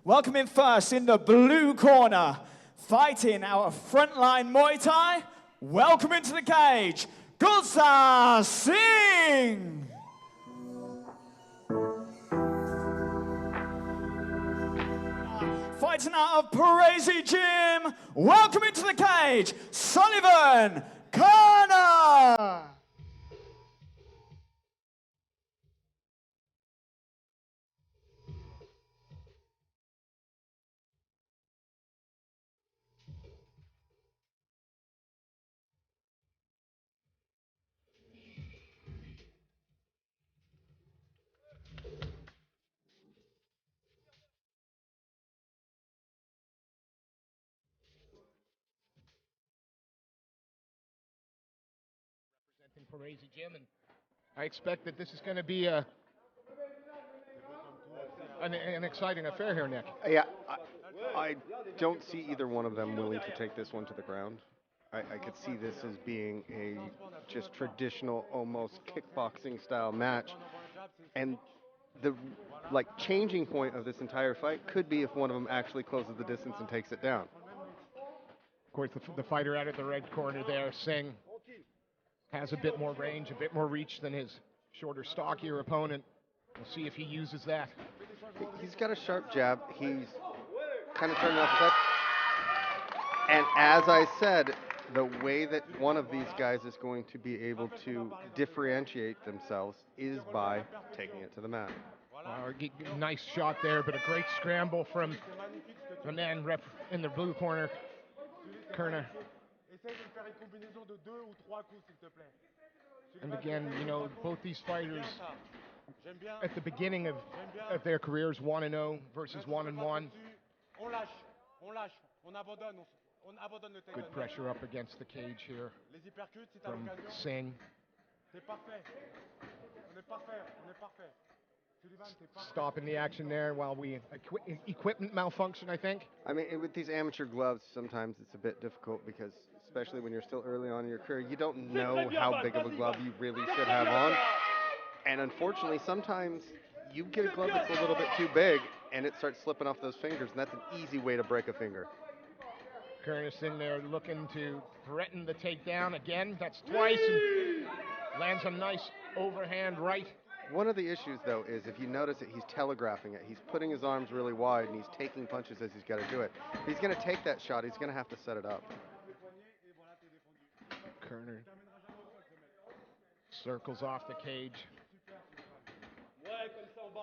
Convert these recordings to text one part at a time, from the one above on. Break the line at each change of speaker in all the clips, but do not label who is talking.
Welcoming first in the blue corner, fighting our frontline Muay Thai, welcome into the cage, Gulzar Singh! Fighting out of Parisi Gym, welcome into the cage, Sullivan Kana!
Parisi Gym, and I expect that this is going to be an exciting affair here, Nick.
Yeah, I don't see either one of them willing to take this one to the ground. I could see this as being a just traditional, almost kickboxing style match, and the changing point of this entire fight could be if one of them actually closes the distance and takes it down.
Of course, the fighter out of the red corner there, Singh, has a bit more range, a bit more reach than his shorter, stockier opponent. We'll see if he uses that.
He's got a sharp jab. He's kind of turning off his head. And as I said, the way that one of these guys is going to be able to differentiate themselves is by taking it to the mat.
Nice shot there, but a great scramble from the man rep in the blue corner, Kerner. And again, you know, both these fighters at the beginning of their careers 1-0 versus 1-1. Good pressure up against the cage here from Singh. Stopping the action there while we equipment malfunction, I think.
I mean, with these amateur gloves, sometimes it's a bit difficult because, especially when you're still early on in your career, you don't know how big of a glove you really should have on. And unfortunately, sometimes you get a glove that's a little bit too big and it starts slipping off those fingers, and that's an easy way to break a finger.
Curtis in there looking to threaten the takedown again. That's twice, and lands a nice overhand right.
One of the issues, though, is if you notice it, he's telegraphing it. He's putting his arms really wide, and he's taking punches as he's got to do it. If he's going to take that shot, he's going to have to set it up.
Kerner circles off the cage.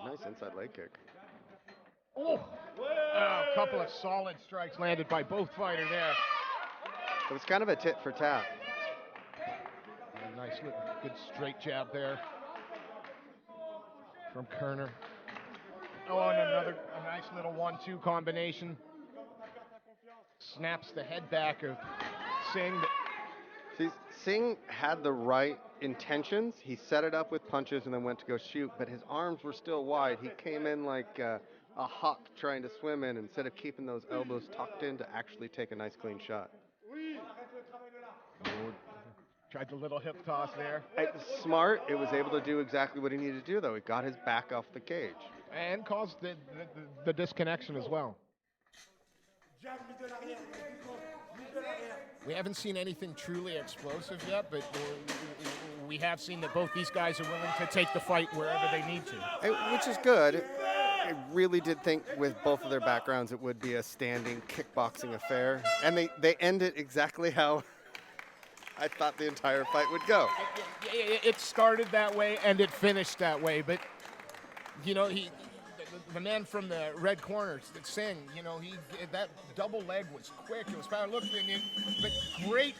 Nice inside leg kick.
Oh, a couple of solid strikes landed by both fighters there.
It was kind of a tit for tat.
A nice, good straight jab there from Kerner. Oh, and a nice little 1-2 combination. Snaps the head back of Singh.
See, Singh had the right intentions. He set it up with punches and then went to go shoot, but his arms were still wide. He came in like a hawk trying to swim in instead of keeping those elbows tucked in to actually take a nice clean shot.
Tried the little hip toss there.
Smart. It was able to do exactly what he needed to do, though. It got his back off the cage.
And caused the disconnection as well. We haven't seen anything truly explosive yet, but we have seen that both these guys are willing to take the fight wherever they need to.
Which is good. I really did think with both of their backgrounds it would be a standing kickboxing affair. And they end it exactly how I thought the entire fight would go.
It started that way and it finished that way, but you know, the man from the red corner, Singh, you know, that double leg was quick. It was power. Look, but great.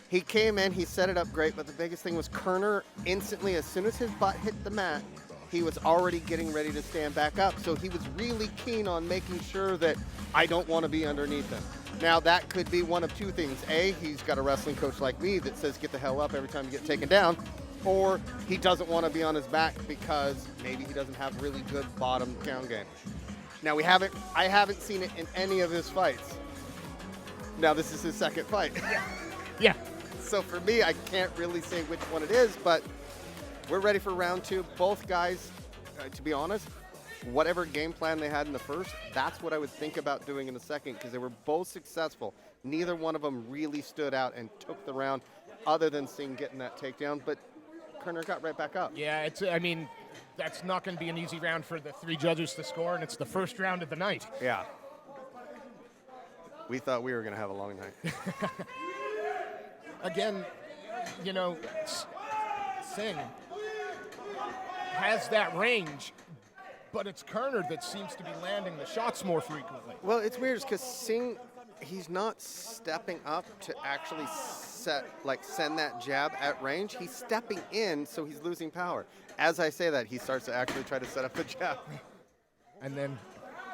He came in, he set it up great, but the biggest thing was Kerner instantly, as soon as his butt hit the mat, he was already getting ready to stand back up. So he was really keen on making sure that I don't want to be underneath him. Now, that could be one of two things. A, he's got a wrestling coach like me that says get the hell up every time you get taken down, or he doesn't want to be on his back because maybe he doesn't have really good bottom count game. Now, I haven't seen it in any of his fights. Now, this is his second fight.
Yeah.
So for me, I can't really say which one it is, but we're ready for round two. Both guys, to be honest, whatever game plan they had in the first, that's what I would think about doing in the second, because they were both successful. Neither one of them really stood out and took the round, other than Singh getting that takedown, but Kerner got right back up.
Yeah, I mean, that's not going to be an easy round for the 3 judges to score, and it's the first round of the night.
Yeah. We thought we were going to have a long night.
Again, you know, Singh has that range, but it's Kerner that seems to be landing the shots more frequently.
Well, it's weird because Singh, he's not stepping up to actually send that jab at range. He's stepping in, so he's losing power. As I say that, he starts to actually try to set up the jab.
And then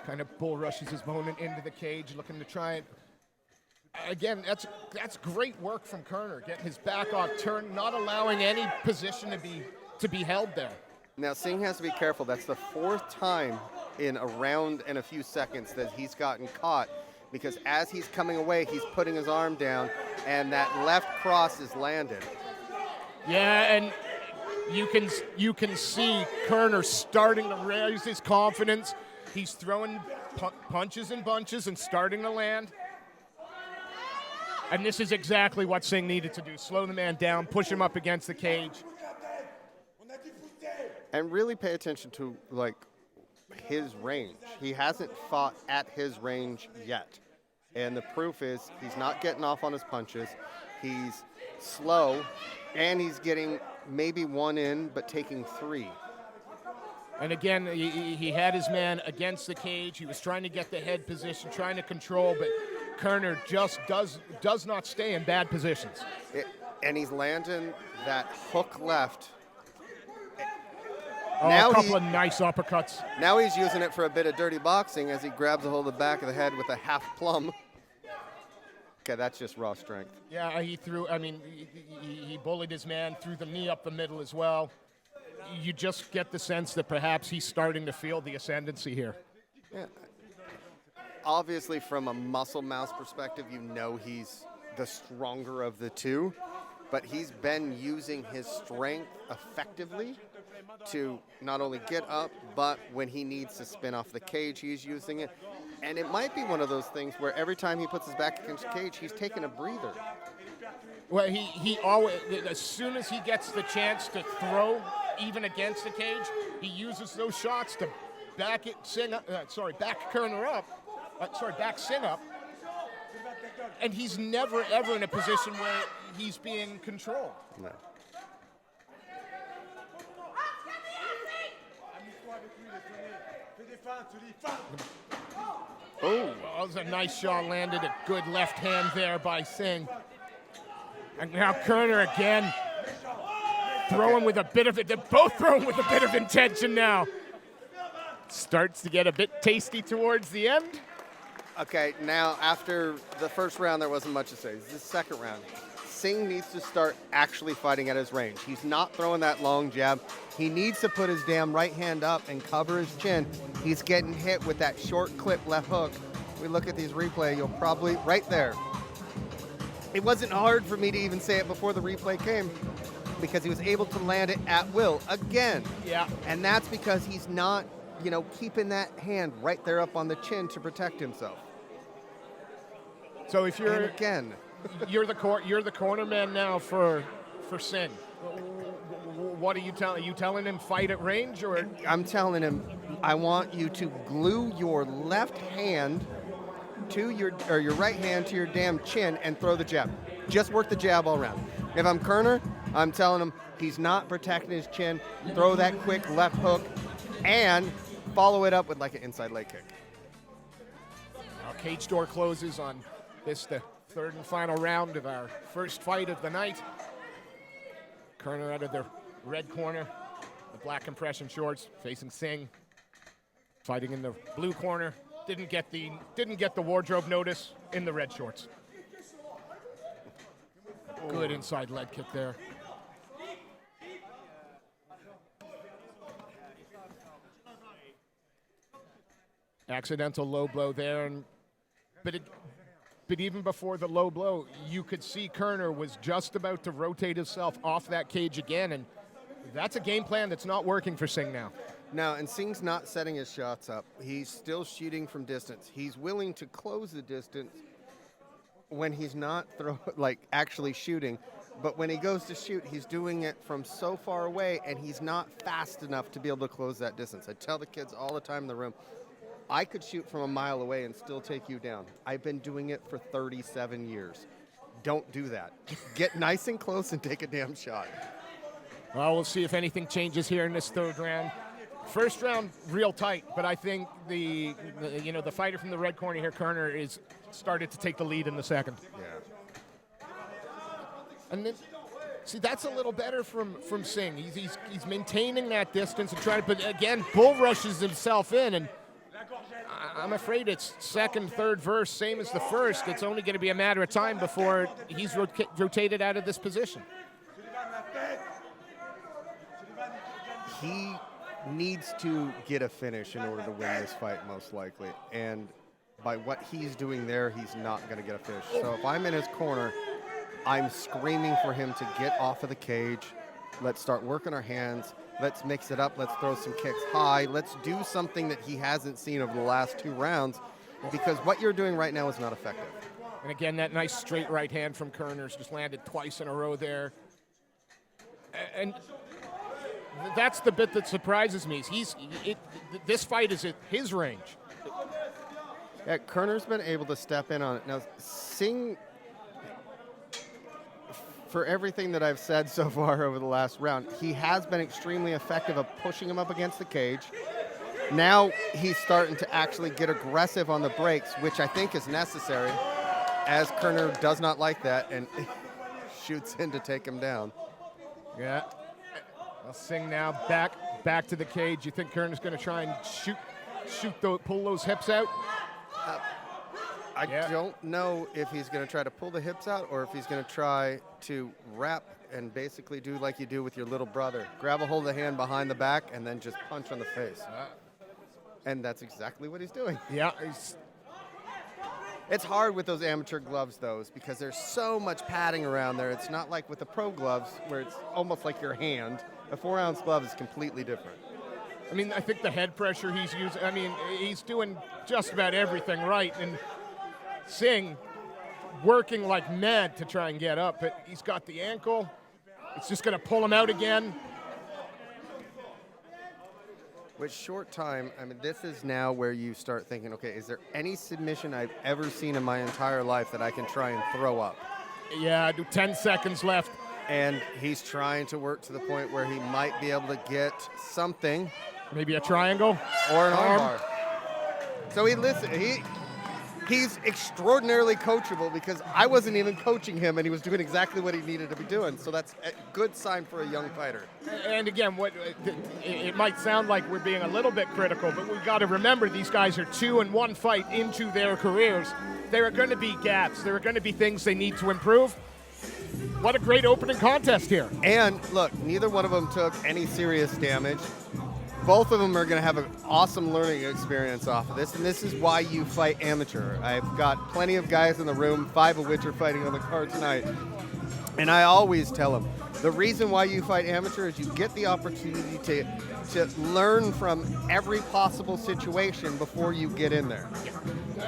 kind of bull rushes his opponent into the cage, looking to try it. Again, that's great work from Kerner, getting his back off turn, not allowing any position to be held there.
Now, Singh has to be careful. That's the 4th time in a round and a few seconds that he's gotten caught, because as he's coming away, he's putting his arm down, and that left cross is landed.
Yeah, and you can see Kerner starting to raise his confidence. He's throwing punches and bunches and starting to land. And this is exactly what Singh needed to do. Slow the man down, push him up against the cage.
And really pay attention to, like, his range. He hasn't fought at his range yet. And the proof is he's not getting off on his punches. He's slow, and he's getting maybe 1 in, but taking 3.
And again, he had his man against the cage. He was trying to get the head position, trying to control, but Kerner just does not stay in bad positions.
And he's landing that hook left.
Oh, now a couple of nice uppercuts.
Now he's using it for a bit of dirty boxing as he grabs a hold of the back of the head with a half plum. Okay, that's just raw strength.
Yeah, he bullied his man, threw the knee up the middle as well. You just get the sense that perhaps he's starting to feel the ascendancy here.
Yeah. Obviously, from a muscle mass perspective, you know he's the stronger of the two, but he's been using his strength effectively to not only get up, but when he needs to spin off the cage, he's using it. And it might be one of those things where every time he puts his back against the cage, he's taking a breather.
Well, he always, as soon as he gets the chance to throw, even against the cage, he uses those shots to back Singh up, back Singh up. And he's never, ever in a position where he's being controlled.
No.
Oh, that was a nice shot, landed a good left hand there by Singh. And now Kerner again, throwing with a bit of it. They're both throwing with a bit of intention now. Starts to get a bit tasty towards the end.
Okay, now after the first round, there wasn't much to say. This is the second round. Singh needs to start actually fighting at his range. He's not throwing that long jab. He needs to put his damn right hand up and cover his chin. He's getting hit with that short clip left hook. We look at these replay, you'll probably, right there. It wasn't hard for me to even say it before the replay came because he was able to land it at will again.
Yeah.
And that's because he's not, keeping that hand right there up on the chin to protect himself.
So if you're
and again,
you're the corner man now for Singh. What are you telling? Are you telling him fight at range, or?
I'm telling him, I want you to glue your left hand to your right hand to your damn chin and throw the jab. Just work the jab all around. If I'm Kerner, I'm telling him he's not protecting his chin. Throw that quick left hook and follow it up with like an inside leg kick.
Our cage door closes on this, the third and final round of our first fight of the night. Kerner out of the red corner, the black compression shorts, facing Singh. Fighting in the blue corner, didn't get the wardrobe notice in the red shorts. Good inside leg kick there. Accidental low blow there, but even before the low blow, you could see Kerner was just about to rotate himself off that cage again, and that's a game plan that's not working for Singh now.
Now, and Singh's not setting his shots up. He's still shooting from distance. He's willing to close the distance when he's not actually shooting. But when he goes to shoot, he's doing it from so far away, and he's not fast enough to be able to close that distance. I tell the kids all the time in the room, I could shoot from a mile away and still take you down. I've been doing it for 37 years. Don't do that. Get nice and close and take a damn shot.
Well, we'll see if anything changes here in this third round. First round, real tight, but I think the fighter from the red corner here, Kerner, is started to take the lead in the second.
Yeah.
And then, see, that's a little better from Singh. He's maintaining that distance and trying to, but again, bull rushes himself in, and I'm afraid it's second, third verse, same as the first. It's only going to be a matter of time before he's rotated out of this position.
He needs to get a finish in order to win this fight, most likely. And by what he's doing there, he's not going to get a finish. So if I'm in his corner, I'm screaming for him to get off of the cage. Let's start working our hands. Let's mix it up. Let's throw some kicks high. Let's do something that he hasn't seen over the last 2 rounds, because what you're doing right now is not effective.
And again, that nice straight right hand from Kerner's just landed twice in a row there. And that's the bit that surprises me. This fight is at his range.
Yeah, Kerner's been able to step in on it. Now, Singh, for everything that I've said so far over the last round, he has been extremely effective at pushing him up against the cage. Now he's starting to actually get aggressive on the breaks, which I think is necessary, as Kerner does not like that and shoots in to take him down.
Yeah. Well, Singh now back to the cage. You think Kerner's going to try and pull those hips out?
I don't know if he's going to try to pull the hips out or if he's going to try to wrap and basically do like you do with your little brother. Grab a hold of the hand behind the back and then just punch on the face. And that's exactly what he's doing.
Yeah.
It's hard with those amateur gloves, though, because there's so much padding around there. It's not like with the pro gloves where it's almost like your hand. A 4-ounce glove is completely different.
I mean, I think the head pressure he's using, I mean, he's doing just about everything right. And Singh working like mad to try and get up, but he's got the ankle. It's just going to pull him out again.
With short time, I mean, this is now where you start thinking, okay, is there any submission I've ever seen in my entire life that I can try and throw up?
Yeah, 10 seconds left.
And he's trying to work to the point where he might be able to get something.
Maybe a triangle?
Or an armbar. So he's extraordinarily coachable, because I wasn't even coaching him and he was doing exactly what he needed to be doing. So that's a good sign for a young fighter.
And again, it might sound like we're being a little bit critical, but we've got to remember these guys are 2-1 fight into their careers. There are going to be gaps. There are going to be things they need to improve. What a great opening contest here.
And look, neither one of them took any serious damage. Both of them are going to have an awesome learning experience off of this, and this is why you fight amateur. I've got plenty of guys in the room, 5 of which are fighting on the card tonight. And I always tell them, the reason why you fight amateur is you get the opportunity to learn from every possible situation before you get in there.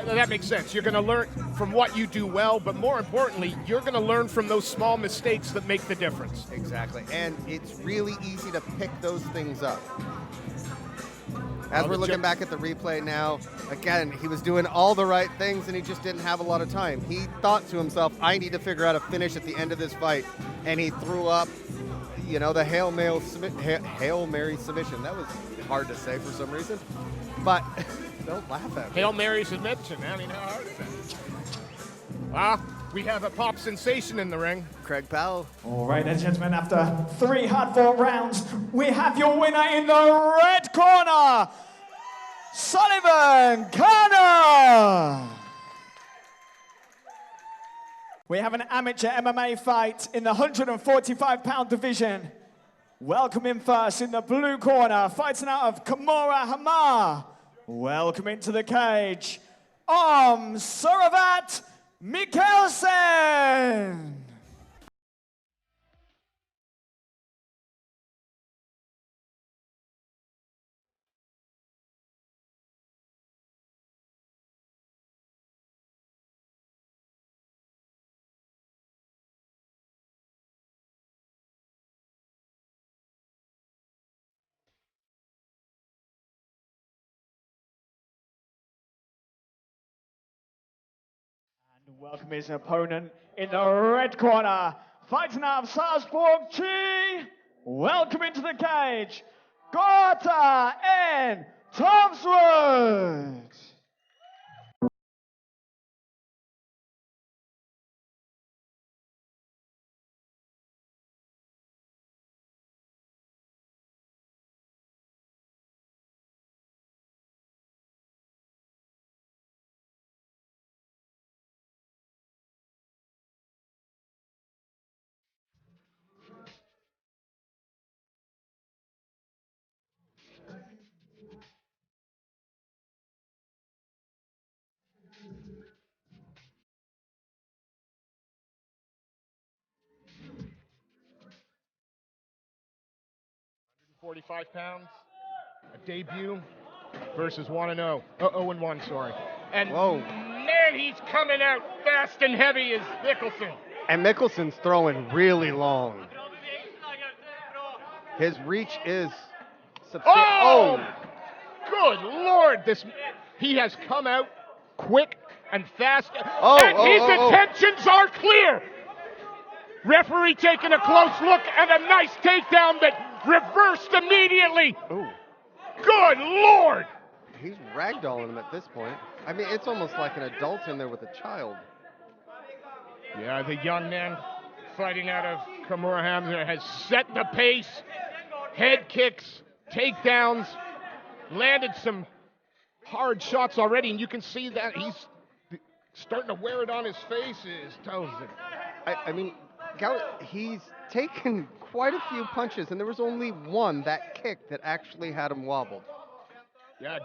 That makes sense. You're going to learn from what you do well, but more importantly, you're going to learn from those small mistakes that make the difference.
Exactly. And it's really easy to pick those things up. As we're looking back at the replay now, again, he was doing all the right things and he just didn't have a lot of time. He thought to himself, I need to figure out a finish at the end of this fight. And he threw up, the Hail Mary submission. That was hard to say for some reason, but don't laugh at me.
Hail Mary submission. I mean, how hard is that? We have a pop sensation in the ring.
Craig Powell.
All right, then, gentlemen, after 3 hard-fought rounds, we have your winner in the red corner, Sullivan Kerner. We have an amateur MMA fight in the 145-pound division. Welcoming first in the blue corner, fighting out of Camora. Welcoming to the cage, Saravat Mikkelsen. Welcome his opponent in the red corner, fighting out of Salzburg, G. Welcome into the cage, Carter and Tomswood.
£45, a debut versus 1-0. 0-1, sorry. And
Whoa.
man, he's coming out fast and heavy as Mickelson.
And Mickelson's throwing really long. His reach is substantial.
Oh! Good Lord, he has come out quick and fast. And his intentions are clear. Referee taking a close look and a nice takedown that reversed immediately.
Ooh.
Good Lord!
He's ragdolling him at this point. I mean, it's almost like an adult in there with a child.
Yeah, the young man fighting out of Kimura Hamza has set the pace. Head kicks, takedowns, landed some hard shots already, and you can see that he's starting to wear it on his face, his toes.
I mean, he's taken quite a few punches, and there was only one, that kick, that actually had him wobbled.
Yeah,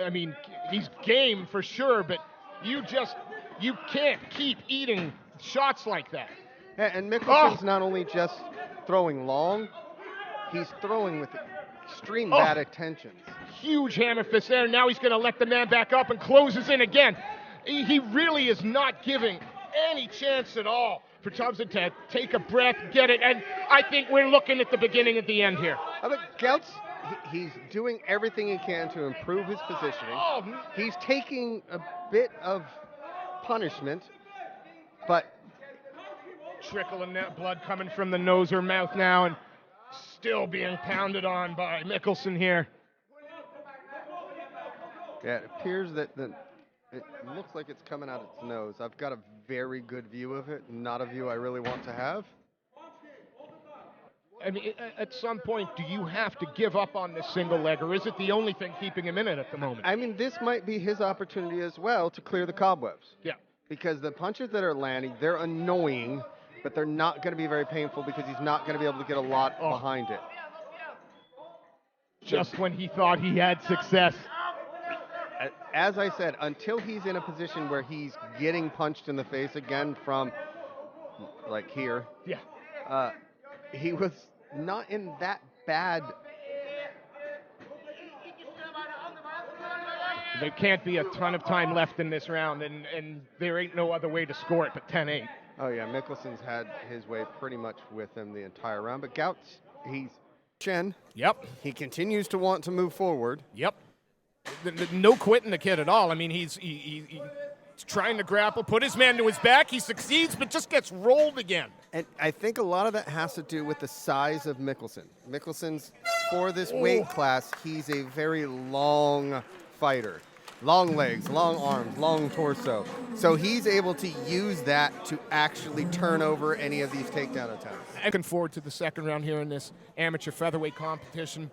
I mean, he's game for sure, but you can't keep eating shots like that.
Yeah, and Mickelson's not only just throwing long, he's throwing with extreme bad intentions.
Huge hammer fist there. Now he's going to let the man back up and closes in again. He really is not giving any chance at all for Thompson to take a breath, get it, and I think we're looking at the beginning of the end here.
I think Gout's, he's doing everything he can to improve his positioning. He's taking a bit of punishment, but
trickling that blood coming from the nose or mouth now, and still being pounded on by Mickelson here.
Yeah, it appears that it looks like it's coming out its nose. I've got a very good view of it, not a view I really want to have.
I mean, at some point, do you have to give up on this single leg, or is it the only thing keeping him in it at the moment?
I mean, this might be his opportunity as well to clear the cobwebs.
Yeah.
Because the punches that are landing, they're annoying, but they're not going to be very painful because he's not going to be able to get a lot behind it.
Just when he thought he had success.
As I said, until he's in a position where he's getting punched in the face again from, like here.
Yeah.
He was not in that bad.
There can't be a ton of time left in this round, and there ain't no other way to score it but 10-8.
Oh, yeah, Mickelson's had his way pretty much with him the entire round. But Gout's, he's chin.
Yep.
He continues to want to move forward.
Yep. No quitting the kid at all. I mean, he's trying to grapple, put his man to his back. He succeeds, but just gets rolled again.
And I think a lot of that has to do with the size of Mickelson. Mickelson's, for this weight class, he's a very long fighter. Long legs, long arms, long torso. So he's able to use that to actually turn over any of these takedown attempts.
Looking forward to the second round here in this amateur featherweight competition.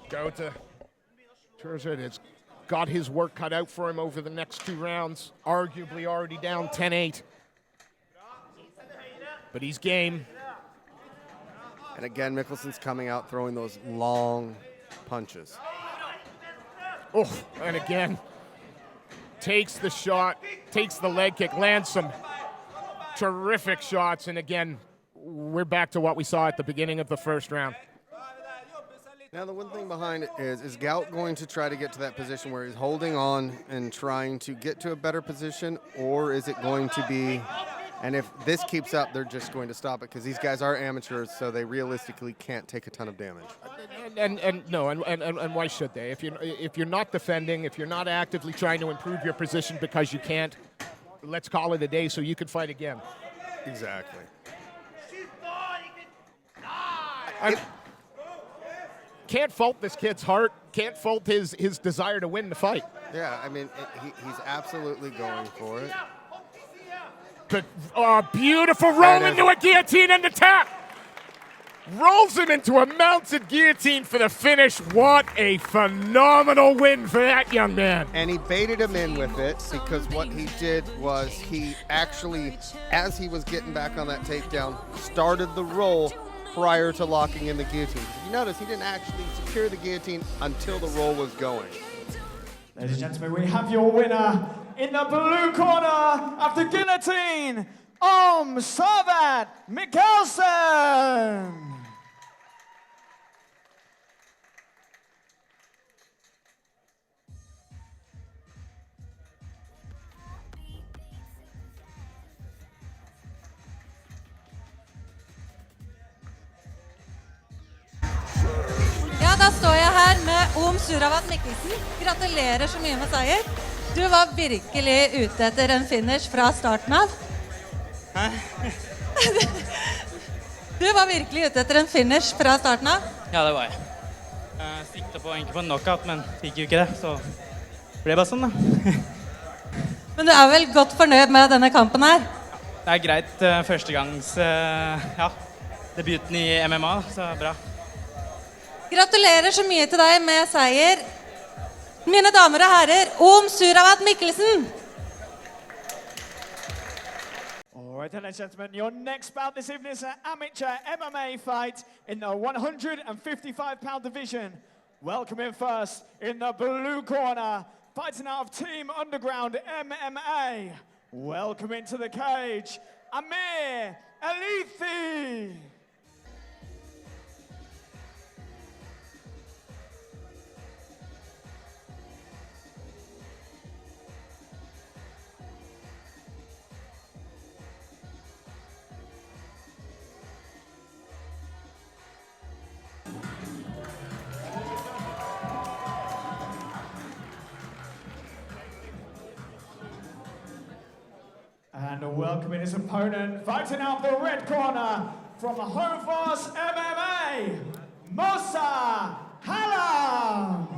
Gota Turzard has got his work cut out for him over the next two rounds. Arguably already down 10-8. But he's game.
And again, Mickelson's coming out throwing those long punches.
Oh, and again, takes the shot, takes the leg kick, lands some terrific shots, and again, we're back to what we saw at the beginning of the first round.
Now, the one thing behind it is Gout going to try to get to that position where he's holding on and trying to get to a better position, or is it going to be And if this keeps up, they're just going to stop it because these guys are amateurs, so they realistically can't take a ton of damage.
And why should they? If you're not defending, if you're not actively trying to improve your position because you can't, let's call it a day so you can fight again.
Exactly.
I can't fault this kid's heart. Can't fault his desire to win the fight.
Yeah, I mean, he's absolutely going for it.
But beautiful roll into a guillotine and the tap. Rolls him into a mounted guillotine for the finish. What a phenomenal win for that young man.
And he baited him in with it because what he did was he actually, as he was getting back on that takedown, started the roll prior to locking in the guillotine. If you notice, he didn't actually secure the guillotine until the roll was going.
Ladies and gentlemen, we have your winner in the blue corner of the guillotine, Savat Mikkelsen.
Ja, da står jeg her med Savat Mikkelsen. Gratulerer så mye med seier. Du var virkelig ute etter en finish fra starten av. Hæ? Du var virkelig ute etter en finish fra starten av?
Ja, det var jeg. Jeg siktet egentlig på en knockout, men fikk jo ikke det, så ble det bare sånn da.
Men du er vel godt fornøyd med denne kampen her?
Det er greit, førstegangs, debuten i MMA, så bra.
Gratulerer så mye til deg med seier. Mine damer og herrer, Savat Mikkelsen.
All right, ladies and gentlemen, your next bout this evening is an amateur MMA fight in the 155-pound division. Welcome in first in the blue corner, fighting out of Team Underground MMA. Welcome into the cage, Amir Alithi. And welcoming his opponent, fighting out the red corner from Hoforce MMA, Mosa Hala.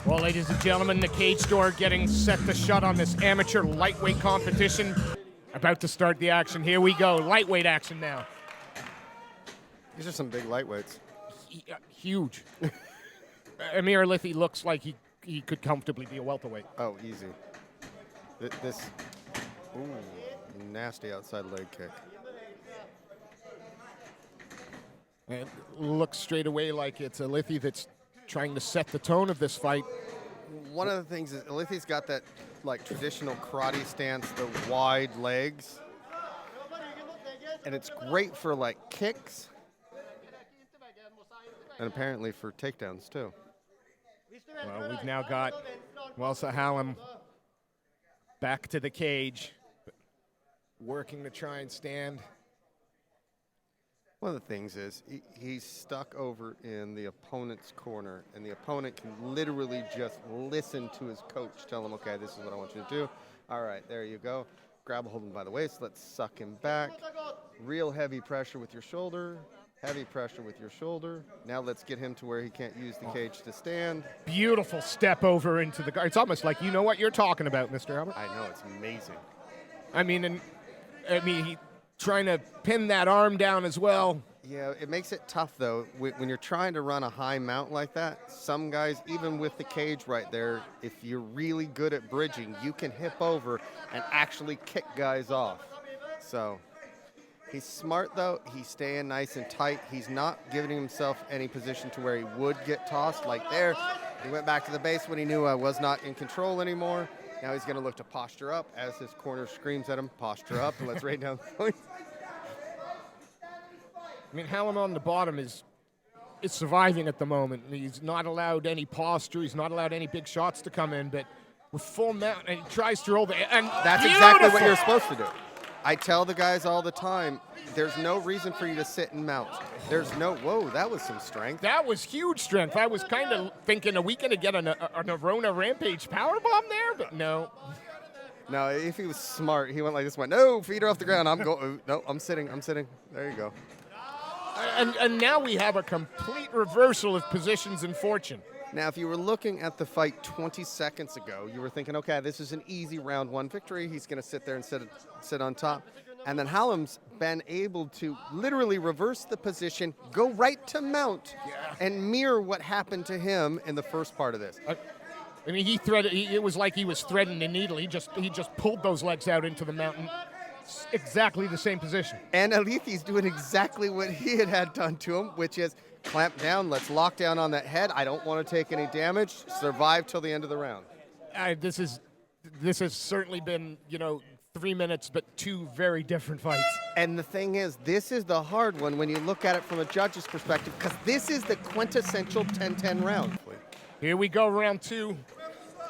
Well, ladies and gentlemen, the cage door getting set to shut on this amateur lightweight competition. About to start the action. Here we go. Lightweight action now.
These are some big lightweights.
Huge. Amir Alithi looks like he could comfortably be a welterweight.
Oh, easy. This, ooh, nasty outside leg kick.
It looks straight away like it's Alithi that's trying to set the tone of this fight.
One of the things is Alithi's got that like traditional karate stance, the wide legs. And it's great for like kicks. And apparently for takedowns too.
Well, we've now got Welsa Hallam back to the cage, working to try and stand.
One of the things is he's stuck over in the opponent's corner, and the opponent can literally just listen to his coach tell him, okay, this is what I want you to do. All right, there you go. Grab a hold of him by the waist. Let's suck him back. Real heavy pressure with your shoulder. Heavy pressure with your shoulder. Now let's get him to where he can't use the cage to stand.
Beautiful step over into the guard. It's almost like you know what you're talking about, Mr. Albert.
I know, it's amazing.
I mean, he trying to pin that arm down as well.
Yeah, it makes it tough, though. When you're trying to run a high mount like that, some guys, even with the cage right there, if you're really good at bridging, you can hip over and actually kick guys off. So he's smart, though. He's staying nice and tight. He's not giving himself any position to where he would get tossed like there. He went back to the base when he knew I was not in control anymore. Now he's going to look to posture up as his corner screams at him, posture up, and let's rain down the points.
I mean, Hallam on the bottom is surviving at the moment. He's not allowed any posture. He's not allowed any big shots to come in, but with full mount, and he tries to roll the, and
that's exactly what you're supposed to do. I tell the guys all the time, there's no reason for you to sit and mount. There's no, whoa, that was some strength.
That was huge strength. I was kind of thinking, are we going to get an Arona Rampage powerbomb there? But no.
No, if he was smart, he went like this, went, no, feet are off the ground. I'm going, no, I'm sitting. There you go.
And now we have a complete reversal of positions and fortune.
Now, if you were looking at the fight 20 seconds ago, you were thinking, okay, this is an easy round one victory. He's going to sit there and sit on top. And then Hallam's been able to literally reverse the position, go right to mount, and mirror what happened to him in the first part of this.
I mean, it was like he was threading the needle. He just pulled those legs out into the mountain. Exactly the same position.
And Alithi's doing exactly what he had done to him, which is clamp down, let's lock down on that head. I don't want to take any damage. Survive till the end of the round.
This has certainly been, 3 minutes, but two very different fights.
And the thing is, this is the hard one when you look at it from a judge's perspective, because this is the quintessential 10-10 round.
Here we go, round two.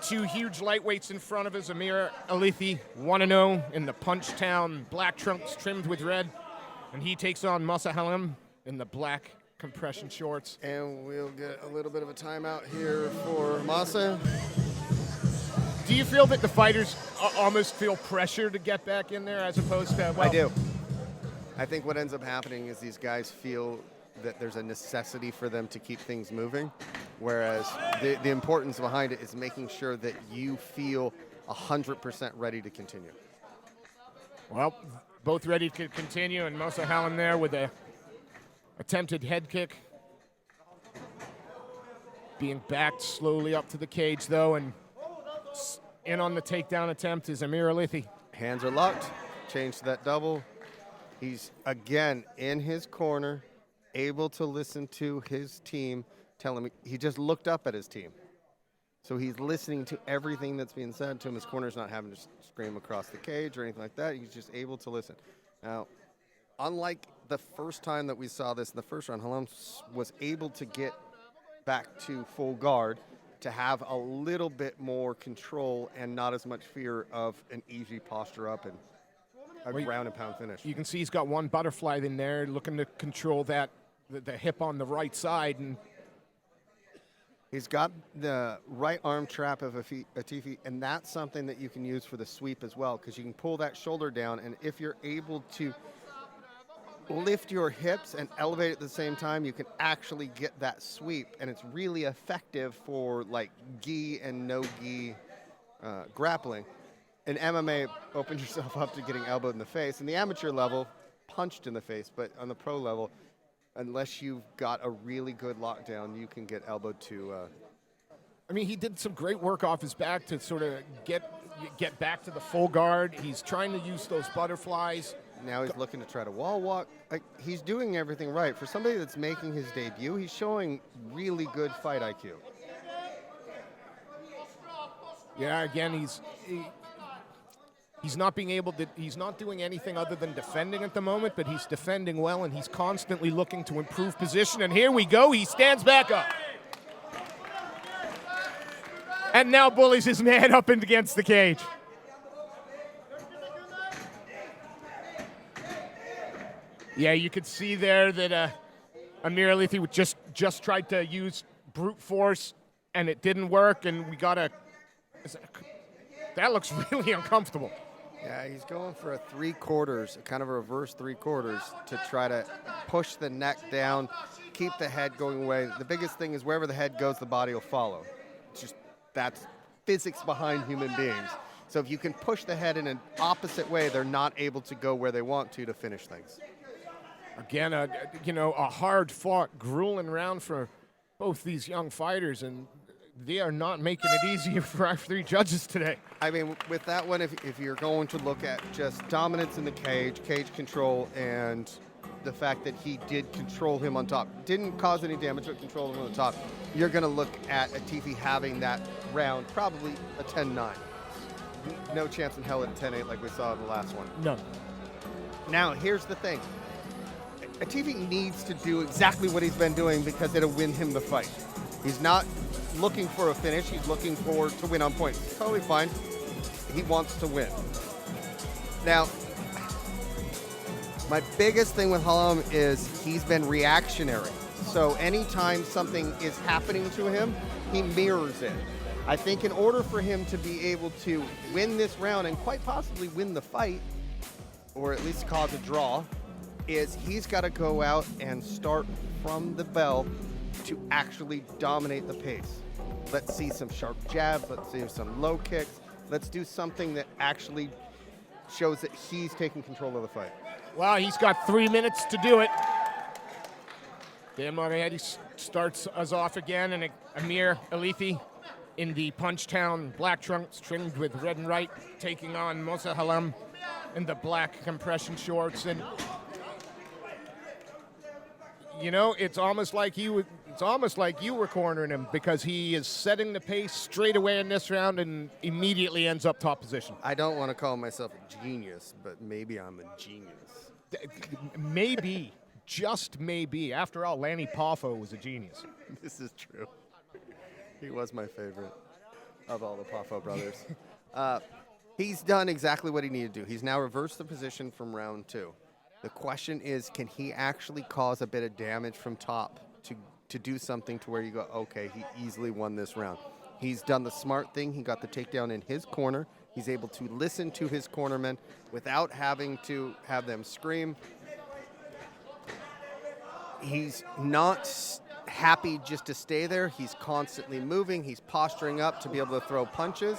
Two huge lightweights in front of us. Amir Alithi, 1-0 in the Punch Town black trunks trimmed with red. And he takes on Masa Hallam in the black compression shorts.
And we'll get a little bit of a timeout here for Masa.
Do you feel that the fighters almost feel pressure to get back in there as opposed to,
I do. I think what ends up happening is these guys feel that there's a necessity for them to keep things moving, whereas the importance behind it is making sure that you feel 100% ready to continue.
Well, both ready to continue, and Masa Hallam there with a attempted head kick. Being backed slowly up to the cage, though, and in on the takedown attempt is Amir Alithi.
Hands are locked, change to that double. He's, again, in his corner, able to listen to his team tell him. He just looked up at his team. So he's listening to everything that's being said to him. His corner's not having to scream across the cage or anything like that. He's just able to listen. Now, unlike the first time that we saw this in the first round, Hallam was able to get back to full guard to have a little bit more control and not as much fear of an easy posture up and a ground and pound finish.
You can see he's got one butterfly in there looking to control that, the hip on the right side. And
he's got the right arm trap of Atifi, and that's something that you can use for the sweep as well, because you can pull that shoulder down, and if you're able to lift your hips and elevate at the same time, you can actually get that sweep, and it's really effective for like gi and no gi grappling. In MMA, open yourself up to getting elbowed in the face. In the amateur level, punched in the face, but on the pro level, unless you've got a really good lockdown, you can get elbowed to.
I mean, he did some great work off his back to sort of get back to the full guard. He's trying to use those butterflies.
Now he's looking to try to wall walk. He's doing everything right. For somebody that's making his debut, he's showing really good fight IQ.
Yeah, again, he's not being able to, he's not doing anything other than defending at the moment, but he's defending well, and he's constantly looking to improve position. And here we go, he stands back up. And now bullies his man up against the cage. Yeah, you could see there that Amir Alithi just tried to use brute force, and it didn't work, and we got that looks really uncomfortable.
Yeah, he's going for a 3/4, kind of a reverse 3/4 to try to push the neck down, keep the head going away. The biggest thing is wherever the head goes, the body will follow. It's just, that's physics behind human beings. So if you can push the head in an opposite way, they're not able to go where they want to finish things.
Again, a hard-fought, grueling round for both these young fighters, and they are not making it easy for our three judges today.
I mean, with that one, if you're going to look at just dominance in the cage control, and the fact that he did control him on top, didn't cause any damage, but controlled him on the top, you're going to look at Atifi having that round probably a 10-9. No chance in hell at a 10-8 like we saw in the last one.
None.
Now, here's the thing. Atifi needs to do exactly what he's been doing because it'll win him the fight. He's not looking for a finish. He's looking to win on points. Totally fine. He wants to win. Now, my biggest thing with Halam is he's been reactionary. So anytime something is happening to him, he mirrors it. I think in order for him to be able to win this round and quite possibly win the fight, or at least cause a draw, is he's got to go out and start from the bell to actually dominate the pace. Let's see some sharp jabs, let's see some low kicks, let's do something that actually shows that he's taking control of the fight.
Well, he's got 3 minutes to do it. Dan Marghetti starts us off again, and Amir Alifi in the Punchtown black trunks trimmed with red and white, taking on Mosa Halam in the black compression shorts. And it's almost like you were cornering him, because he is setting the pace straight away in this round and immediately ends up top position.
I don't want to call myself a genius, but maybe I'm a genius.
Maybe, just maybe. After all, Lanny Poffo was a genius.
This is true. He was my favorite of all the Poffo brothers. He's done exactly what he needed to do. He's now reversed the position from round 2. The question is, can he actually cause a bit of damage from top to do something to where you go, okay, he easily won this round. He's done the smart thing. He got the takedown in his corner. He's able to listen to his cornermen without having to have them scream. He's not happy just to stay there. He's constantly moving. He's posturing up to be able to throw punches.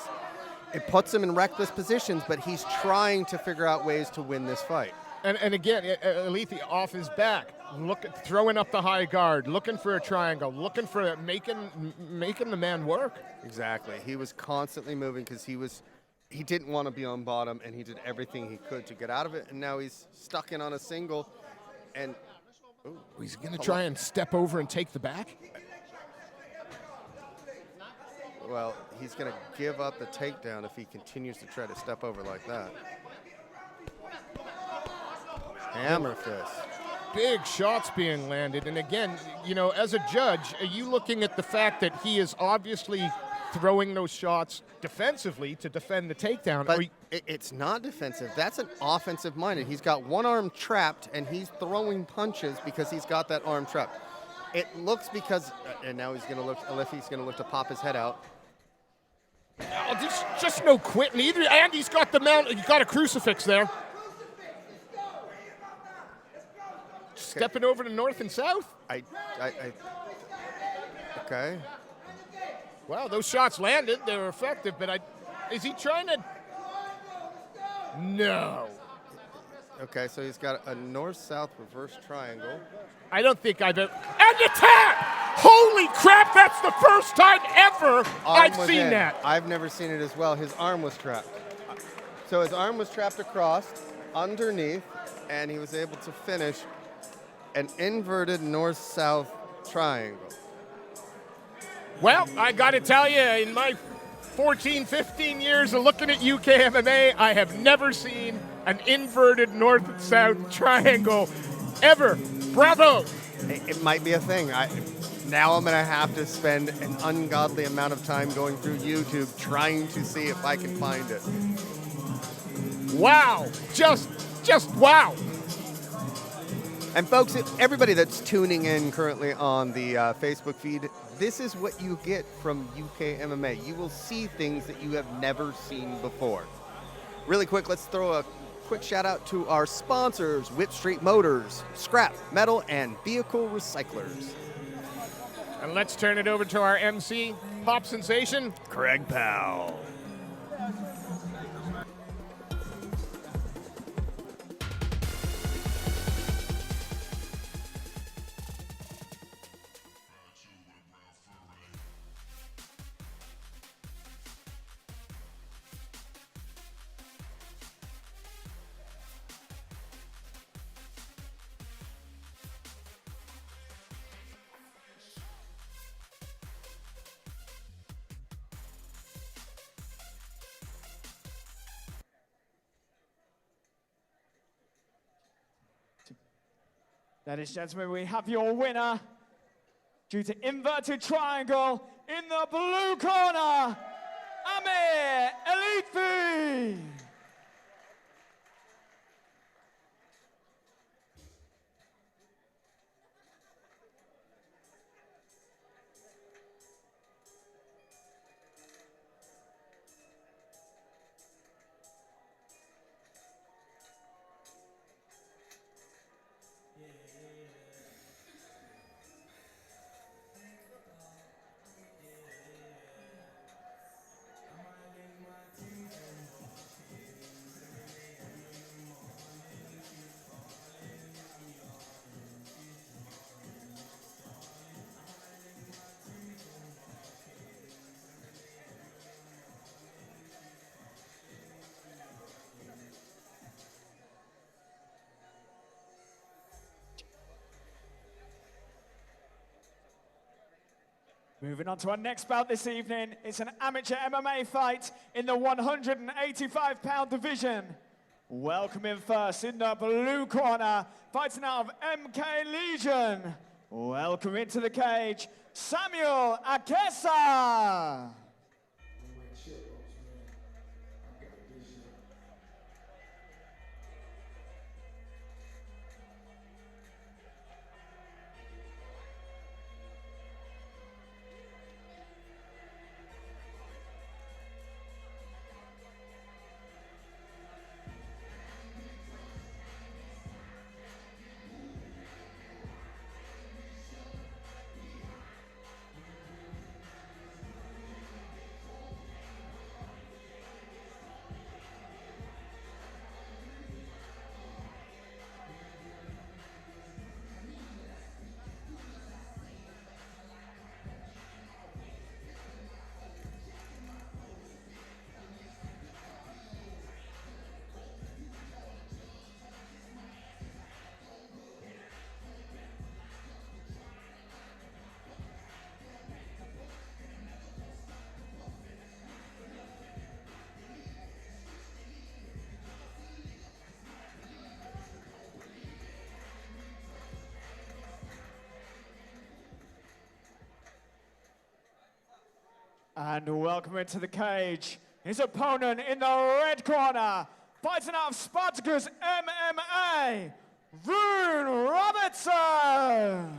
It puts him in reckless positions, but he's trying to figure out ways to win this fight.
And again, Alifi off his back, throwing up the high guard, looking for a triangle, looking for making the man work.
Exactly. He was constantly moving because he didn't want to be on bottom, and he did everything he could to get out of it. And now he's stuck in on a single, and
he's going to try and step over and take the back.
Well, he's going to give up the takedown if he continues to try to step over like that. Hammer fist.
Big shots being landed. And again, as a judge, are you looking at the fact that he is obviously throwing those shots defensively to defend the takedown?
But it's not defensive. That's an offensive minded. He's got one arm trapped, and he's throwing punches because he's got that arm trapped. It looks because, and now he's going to look, Alifi's going to look to pop his head out.
Oh, there's just no quitting either. And he's got the mount. He's got a crucifix there. Stepping over to north and south.
Okay.
Well, those shots landed. They were effective, but is he trying to? No.
Okay, so he's got a north-south reverse triangle.
I don't think I've ever. And the tap! Holy crap, that's the first time ever I've seen that.
I've never seen it as well. His arm was trapped. So his arm was trapped across, underneath, and he was able to finish an inverted north-south triangle.
Well, I got to tell you, in my 14, 15 years of looking at UK MMA, I have never seen an inverted north-south triangle ever. Bravo!
It might be a thing. Now I'm going to have to spend an ungodly amount of time going through YouTube trying to see if I can find it.
Wow. Just wow.
And folks, everybody that's tuning in currently on the Facebook feed, this is what you get from UK MMA. You will see things that you have never seen before. Really quick, let's throw a quick shout out to our sponsors, Whip Street Motors, Scrap, Metal, and Vehicle Recyclers.
And let's turn it over to our MC, Pop Sensation,
Craig Powell.
Ladies and gentlemen, we have your winner due to inverted triangle in the blue corner, Amir Elitfi. Moving on to our next bout this evening, it's an amateur MMA fight in the 185-pound division. Welcoming first in the blue corner, fighting out of MK Legion. Welcome into the cage, Samuel Akesa. And welcome into the cage, his opponent in the red corner, fighting out of Spartacus MMA, Rune Robertson.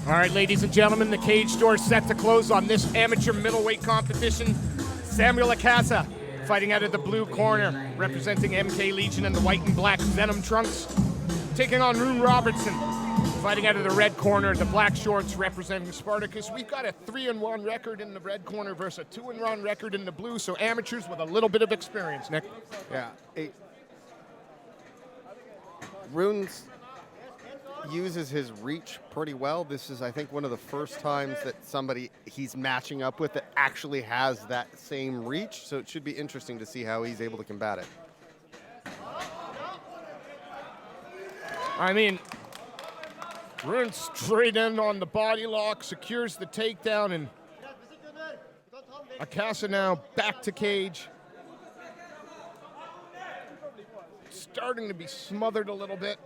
All right, ladies and gentlemen, the cage door set to close on this amateur middleweight competition. Samuel Akesa fighting out of the blue corner, representing MK Legion in the white and black Venom trunks, taking on Rune Robertson, fighting out of the red corner, the black shorts, representing Spartacus. We've got a 3-1 record in the red corner versus a 2-1 record in the blue, so amateurs with a little bit of experience, Nick.
Yeah. Rune's uses his reach pretty well. This is, I think, one of the first times that somebody he's matching up with that actually has that same reach. So it should be interesting to see how he's able to combat it.
I mean, Rune straight in on the body lock, secures the takedown, and Akasa now back to cage. Starting to be smothered a little bit.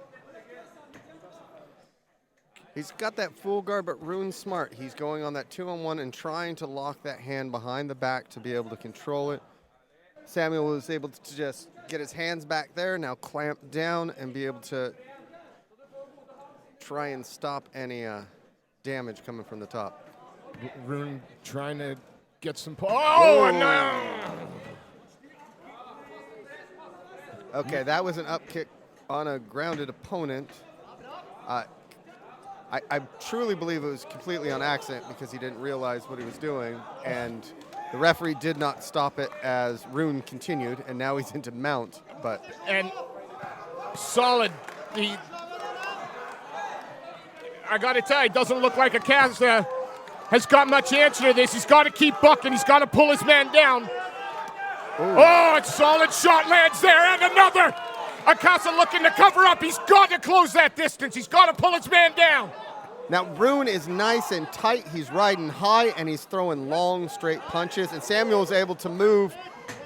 He's got that full guard, but Rune's smart. He's going on that 2-on-1 and trying to lock that hand behind the back to be able to control it. Samuel was able to just get his hands back there, now clamp down and be able to try and stop any damage coming from the top.
Rune trying to get some... Oh, no!
Okay, that was an up kick on a grounded opponent. I truly believe it was completely on accident because he didn't realize what he was doing, and the referee did not stop it as Rune continued, and now he's into mount. But
and solid. I got to tell you, it doesn't look like Akasa has got much answer to this. He's got to keep bucking. He's got to pull his man down. Ooh. Oh, a solid shot lands there, and another. Akasa looking to cover up. He's got to close that distance. He's got to pull his man down.
Now, Rune is nice and tight. He's riding high, and he's throwing long, straight punches. And Samuel's able to move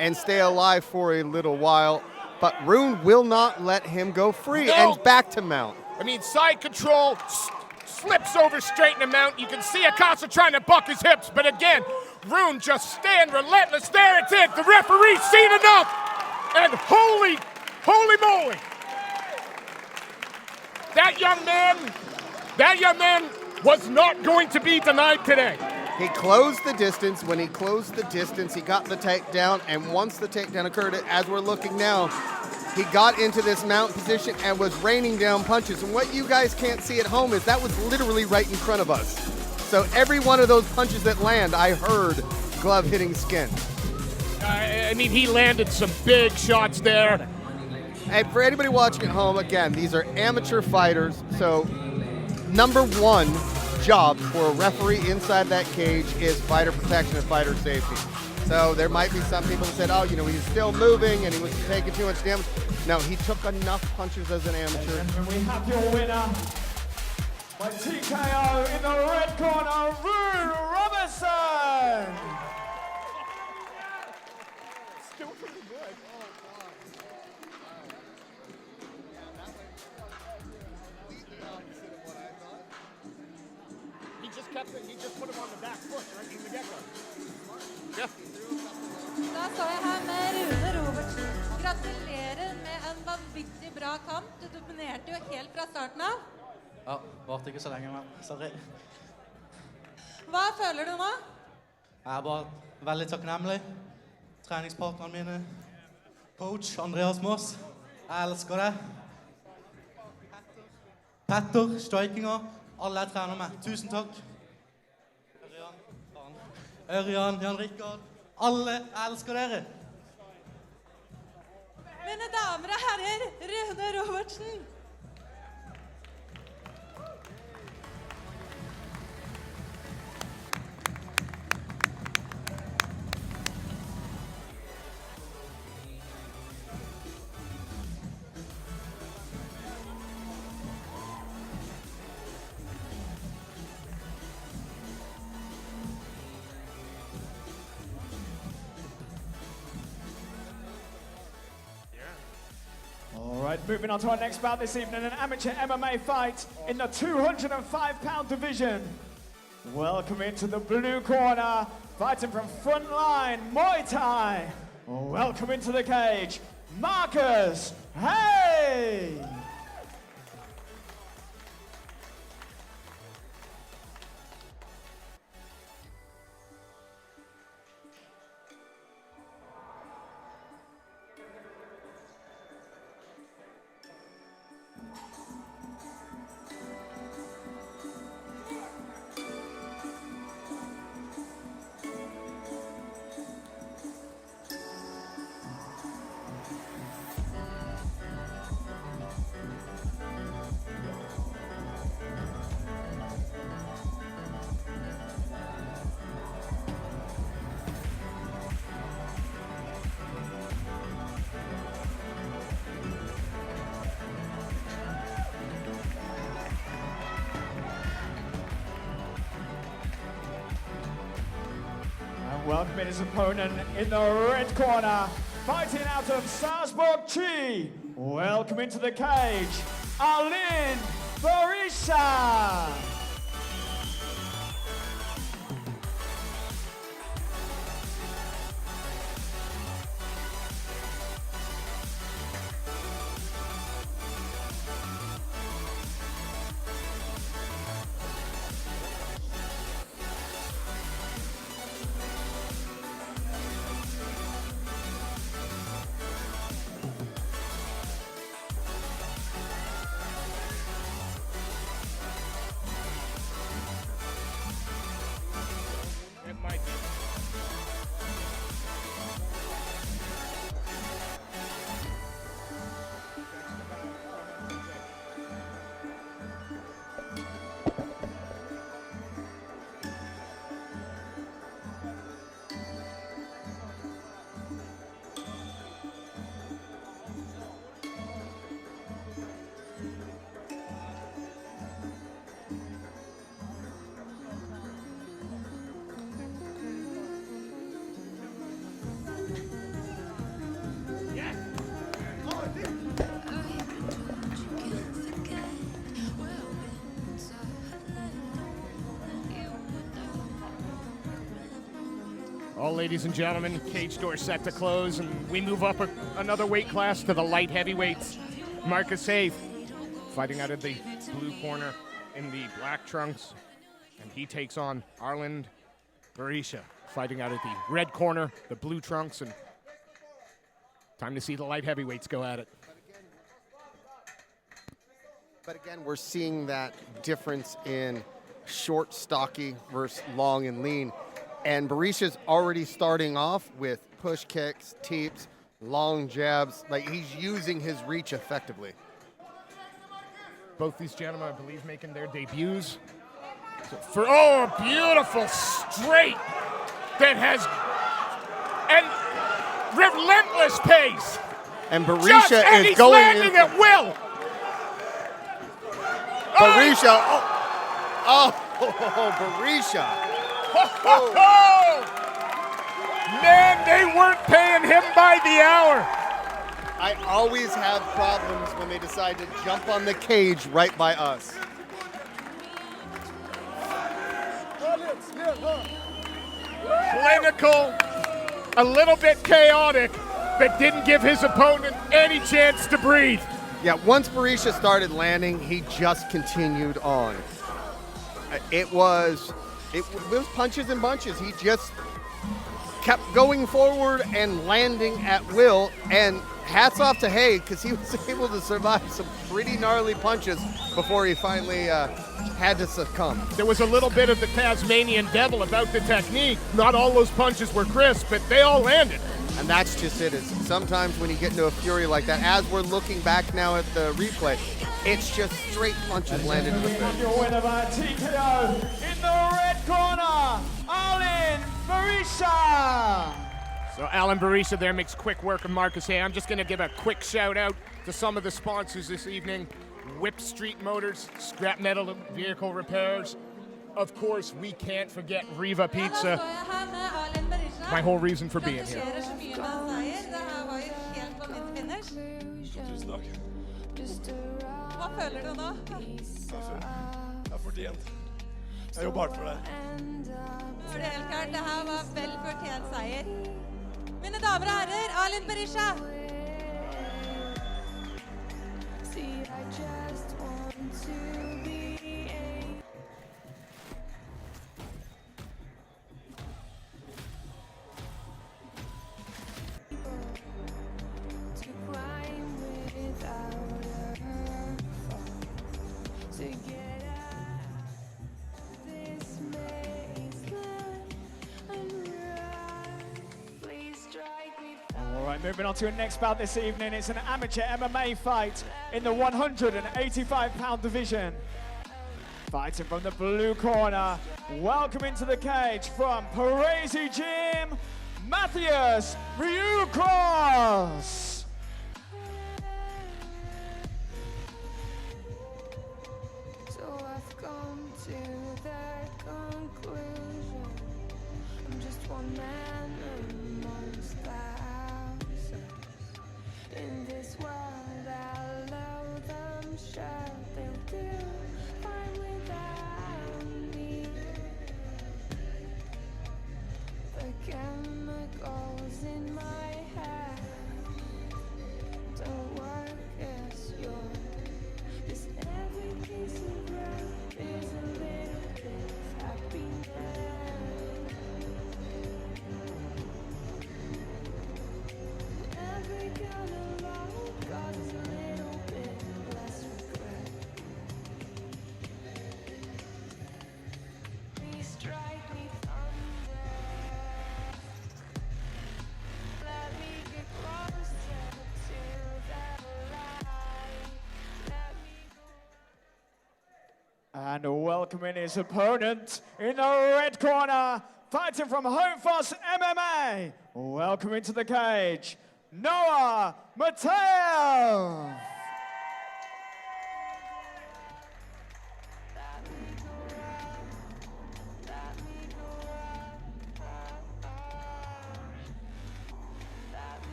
and stay alive for a little while. But Rune will not let him go free, and back to mount.
I mean, side control, slips over straight in the mount. You can see Akasa trying to buck his hips. But again, Rune just staying relentless. There it's it. The referee's seen enough. And holy moly. That young man was not going to be denied today.
He closed the distance. When he closed the distance, he got the takedown. And once the takedown occurred, as we're looking now, he got into this mount position and was raining down punches. And what you guys can't see at home is that was literally right in front of us. So every one of those punches that land, I heard glove hitting skin.
I mean, he landed some big shots there.
And for anybody watching at home, again, these are amateur fighters. So number one job for a referee inside that cage is fighter protection and fighter safety. So there might be some people that said, oh, you know, he's still moving and he was taking too much damage. No, he took enough punches as an amateur.
And we have your winner by TKO in the red corner, Rune Robertson.
Still pretty good. He just put him on the back foot right from the get-go. Yeah.
Da står jeg her med Rune Robertsen. Gratulerer med en vanvittig bra kamp. Du dominerte jo helt fra starten av.
Ja, varte ikke så lenge, men sorry.
Hva føler du nå?
Jeg er bare veldig takknemlig. Treningspartnerne mine, coach Andreas Moss. Jeg elsker det. Petter, strikinga, alle jeg trener med. Tusen takk. Ørjan, Jan Rikard, alle elsker dere.
Mine damer og herrer, Rune Robertsen.
All right, moving on to our next bout this evening, an amateur MMA fight in the 205-pound division. Welcome into the blue corner, fighting from frontline Muay Thai. Welcome into the cage, Marcus Hay. welcoming his opponent in the red corner, fighting out of Salzburg, Chi. Welcome into the cage, Alin Berisha.
It might be. All ladies and gentlemen, cage door set to close, and we move up another weight class to the light heavyweights. Marcus Hayes fighting out of the blue corner in the black trunks, and he takes on Arlen Berisha fighting out of the red corner, the blue trunks, and time to see the light heavyweights go at it.
But again, we're seeing that difference in short, stocky versus long and lean. And Berisha's already starting off with push kicks, teeps, long jabs. Like, he's using his reach effectively.
Both these gentlemen, I believe, making their debuts. So a beautiful straight that has an relentless pace.
And Berisha
and
is
he's
going
landing
in.
at will.
Berisha, Berisha.
Man, they weren't paying him by the hour.
I always have problems when they decide to jump on the cage right by us.
Clinical, a little bit chaotic, but didn't give his opponent any chance to breathe.
Yeah, once Berisha started landing, he just continued on. It was punches and bunches. He just kept going forward and landing at will. And hats off to Hay, because he was able to survive some pretty gnarly punches before he finally had to succumb.
There was a little bit of the Tasmanian devil about the technique. Not all those punches were crisp, but they all landed.
And that's just it. Is sometimes when you get into a fury like that, as we're looking back now at the replay, it's just straight punches landed in the face.
Your winner by TKO in the red corner, Arlen Berisha.
So Arlen Berisha there makes quick work of Marcus Hay. I'm just going to give a quick shout out to some of the sponsors this evening. Whip Street Motors, Scrap Metal Vehicle Repairs. Of course, we can't forget Riva Pizza. My whole reason for being here.
Hva føler du nå?
Jeg har fortjent. Jeg jobber hardt for det.
For det er helt klart, det her var vel fortjent seier. Mine damer og herrer, Arlen Berisha.
Moving on to the next bout this evening, it's an amateur MMA fight in the 185-pound division. Fighting from the blue corner, welcome into the cage from Parisi Gym, Matthias Ryukros.
So I've come to that conclusion. I'm just one man. sure they'll do fine without me. The chemicals in my head don't work as yours. 'Cause every piece of road is a little bit of happiness. Every kind of love causes a little bit less regret. Please strike me thunder. Let me get closer to that light. Let me go.
And welcoming his opponent in the red corner, fighting from Home Fast MMA, welcoming to the cage, Noah Mateo.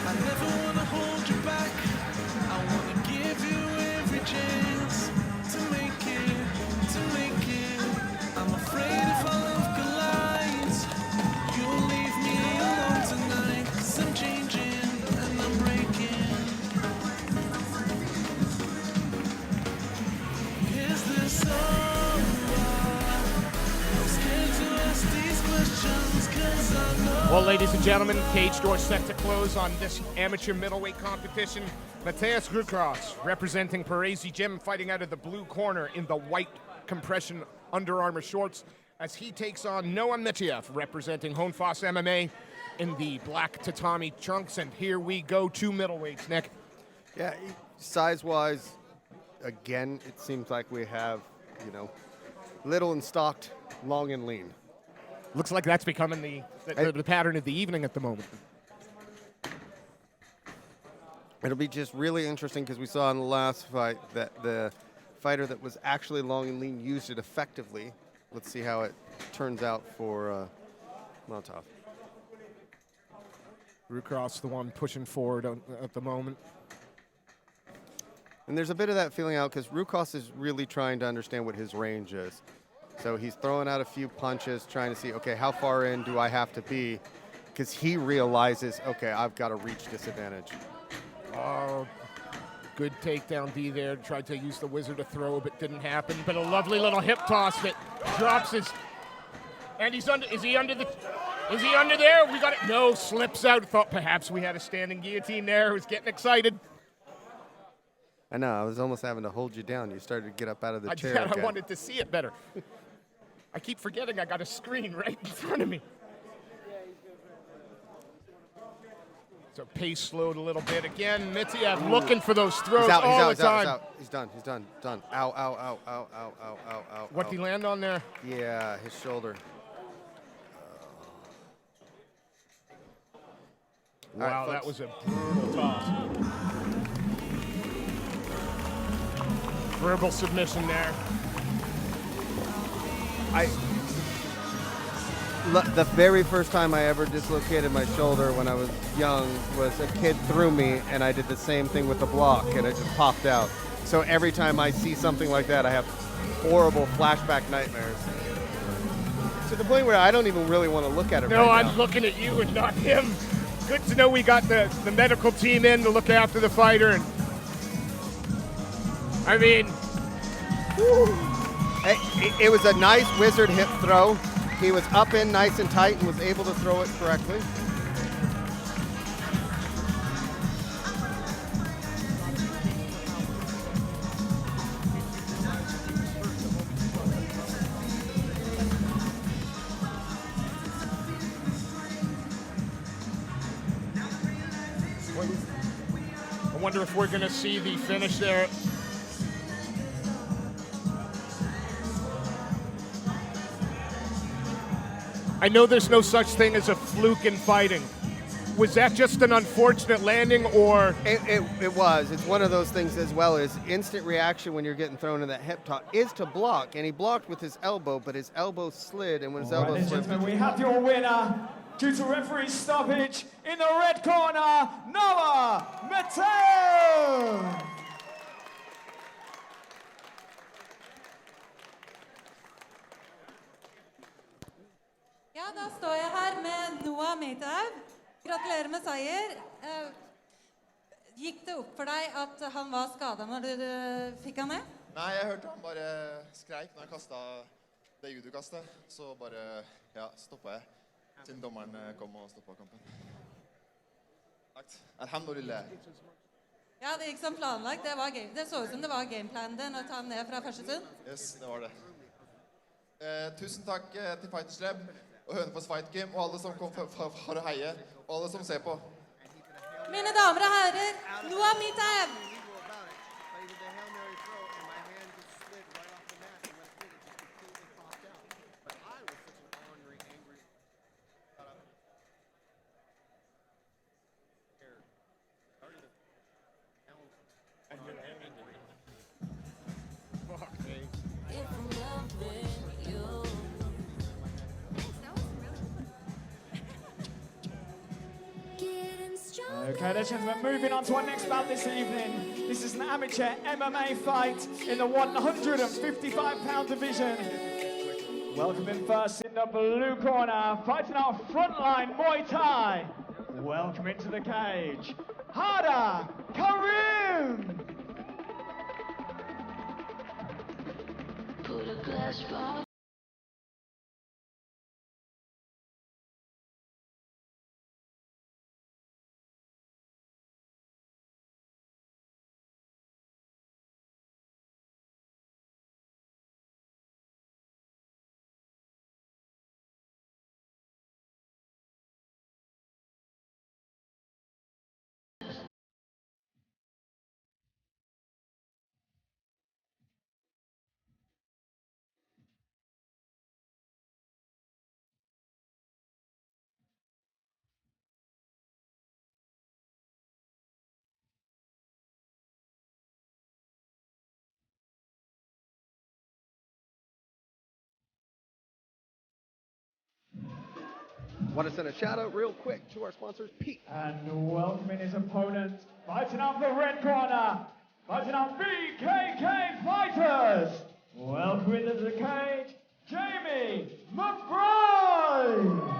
I never wanna hold you back. I wanna give you every chance to make it, to make it. I'm afraid if our love collides, you'll leave me alone tonight. 'Cause I'm changing and I'm breaking. Is this over? I'm scared to ask these questions 'cause I know.
Well, ladies and gentlemen, cage door set to close on this amateur middleweight competition. Mateus Rucross, representing Parisi Gym, fighting out of the blue corner in the white compression Under Armour shorts, as he takes on Noah Mitiev, representing Honfos MMA, in the black tatami trunks. And here we go, 2 middleweights, Nick.
Yeah, size-wise, again, it seems like we have, little and stocked, long and lean.
Looks like that's becoming the pattern of the evening at the moment.
It'll be just really interesting because we saw in the last fight that the fighter that was actually long and lean used it effectively. Let's see how it turns out for Molotov.
Rucross, the one pushing forward at the moment.
And there's a bit of that feeling out because Rucross is really trying to understand what his range is. So he's throwing out a few punches, trying to see, okay, how far in do I have to be? Because he realizes, okay, I've got a reach disadvantage.
Oh, good takedown D there. Tried to use the wizard to throw, but didn't happen. But a lovely little hip toss that drops his. And he's under. Is he under the? Is he under there? We got it. No, slips out. Thought perhaps we had a standing guillotine there. Was getting excited.
I know. I was almost having to hold you down. You started to get up out of the chair.
I
again.
wanted to see it better. I keep forgetting I got a screen right in front of me. So pace slowed a little bit again. Mitiev looking for those throws all the time.
He's done. Done. Ow, ow, ow, ow, ow, ow, ow, ow.
What did he land on there?
Yeah, his shoulder.
Wow, that was a brutal toss. Verbal submission there.
The very first time I ever dislocated my shoulder when I was young was a kid threw me, and I did the same thing with the block, and it just popped out. So every time I see something like that, I have horrible flashback nightmares. To the point where I don't even really want to look at it right now.
No, I'm looking at you and not him. Good to know we got the medical team in to look after the fighter. And I mean,
it was a nice wizard hip throw. He was up in nice and tight and was able to throw it correctly.
I wonder if we're going to see the finish there. I know there's no such thing as a fluke in fighting. Was that just an unfortunate landing, or?
It was. It's one of those things as well as instant reaction when you're getting thrown in that hip toss is to block. And he blocked with his elbow, but his elbow slid, and when his elbow
Ladies and
slid...
gentlemen, we have your winner due to referee stoppage in the red corner, Noah Mateo.
Ja, da står jeg her med Noah Mateo. Gratulerer med seier. Gikk det opp for deg at han var skadet når du fikk han ned?
Nei, jeg hørte han bare skreik når jeg kastet det judokastet. Så bare, ja, stoppet jeg. Siden dommeren kom og stoppet kampen. Takk. Alhamdulillah.
Ja, det gikk som planlagt. Det så ut som det var gameplanen din å ta han ned fra første stund.
Yes, det var det. Tusen takk til Fighters Lab og Hønefoss Fight Game og alle som kom for å heie, og alle som ser på.
Mine damer og herrer, Noah Mateo!
Okay, ladies and gentlemen, moving on to our next bout this evening. This is an amateur MMA fight in the 155-pound division. Welcoming first in the blue corner, fighting out frontline Muay Thai. Welcome into the cage, Hada Karim.
Put a glass ball.
Want to send a shout out real quick to our sponsors, Pete.
And welcoming his opponent, fighting out the red corner, fighting out BKK Fighters. Welcome into the cage, Jamie McBride.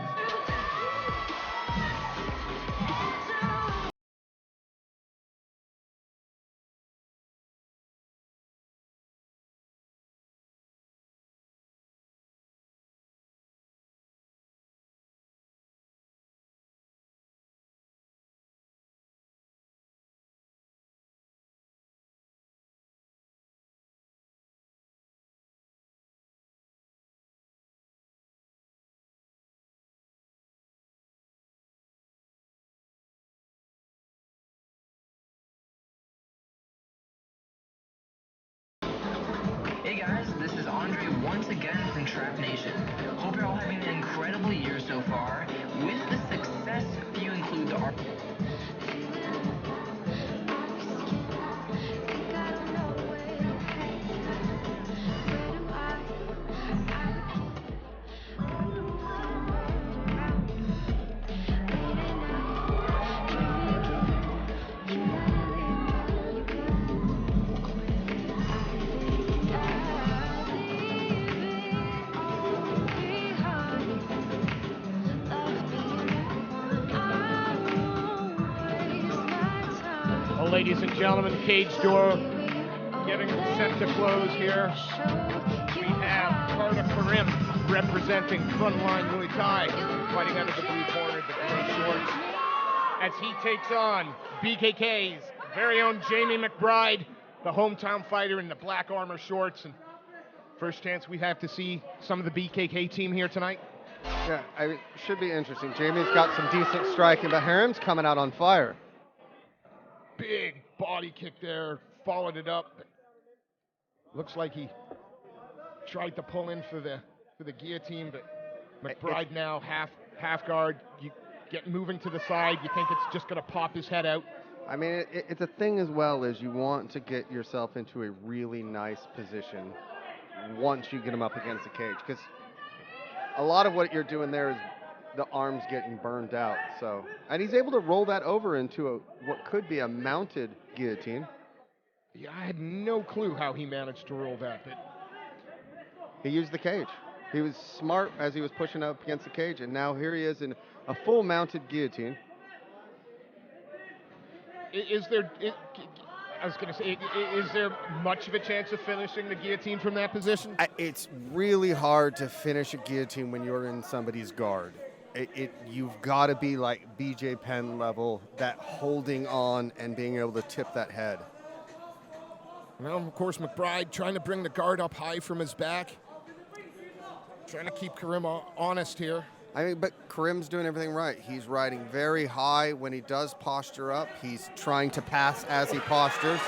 Hey guys, this is Andre once again from Trap Nation. Hope you're all having an incredible year so far. With the success, you include the art.
Ladies and gentlemen, cage door getting set to close here. We have Carter Karim representing Frontline Muay Thai, fighting out of the blue corner, the gray shorts, as he takes on BKK's very own Jamie McBride, the hometown fighter in the black armor shorts. And first chance we have to see some of the BKK team here tonight.
Yeah, it should be interesting. Jamie's got some decent striking, but Harim's coming out on fire.
Big body kick there, followed it up. Looks like he tried to pull in for the guillotine, but McBride now half guard. You get moving to the side. You think it's just going to pop his head out.
I mean, it's a thing as well as you want to get yourself into a really nice position once you get him up against the cage, because a lot of what you're doing there is the arms getting burned out. So, and he's able to roll that over into what could be a mounted guillotine.
Yeah, I had no clue how he managed to roll that. But
he used the cage. He was smart as he was pushing up against the cage, and now here he is in a full mounted guillotine.
I was going to say, is there much of a chance of finishing the guillotine from that position?
It's really hard to finish a guillotine when you're in somebody's guard. You've got to be like BJ Penn level, that holding on and being able to tip that head.
Well, of course, McBride trying to bring the guard up high from his back. Trying to keep Karim honest here.
I mean, but Karim's doing everything right. He's riding very high when he does posture up. He's trying to pass as he postures.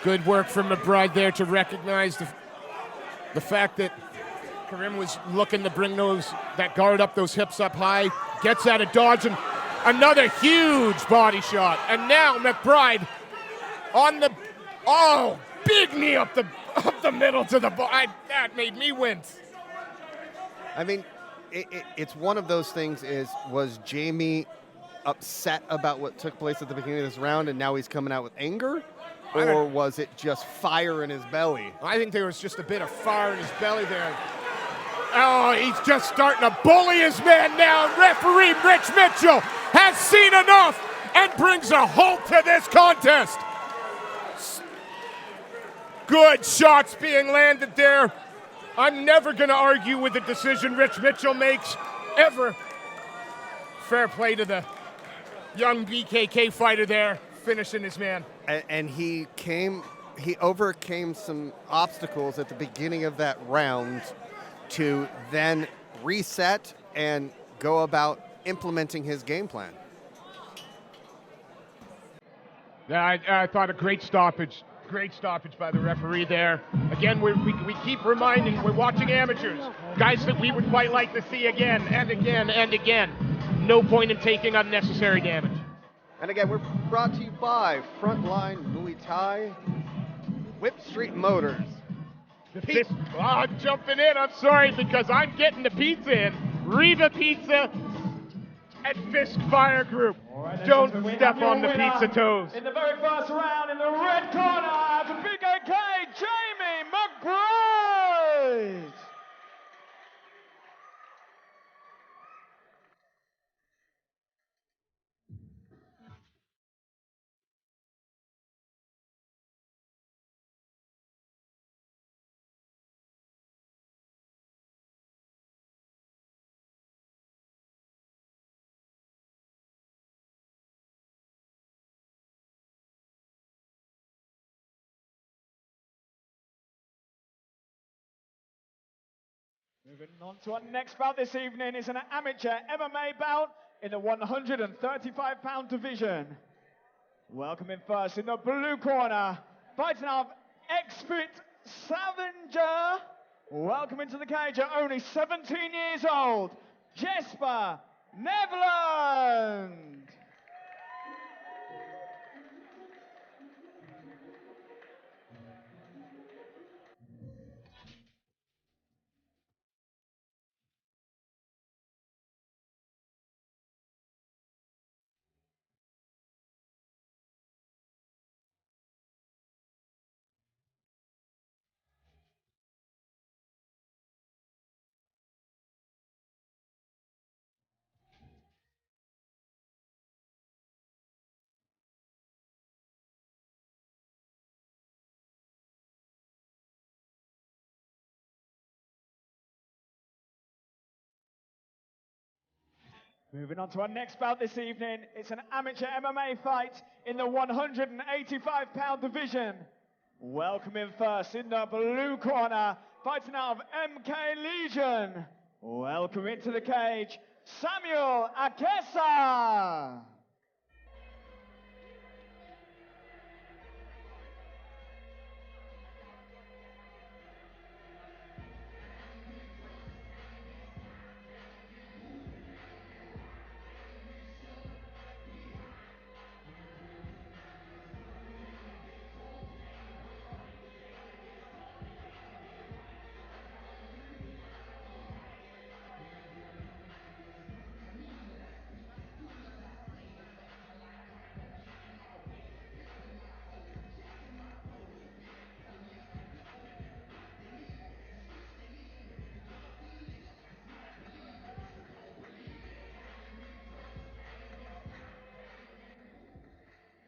Good work from McBride there to recognize the fact that Karim was looking to bring that guard up, those hips up high. Gets out of dodge, and another huge body shot. And now McBride on the big knee up the middle to the body. That made me wince.
I mean, it's one of those things was Jamie upset about what took place at the beginning of this round and now he's coming out with anger? Or was it just fire in his belly?
I think there was just a bit of fire in his belly there. Oh, he's just starting to bully his man now. Referee Rich Mitchell has seen enough and brings a halt to this contest. Good shots being landed there. I'm never going to argue with the decision Rich Mitchell makes, ever. Fair play to the young BKK fighter there, finishing his man.
And he overcame some obstacles at the beginning of that round to then reset and go about implementing his game plan.
Yeah, I thought a great stoppage. Great stoppage by the referee there. Again, we keep reminding, we're watching amateurs, guys that we would quite like to see again and again and again. No point in taking unnecessary damage.
And again, we're brought to you by Frontline Muay Thai, Whip Street Motors.
I'm jumping in, I'm sorry, because I'm getting the pizza in. Riva Pizza and Fisk Fire Group. Don't step on the pizza toes.
In the very first round, in the red corner, the BKK, Jamie McBride. Moving on to our next bout this evening is an amateur MMA bout in the 135-pound division. Welcoming first in the blue corner, fighting out of Expert Scavenger. Welcoming to the cage at only 17 years old, Jesper Nevland. Moving on to our next bout this evening, it's an amateur MMA fight in the 185-pound division. Welcoming first in the blue corner, fighting out of MK Legion. Welcoming to the cage, Samuel Akesa.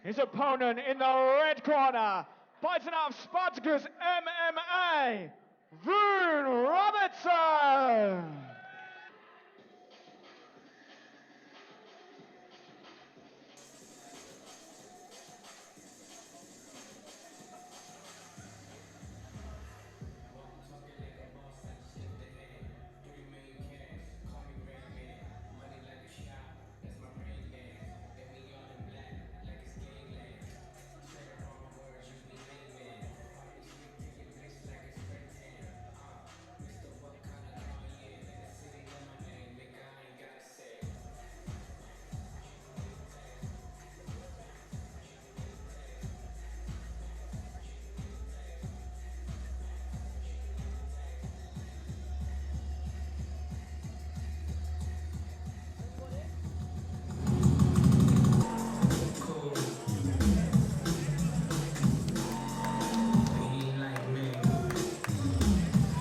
His opponent in the red corner, fighting out of Spartacus MMA, Rune Robertson.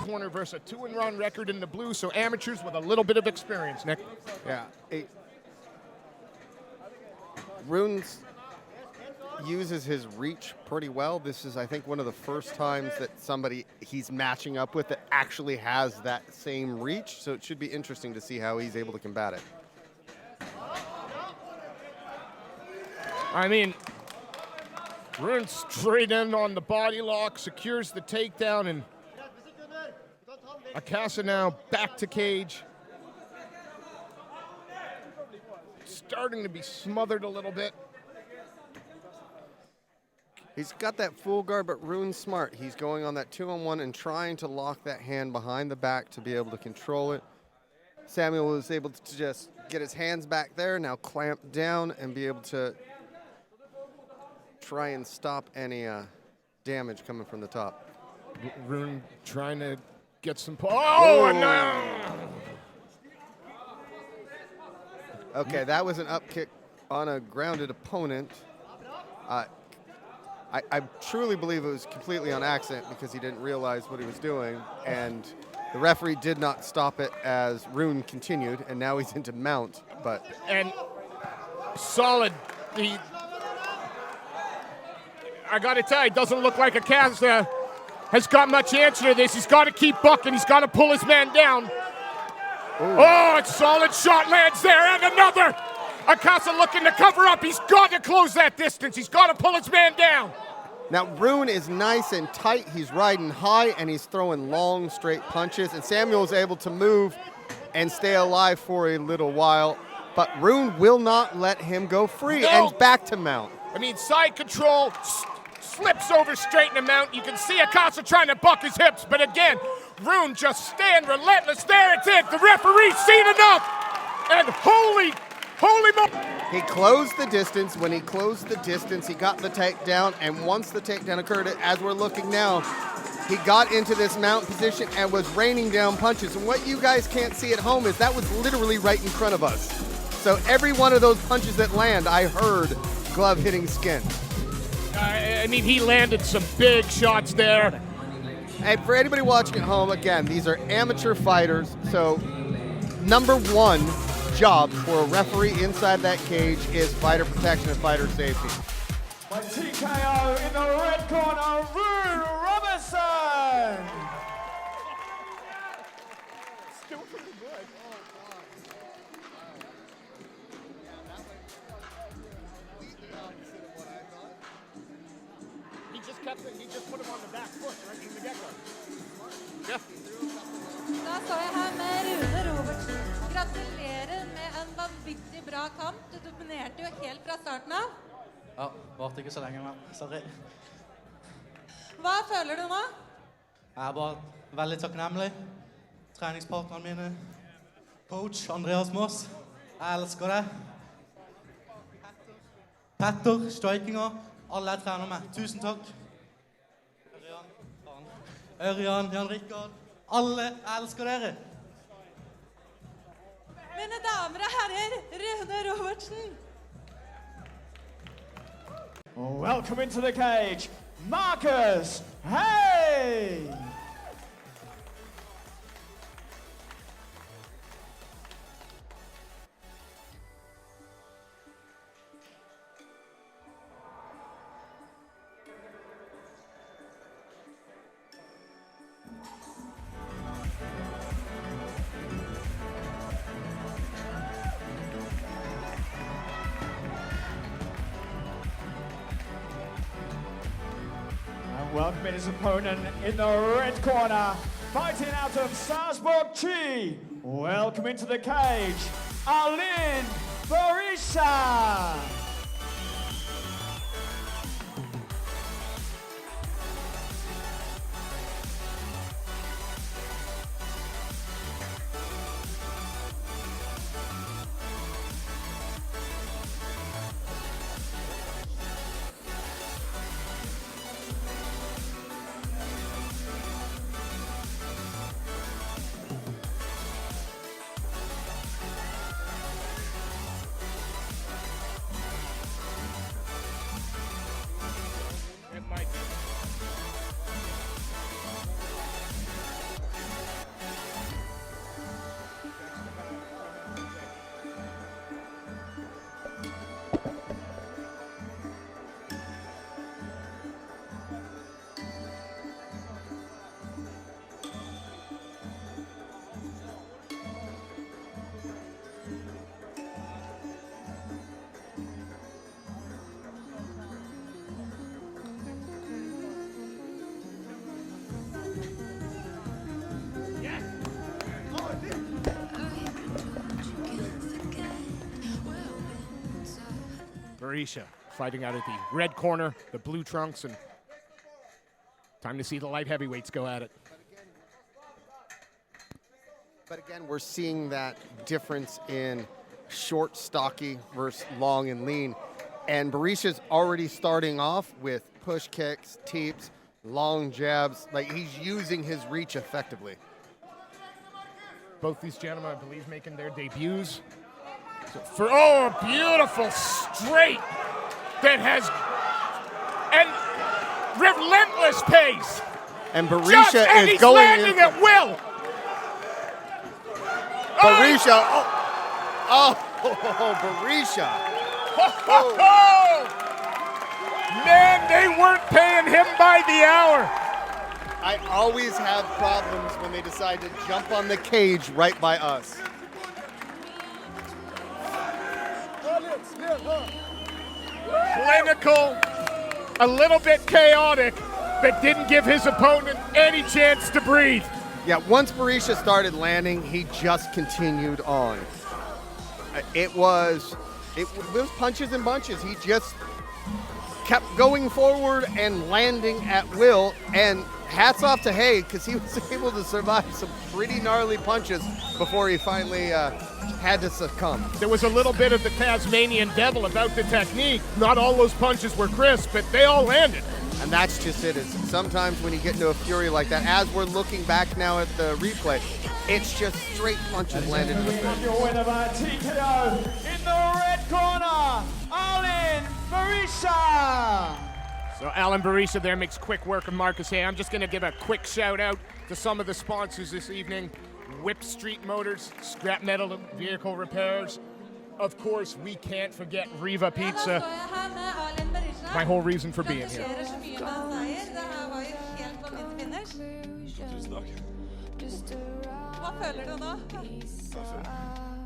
Corner versus a 2-1 record in the blue, so amateurs with a little bit of experience, Nick.
Yeah. Runes uses his reach pretty well. This is, I think, one of the first times that somebody he's matching up with that actually has that same reach, so it should be interesting to see how he's able to combat it.
I mean, Rune straight in on the body lock, secures the takedown, and Akasa now back to cage. Starting to be smothered a little bit.
He's got that full guard, but Rune's smart. He's going on that 2-on-1 and trying to lock that hand behind the back to be able to control it. Samuel was able to just get his hands back there, now clamp down and be able to try and stop any damage coming from the top.
Rune trying to get some... Oh, no!
Okay, that was an up kick on a grounded opponent. I truly believe it was completely on accident because he didn't realize what he was doing, and the referee did not stop it as Rune continued, and now he's into mount. But
and solid. I got to tell you, it doesn't look like Akasa has got much answer to this. He's got to keep bucking. He's got to pull his man down. Ooh. Oh, a solid shot lands there, and another. Akasa looking to cover up. He's got to close that distance. He's got to pull his man down.
Now, Rune is nice and tight. He's riding high, and he's throwing long, straight punches. And Samuel's able to move and stay alive for a little while. But Rune will not let him go free, and back to mount.
I mean, side control, slips over straight in the mount. You can see Akasa trying to buck his hips. But again, Rune just staying relentless. There it's it. The referee's seen enough. And holy moly.
He closed the distance. When he closed the distance, he got the takedown, and once the takedown occurred, as we're looking now, he got into this mount position and was raining down punches. And what you guys can't see at home is that was literally right in front of us. So every one of those punches that land, I heard glove hitting skin.
I mean, he landed some big shots there.
And for anybody watching at home, again, these are amateur fighters, so number one job for a referee inside that cage is fighter protection and fighter safety.
By TKO in the red corner, Rune Robertson.
Still pretty good. He just put him on the back foot right from the get-go. Yeah.
Da står jeg her med Rune Robertsen. Gratulerer med en vanvittig bra kamp. Du dominerte jo helt fra starten av.
Ja, varte ikke så lenge, men sorry.
Hva føler du nå?
Jeg er bare veldig takknemlig. Treningspartnerne mine, coach Andreas Moss, jeg elsker det. Petter, strikinga, alle jeg trener med. Tusen takk. Ørjan, Jan Rikard, alle elsker dere.
Mine damer og herrer, Rune Robertsen.
Welcome into the cage, Marcus Hay. welcoming his opponent in the red corner, fighting out of Salzburg, Czech. Welcome into the cage, Alin Berisha.
Berisha fighting out of the red corner, the blue trunks, and time to see the light heavyweights go at it.
But again, we're seeing that difference in short, stocky versus long and lean. And Berisha's already starting off with push kicks, teeps, long jabs. Like, he's using his reach effectively.
Both these gentlemen, I believe, making their debuts. So a beautiful straight that has an relentless pace.
And Berisha
and
is
he's
going
landing
into
at will.
Berisha. Berisha.
Man, they weren't paying him by the hour.
I always have problems when they decide to jump on the cage right by us.
Clinical, a little bit chaotic, but didn't give his opponent any chance to breathe.
Yeah, once Berisha started landing, he just continued on. It was punches and bunches. He just kept going forward and landing at will. And hats off to Hay, because he was able to survive some pretty gnarly punches before he finally had to succumb.
There was a little bit of the Tasmanian devil about the technique. Not all those punches were crisp, but they all landed.
And that's just it. Is sometimes when you get into a fury like that, as we're looking back now at the replay, it's just straight punches landed in the face.
Your winner by TKO in the red corner, Alin Berisha.
So Alin Berisha there makes quick work of Marcus Hay. I'm just going to give a quick shout out to some of the sponsors this evening. Whip Street Motors, Scrap Metal Vehicle Repairs. Of course, we can't forget Riva Pizza. My whole reason for being here.
Hva føler du nå?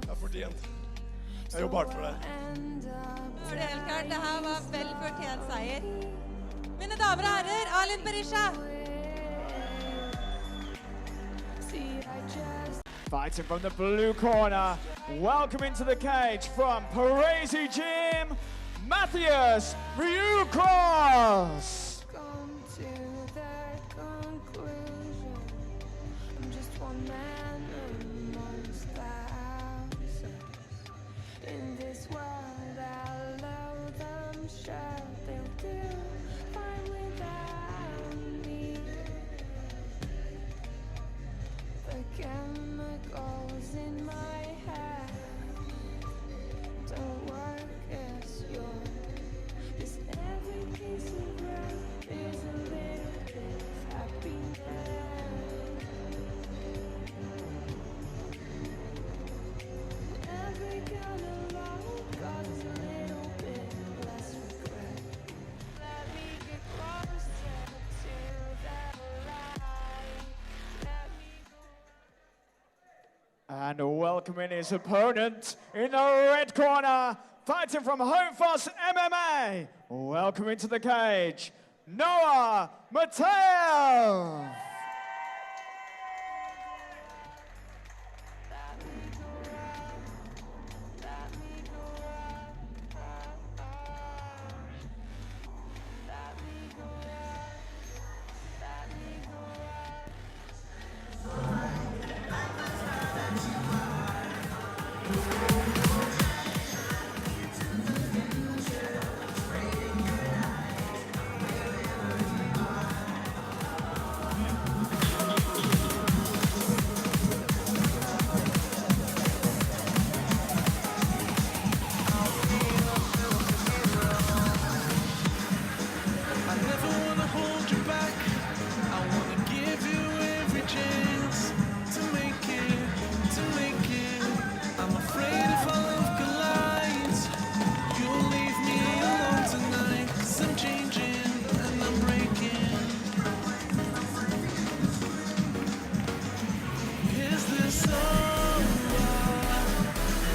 Jeg fortjent. Jeg jobber hardt for det.
For det helt klart, det her var vel fortjent seier. Mine damer og herrer, Alin Berisha.
Fighting from the blue corner, welcome into the cage from Parisi Gym, Matthias Ryukross.
Chemicals in my head don't work as yours. This every piece of road is a little bit happiness. Every kind of love causes a little bit less regret. Let me get closer to that light. Let me go.
And welcoming his opponent in the red corner, fighting from Home Force MMA. Welcome into the cage, Noah Mateo.
I never wanna hold you back. I wanna give you every chance to make it, to make it. I'm afraid if our love collides, you'll leave me alone tonight. 'Cause I'm changing and I'm breaking. Is this over?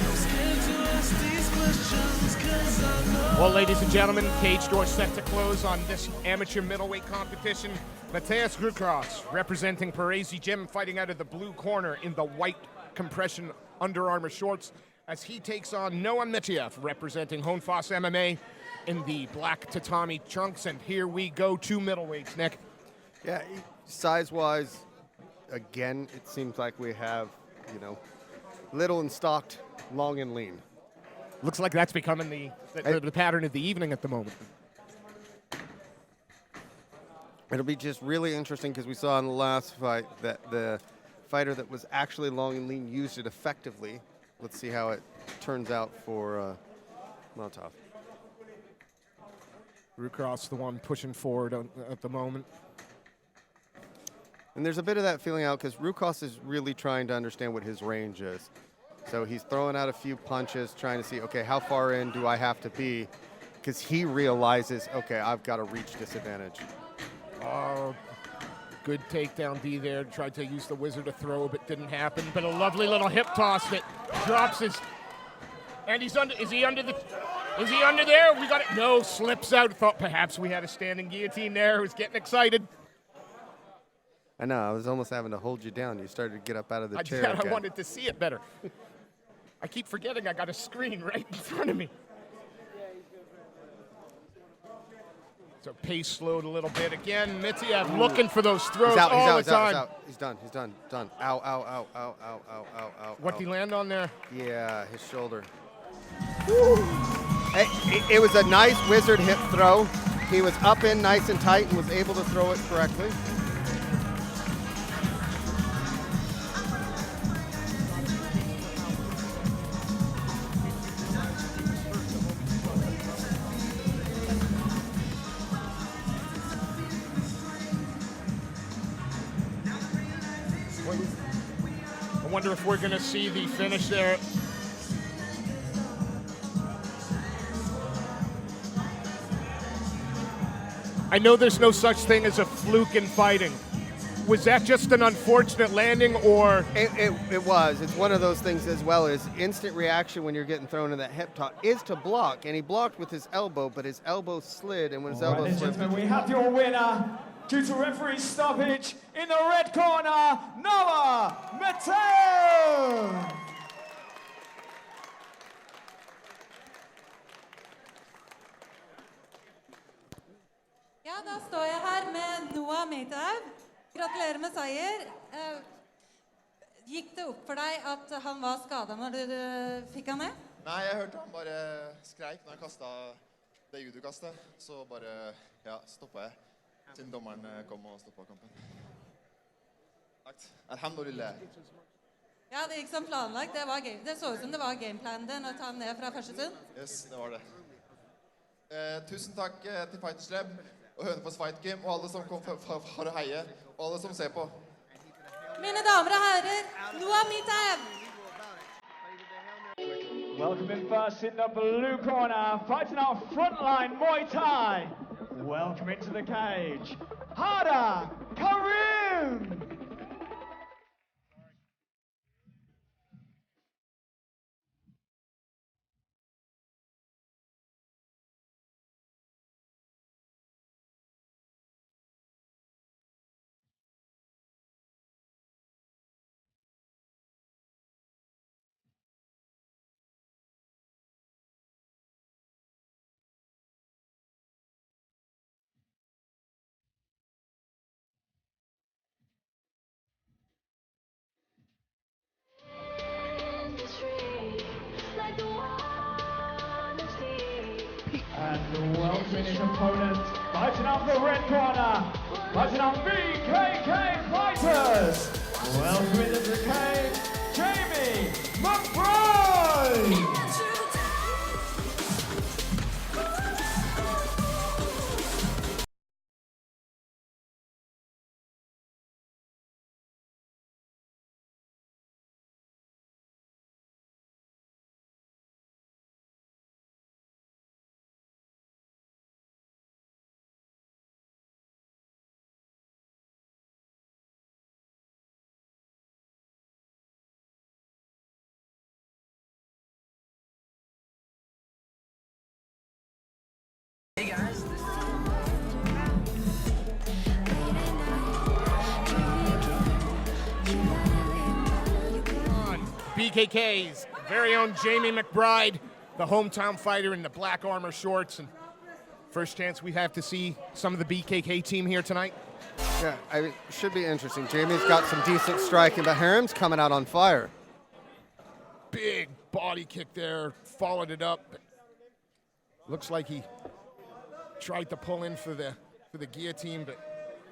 I'm scared to ask these questions 'cause I know.
Well, ladies and gentlemen, cage door set to close on this amateur middleweight competition. Mateus Rucros, representing Parisi Gym, fighting out of the blue corner in the white compression Under Armour shorts, as he takes on Noah Mitiev, representing Honfos MMA, in the black tatami trunks. And here we go, two middleweights, Nick.
Yeah, size-wise, again, it seems like we have, little and stocked, long and lean.
Looks like that's becoming the pattern of the evening at the moment.
It'll be just really interesting because we saw in the last fight that the fighter that was actually long and lean used it effectively. Let's see how it turns out for Molotov.
Rucros, the one pushing forward at the moment.
And there's a bit of that feeling out because Rucros is really trying to understand what his range is. So he's throwing out a few punches, trying to see, okay, how far in do I have to be? Because he realizes, okay, I've got a reach disadvantage.
Oh, good takedown D there. Tried to use the wizard to throw, but didn't happen. But a lovely little hip toss that drops his. And he's under. Is he under there? We got it. No, slips out. Thought perhaps we had a standing guillotine there. Was getting excited.
I know. I was almost having to hold you down. You started to get up out of the chair.
I
again.
wanted to see it better. I keep forgetting I got a screen right in front of me. So pace slowed a little bit. Again, Mitiev looking for those throws all the time.
He's done. Ow, ow, ow, ow, ow, ow, ow, ow.
What did he land on there?
Yeah, his shoulder. It was a nice wizard hip throw. He was up in nice and tight and was able to throw it correctly.
I wonder if we're going to see the finish there. I know there's no such thing as a fluke in fighting. Was that just an unfortunate landing, or?
It was. It's one of those things as well as instant reaction when you're getting thrown in that hip toss is to block. And he blocked with his elbow, but his elbow slid, and when his elbow slid.
Gentlemen, we have your winner due to referee stoppage in the red corner, Noah Mateo.
Ja, da står jeg her med Noah Mateo. Gratulerer med seier. Gikk det opp for deg at han var skadet når du fikk han ned?
Nei, jeg hørte han bare skreik når han kastet det judokastet. Så bare, stoppet jeg. Siden dommeren kom og stoppet kampen. Takk. Alhamdulillah.
Ja, det gikk som planlagt. Det så ut som det var gameplanen din å ta han ned fra første stund.
Yes, det var det. Tusen takk til Fighters Lab og Hønefoss Fight Game og alle som kom for å heie, og alle som ser på.
Mine damer og herrer, Noah Mateo.
Welcome in first in the blue corner, fighting our frontline Muay Thai. Welcome into the cage, Hada Karim. red corner, fighting out BKK fighters. Welcome into the cage, Jamie McBride.
Hey guys,
BKK's very own Jamie McBride, the hometown fighter in the black armor shorts. And first chance we have to see some of the BKK team here tonight.
Yeah, I mean, should be interesting. Jamie's got some decent striking, but Harim's coming out on fire.
Big body kick there, followed it up. Looks like he tried to pull in for the guillotine, but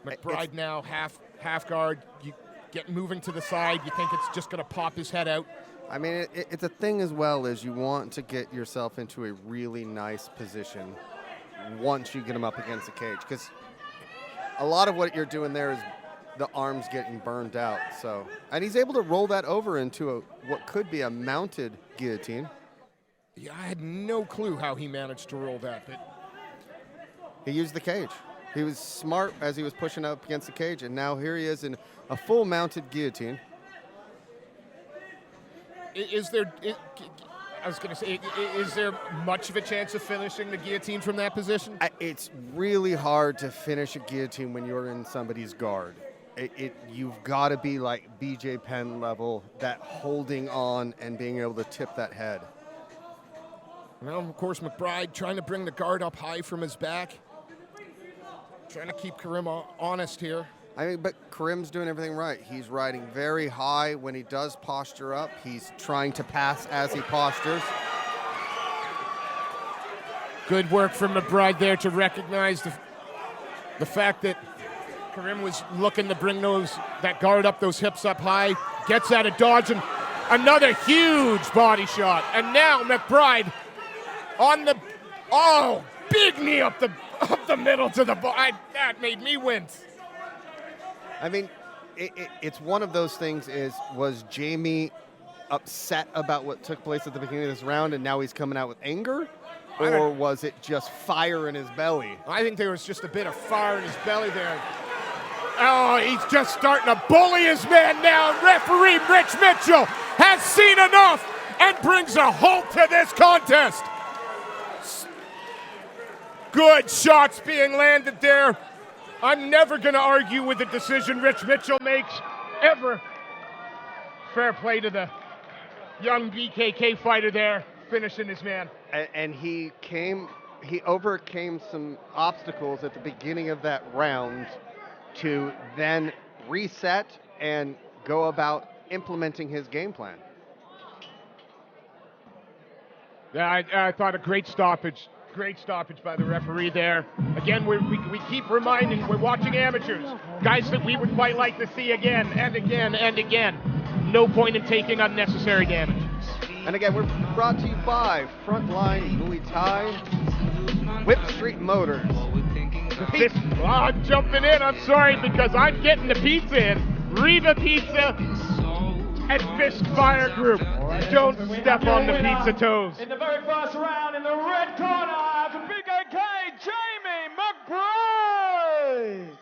McBride now half guard. You get moving to the side. You think it's just going to pop his head out.
I mean, it's a thing as well as you want to get yourself into a really nice position once you get him up against the cage, because a lot of what you're doing there is the arms getting burned out. So, and he's able to roll that over into what could be a mounted guillotine.
Yeah, I had no clue how he managed to roll that, but
he used the cage. He was smart as he was pushing up against the cage, and now here he is in a full mounted guillotine.
Is there much of a chance of finishing the guillotine from that position?
It's really hard to finish a guillotine when you're in somebody's guard. You've got to be like BJ Penn level, that holding on and being able to tip that head.
Well, of course, McBride trying to bring the guard up high from his back. Trying to keep Karim honest here.
I mean, but Karim's doing everything right. He's riding very high when he does posture up. He's trying to pass as he postures.
Good work from McBride there to recognize the fact that Karim was looking to bring that guard up, those hips up high. Gets out of dodge, and another huge body shot. And now McBride on the, big knee up the middle to the body. That made me wince.
I mean, it's one of those things was Jamie upset about what took place at the beginning of this round and now he's coming out with anger? Or was it just fire in his belly?
I think there was just a bit of fire in his belly there. Oh, he's just starting to bully his man now. Referee Rich Mitchell has seen enough and brings a halt to this contest. Good shots being landed there. I'm never going to argue with the decision Rich Mitchell makes, ever. Fair play to the young BKK fighter there, finishing his man.
And he overcame some obstacles at the beginning of that round to then reset and go about implementing his game plan.
Yeah, I thought a great stoppage. Great stoppage by the referee there. Again, we keep reminding, we're watching amateurs, guys that we would quite like to see again and again and again. No point in taking unnecessary damage.
And again, we're brought to you by Frontline Muay Thai, Whip Street Motors.
I'm jumping in, I'm sorry, because I'm getting the pizza in. Riva Pizza and Fist Fire Group. Don't step on the pizza toes.
In the very first round, in the red corner, the BKK, Jamie McBride.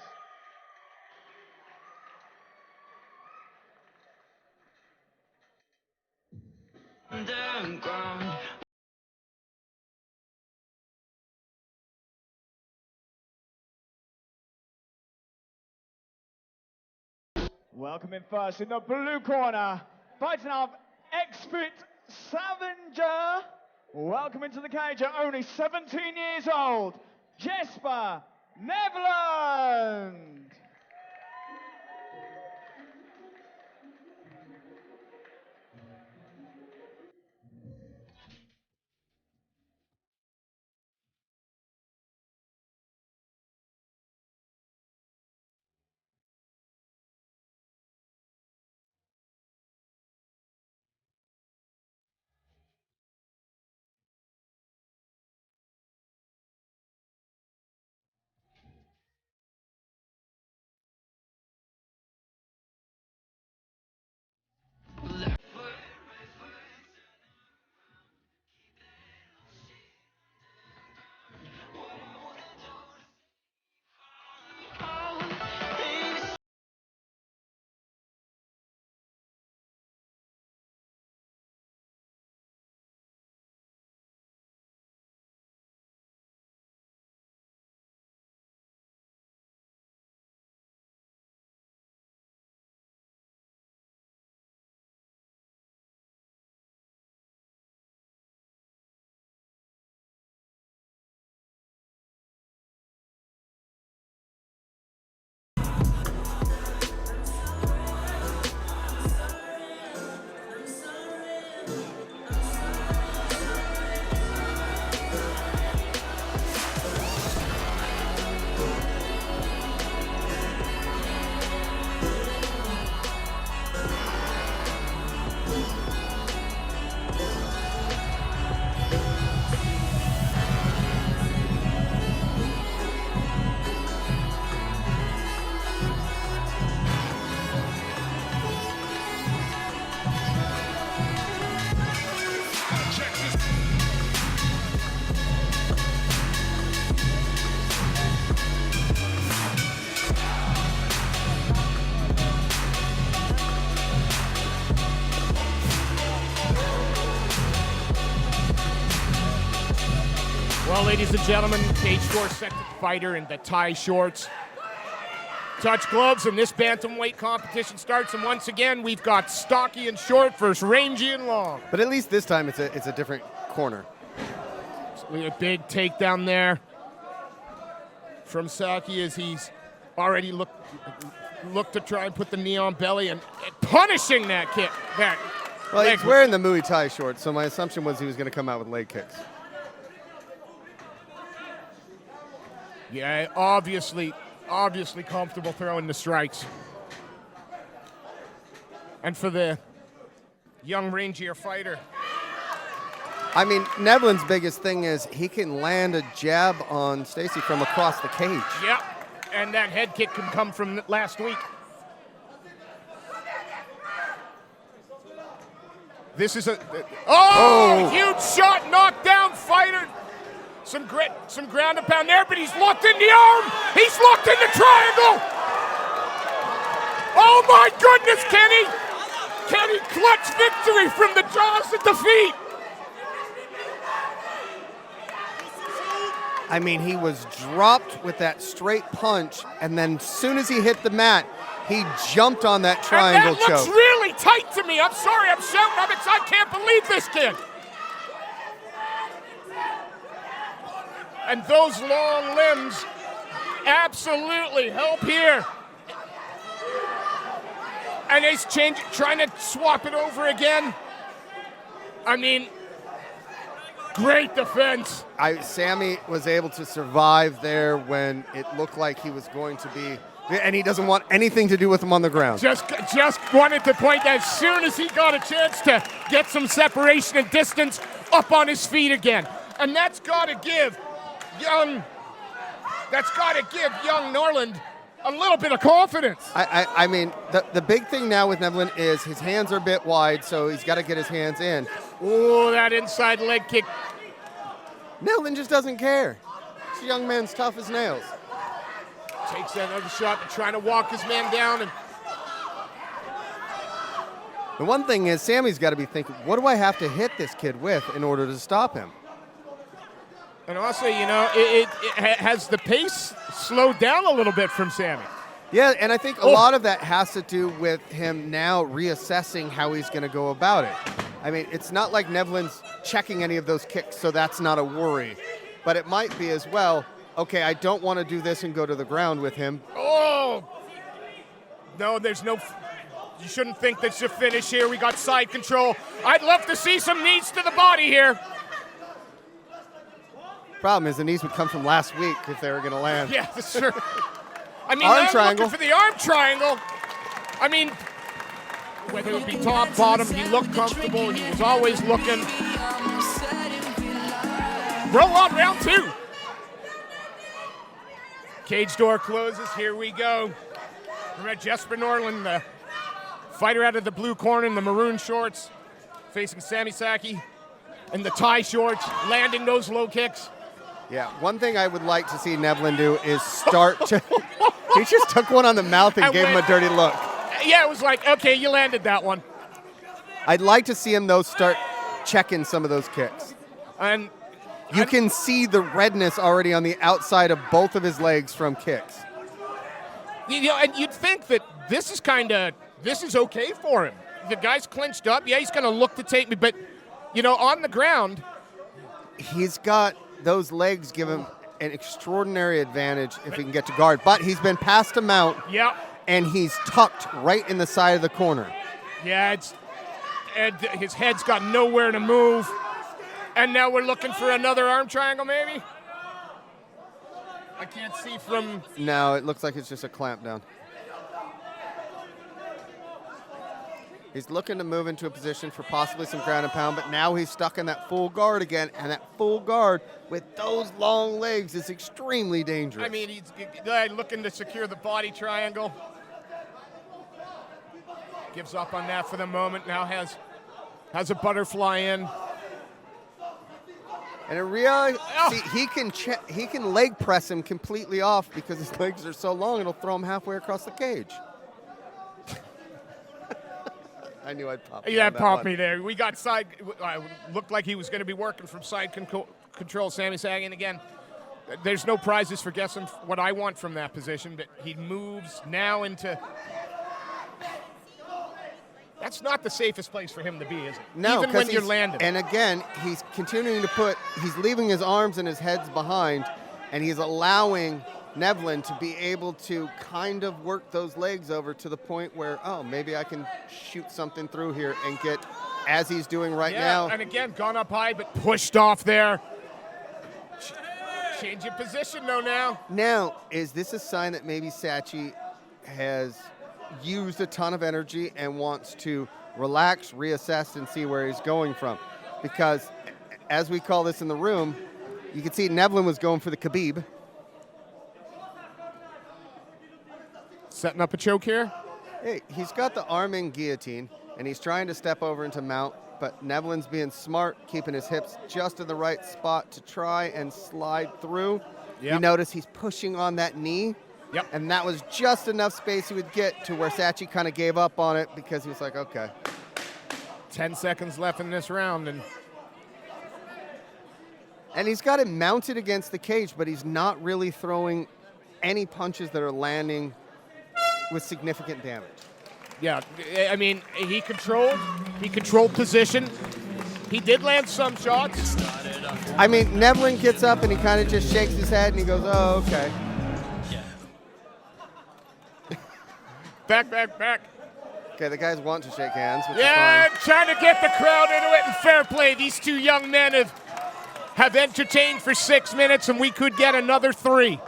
Underground.
Welcome in first in the blue corner, fighting out Expert Scavenger. Welcome into the cage at only 17 years old, Jesper Nevland.
Now, ladies and gentlemen, cage four second fighter in the tie shorts. Touch gloves, and this bantamweight competition starts. And once again, we've got stocky and short versus rangy and long.
But at least this time it's a different corner.
A big takedown there from Saki as he's already looked to try and put the knee on belly and punishing that kick.
Well, he's wearing the Muay Thai shorts, so my assumption was he was going to come out with leg kicks.
Yeah, obviously comfortable throwing the strikes. And for the young, rangier fighter.
I mean, Nevlin's biggest thing is he can land a jab on Stacy from across the cage.
Yep, and that head kick can come from last week. This is a huge shot, knockdown fighter. Some ground and pound there, but he's locked in the arm. He's locked in the triangle. Oh my goodness, can he clutch victory from the jaws at the feet?
I mean, he was dropped with that straight punch, and then as soon as he hit the mat, he jumped on that triangle choke.
And that looks really tight to me. I'm sorry, I'm shouting. I can't believe this kid. And those long limbs absolutely help here. And he's trying to swap it over again. I mean, great defense.
Sammy was able to survive there when it looked like he was going to be, and he doesn't want anything to do with him on the ground.
Just wanted to point that as soon as he got a chance to get some separation and distance, up on his feet again. And that's got to give young Norland a little bit of confidence.
I mean, the big thing now with Nevlin is his hands are a bit wide, so he's got to get his hands in.
Oh, that inside leg kick.
Nevlin just doesn't care. This young man's tough as nails.
Takes another shot, trying to walk his man down. And
the one thing is, Sammy's got to be thinking, what do I have to hit this kid with in order to stop him?
And also, you know, it has the pace slowed down a little bit from Sammy.
Yeah, and I think a lot of that has to do with him now reassessing how he's going to go about it. I mean, it's not like Nevlin's checking any of those kicks, so that's not a worry. But it might be as well, okay, I don't want to do this and go to the ground with him.
Oh! No, you shouldn't think that's a finish here. We got side control. I'd love to see some knees to the body here.
Problem is the knees would come from last week if they were going to land.
Yeah, that's true. I mean,
arm
I'm
triangle.
looking for the arm triangle. I mean, whether it be top, bottom, he looked comfortable. He was always looking. Roll on round two. Cage door closes. Here we go. Remember Jesper Norland, the fighter out of the blue corner in the maroon shorts, facing Sami Saki in the tie shorts, landing those low kicks.
Yeah, one thing I would like to see Nevlin do is start to... He just took one on the mouth and gave him a dirty look.
Yeah, it was like, okay, you landed that one.
I'd like to see him, though, start checking some of those kicks.
And
you can see the redness already on the outside of both of his legs from kicks.
You know, and you'd think that this is okay for him. The guy's clinched up. Yeah, he's going to look to take me, but, you know, on the ground.
He's got those legs give him an extraordinary advantage if he can get to guard. But he's been passed a mount.
Yep.
And he's tucked right in the side of the corner.
Yeah, his head's got nowhere to move. And now we're looking for another arm triangle, maybe? I can't see from...
No, it looks like it's just a clamp down. He's looking to move into a position for possibly some ground and pound, but now he's stuck in that full guard again, and that full guard with those long legs is extremely dangerous.
I mean, he's looking to secure the body triangle. Gives up on that for the moment, now has a butterfly in.
And in reality, see, he can leg press him completely off because his legs are so long, it'll throw him halfway across the cage. I knew I'd pop.
Yeah, popped me there. We got side. Looked like he was going to be working from side control Sami Zayn. And again, there's no prizes for guessing what I want from that position, but he moves now into... That's not the safest place for him to be, is it?
No,
even when you're landing.
And again, he's continuing to he's leaving his arms and his heads behind, and he's allowing Nevlin to be able to kind of work those legs over to the point where, oh, maybe I can shoot something through here and get, as he's doing right now.
And again, gone up high, but pushed off there. Change your position, though, now.
Now, is this a sign that maybe Sachi has used a ton of energy and wants to relax, reassess, and see where he's going from? Because, as we call this in the room, you can see Nevlin was going for the Khabib.
Setting up a choke here.
Hey, he's got the arm in guillotine, and he's trying to step over into mount, but Nevlin's being smart, keeping his hips just in the right spot to try and slide through.
Yep.
You notice he's pushing on that knee.
Yep.
And that was just enough space he would get to where Sachi kind of gave up on it because he was like, okay.
10 seconds left in this round.
And he's got it mounted against the cage, but he's not really throwing any punches that are landing with significant damage.
Yeah, I mean, he controlled position. He did land some shots.
I mean, Nevlin gets up and he kind of just shakes his head and he goes, oh, okay.
Back.
Okay, the guys want to shake hands, which
Yeah,
is fine.
trying to get the crowd into it, and fair play. These two young men have entertained for 6 minutes, and we could get another 3.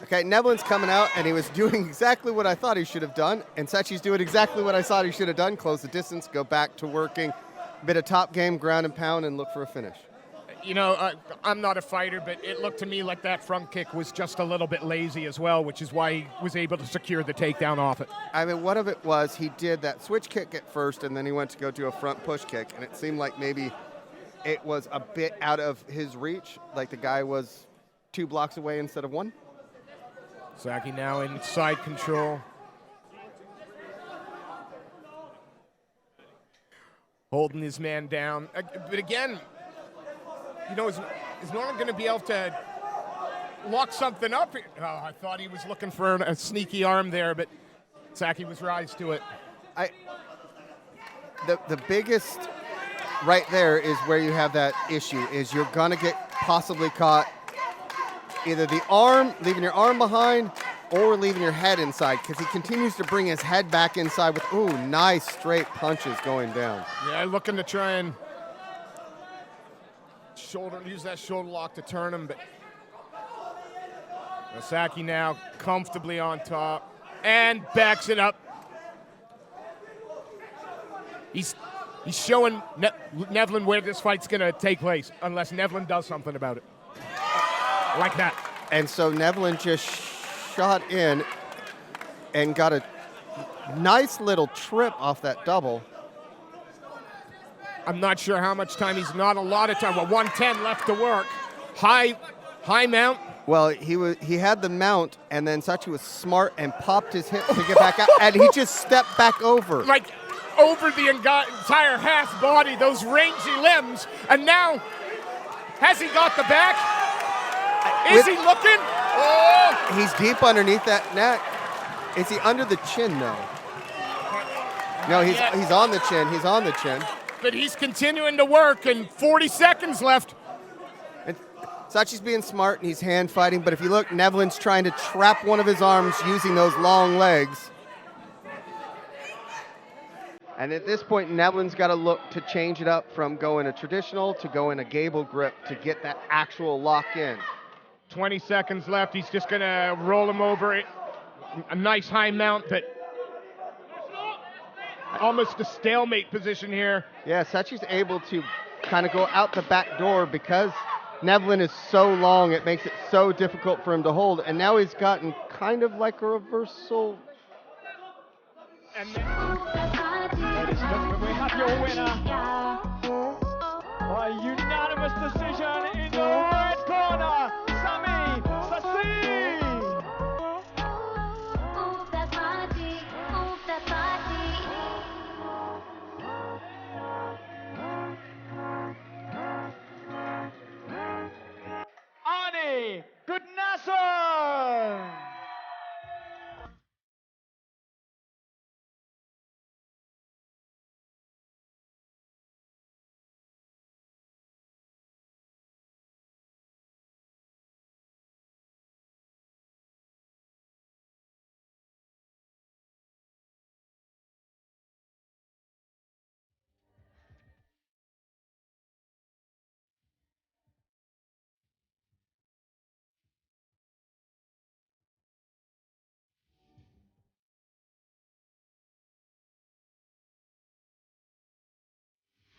Okay, Nevlin's coming out, and he was doing exactly what I thought he should have done, and Sachi's doing exactly what I thought he should have done, close the distance, go back to working a bit of top game, ground and pound, and look for a finish.
You know, I'm not a fighter, but it looked to me like that front kick was just a little bit lazy as well, which is why he was able to secure the takedown off it.
I mean, one of it was he did that switch kick at first, and then he went to go do a front push kick, and it seemed like maybe it was a bit out of his reach, like the guy was 2 blocks away instead of 1.
Saki now in side control. Holding his man down. But again, you know, is Norman going to be able to lock something up? Oh, I thought he was looking for a sneaky arm there, but Saki was rise to it.
The biggest right there is where you have that issue, is you're going to get possibly caught either the arm, leaving your arm behind, or leaving your head inside, because he continues to bring his head back inside with, ooh, nice straight punches going down.
Yeah, looking to try and use that shoulder lock to turn him, but Saki now comfortably on top and backs it up. He's showing Nevlin where this fight's going to take place, unless Nevlin does something about it. Like that.
And so Nevlin just shot in and got a nice little trip off that double.
I'm not sure how much time. He's not a lot of time. Well, 110 left to work. High mount.
Well, he had the mount, and then Sachi was smart and popped his hip to get back out, and he just stepped back over.
Like over the entire half body, those rangy limbs, and now, has he got the back? Is he looking? Oh!
He's deep underneath that neck. Is he under the chin, though? No, he's on the chin. He's on the chin.
But he's continuing to work, and 40 seconds left.
And Sachi's being smart, and he's hand fighting, but if you look, Nevlin's trying to trap one of his arms using those long legs. And at this point, Nevlin's got to look to change it up from going a traditional to going a gable grip to get that actual lock in.
20 seconds left. He's just going to roll him over it. A nice high mount, but almost a stalemate position here.
Yeah, Sachi's able to kind of go out the back door because Nevlin is so long, it makes it so difficult for him to hold. And now he's gotten kind of like a reversal.
And then,
ladies and gentlemen, we have your winner by unanimous decision in the red corner, Sami Zayn.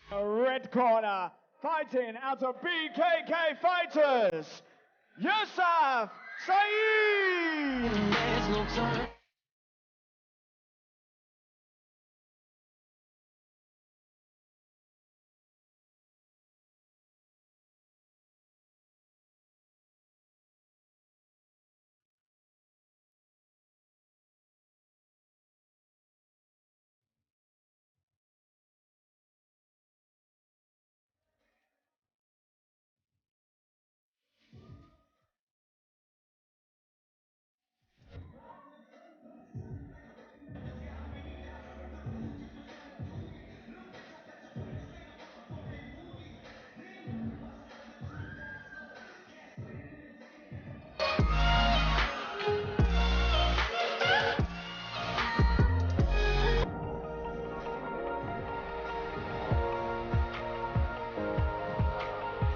Red corner, fighting out of BKK Fighters, Yusuf Saeed.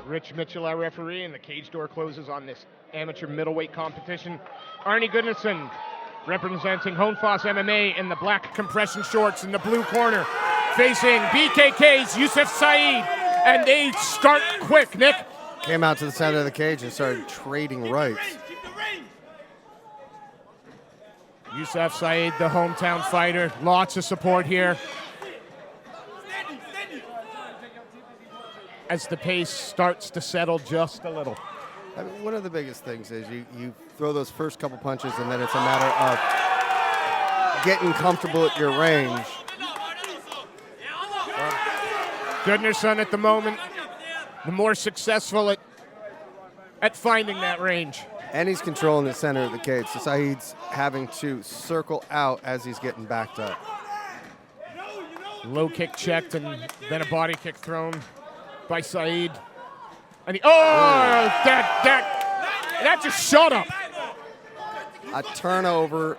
Rich Mitchell, our referee, and the cage door closes on this amateur middleweight competition. Arnie Goodnison, representing Honfoss MMA in the black compression shorts in the blue corner, facing BKK's Yusuf Saeed, and they start quick, Nick.
Came out to the center of the cage and started trading rights.
Yusuf Saeed, the hometown fighter, lots of support here. As the pace starts to settle just a little.
I mean, one of the biggest things is you throw those first couple punches and then it's a matter of getting comfortable at your range.
Goodnerson at the moment, the more successful at finding that range.
And he's controlling the center of the cage, so Saeed's having to circle out as he's getting backed up.
Low kick checked and then a body kick thrown by Saeed. And that just shot up.
A turnover,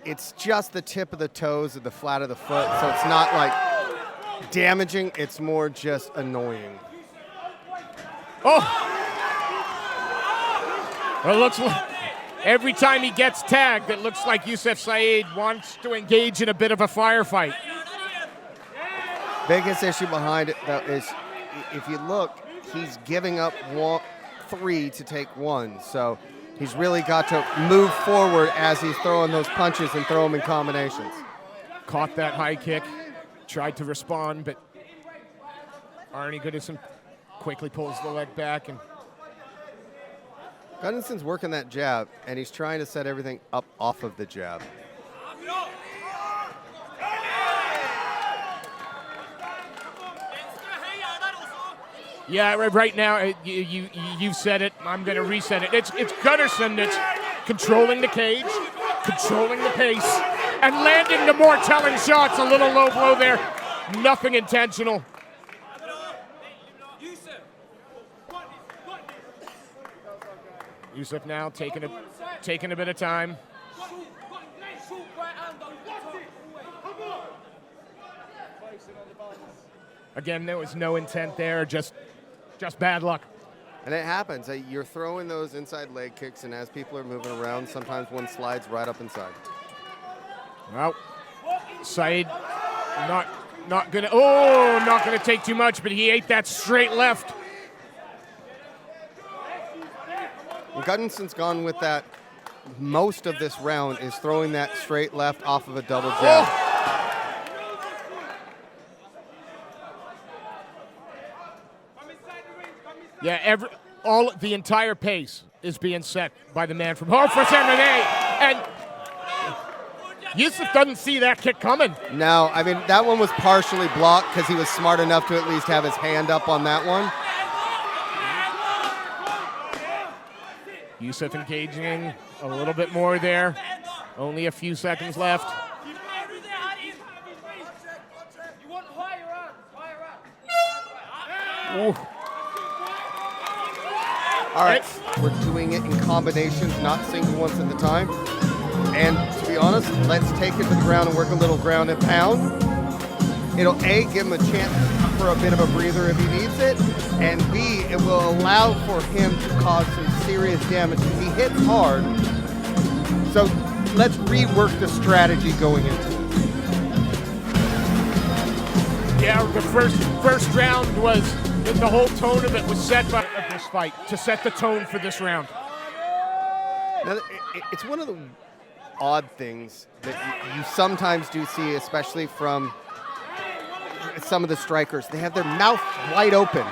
it's just the tip of the toes and the flat of the foot, so it's not like damaging, it's more just annoying.
Oh! Well, it looks like every time he gets tagged, it looks like Yusuf Saeed wants to engage in a bit of a firefight.
Biggest issue behind it, though, is if you look, he's giving up 3 to take 1. So he's really got to move forward as he's throwing those punches and throw them in combinations.
Caught that high kick, tried to respond, but Arnie Goodison quickly pulls the leg back. And
Gudnison's working that jab, and he's trying to set everything up off of the jab.
Yeah, right now, you said it. I'm going to reset it. It's Gunnarsson that's controlling the cage, controlling the pace, and landing the more telling shots. A little low blow there. Nothing intentional. Yusuf now taking a bit of time. Again, there was no intent there, just bad luck.
And it happens. You're throwing those inside leg kicks, and as people are moving around, sometimes one slides right up inside.
Well, Saeed not gonna take too much, but he ate that straight left.
Gudnison's gone with that most of this round, is throwing that straight left off of a double jab.
Oh. Yeah, the entire pace is being set by the man from Honfoss MMA, and Yusuf doesn't see that kick coming.
No, I mean, that one was partially blocked because he was smart enough to at least have his hand up on that one.
Yusuf engaging a little bit more there. Only a few seconds left. Ooh.
All right, we're doing it in combinations, not single ones at a time. And to be honest, let's take it to the ground and work a little ground and pound. It'll A, give him a chance for a bit of a breather if he needs it, and B, it will allow for him to cause some serious damage because he hits hard. So let's rework the strategy going into it.
Yeah, the first round was, the whole tone of it was set by this fight, to set the tone for this round.
Now, it's one of the odd things that you sometimes do see, especially from some of the strikers. They have their mouth wide open.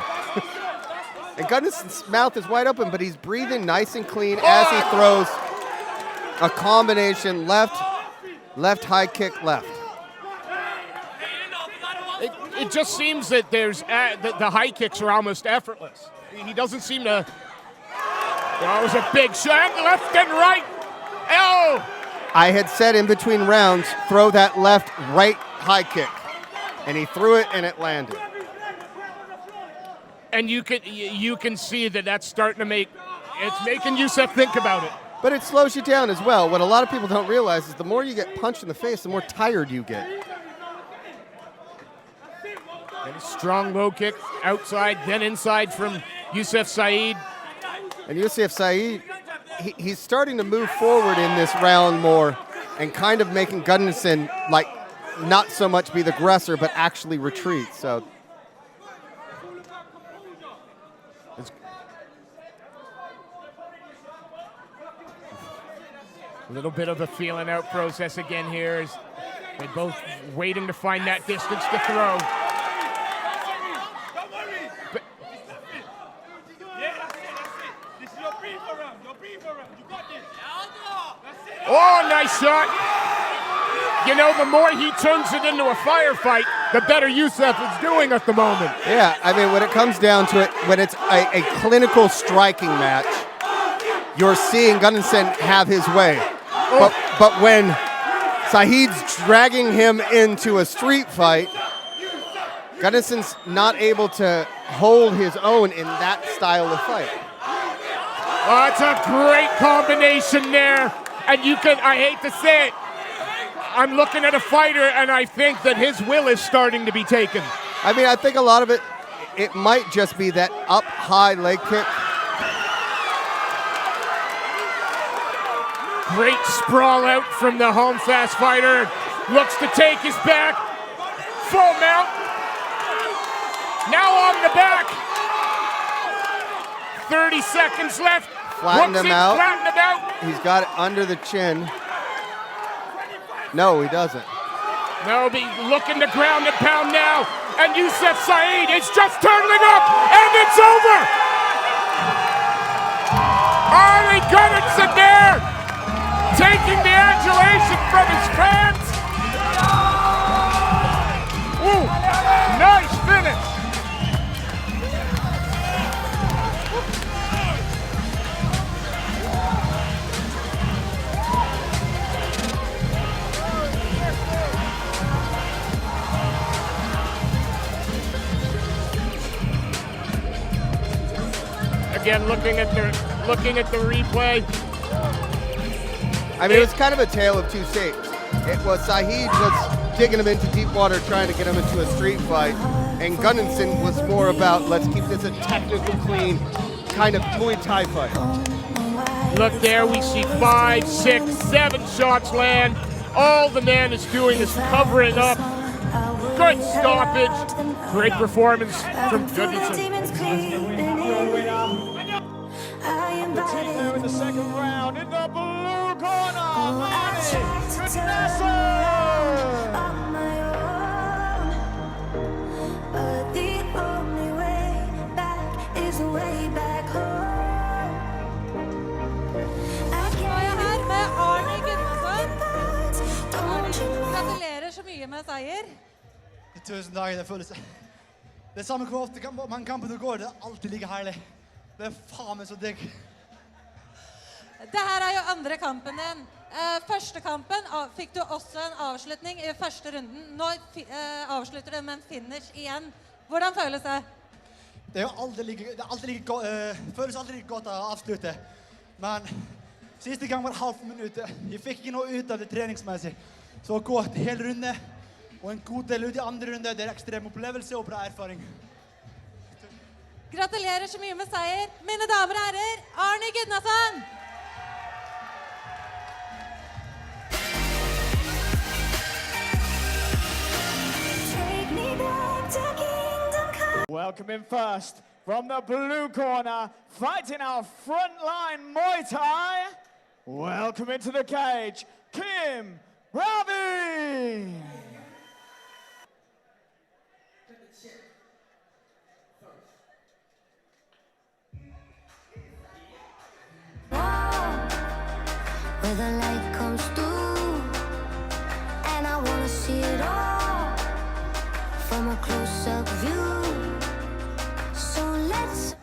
And Gunnarsson's mouth is wide open, but he's breathing nice and clean as he throws a combination left high kick, left.
It just seems that there's the high kicks are almost effortless. He doesn't seem to. That was a big shot, left and right. Oh!
I had said in between rounds, throw that right high kick, and he threw it and it landed.
And you can see that that's starting to making Youssef think about it.
But it slows you down as well. What a lot of people don't realize is the more you get punched in the face, the more tired you get.
And a strong low kick outside, then inside from Youssef Saeed.
And Youssef Saeed, he's starting to move forward in this round more and kind of making Gunnarsson like not so much be the aggressor, but actually retreat. So
a little bit of a feeling out process again here as they're both waiting to find that distance to throw. Oh, nice shot. You know, the more he turns it into a firefight, the better Youssef is doing at the moment.
Yeah, I mean, when it comes down to it, when it's a clinical striking match, you're seeing Gunnarsson have his way. But when Saeed's dragging him into a street fight, Gunnarsson's not able to hold his own in that style of fight.
Oh, it's a great combination there. And I hate to say it, I'm looking at a fighter and I think that his will is starting to be taken.
I mean, I think a lot of it might just be that up high leg kick.
Great sprawl out from the home fast fighter. Looks to take his back. Full mount. Now on the back. 30 seconds left.
Flattened him out.
Flattened him out.
He's got it under the chin. No, he doesn't.
No, be looking to ground and pound now. And Youssef Saeed is just turning up. And it's over. Arnie Gunnarsson there. Taking the adulation from his fans. Ooh, nice finish. Again, looking at the replay.
I mean, it was kind of a tale of two states. It was Saeed was digging him into deep water, trying to get him into a street fight, and Gunnarsson was more about let's keep this a technical, clean kind of Muay Thai fight.
Look there, we see 5, 6, 7 shots land. All the man is doing is covering up. Good stoppage. Great performance from Gunnarsson.
The team there in the second round in the blue corner, Gunnarsson!
Gratulerer så mye med seier.
Tusen takk, det føles. Det samme hvor ofte man kampen går, det alltid like herlig. Det faen meg så digg.
Det her jo andre kampen din. Første kampen fikk du også en avslutning i første runden. Nå avslutter du med en finish igjen. Hvordan føles det?
Det jo alltid like godt, føles alltid like godt å avslutte. Men siste gang var det halvt minutt. Jeg fikk ikke noe ut av det treningsmessig. Så å gå til hele runde, og en god del ut i andre runde, det ekstrem opplevelse og bra erfaring.
Gratulerer så mye med seier. Mine damer og herrer, Arnie Gunnarsson!
Take me back.
Welcoming first from the blue corner, fighting our frontline Muay Thai. Welcome into the cage, Kim Ravi.
Where the light comes through, and I wanna see it all from a close-up view. So let's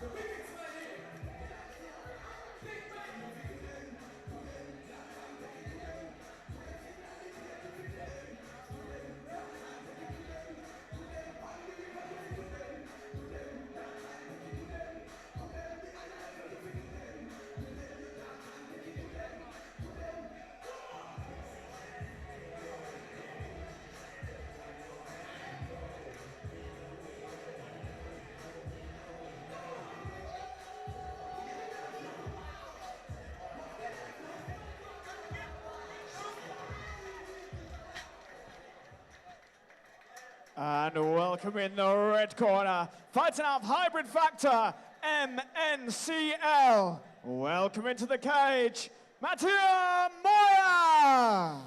And welcome in the red corner, fighting out of Hybrid Factor, MNCL. Welcome into the cage, Mattia Moya.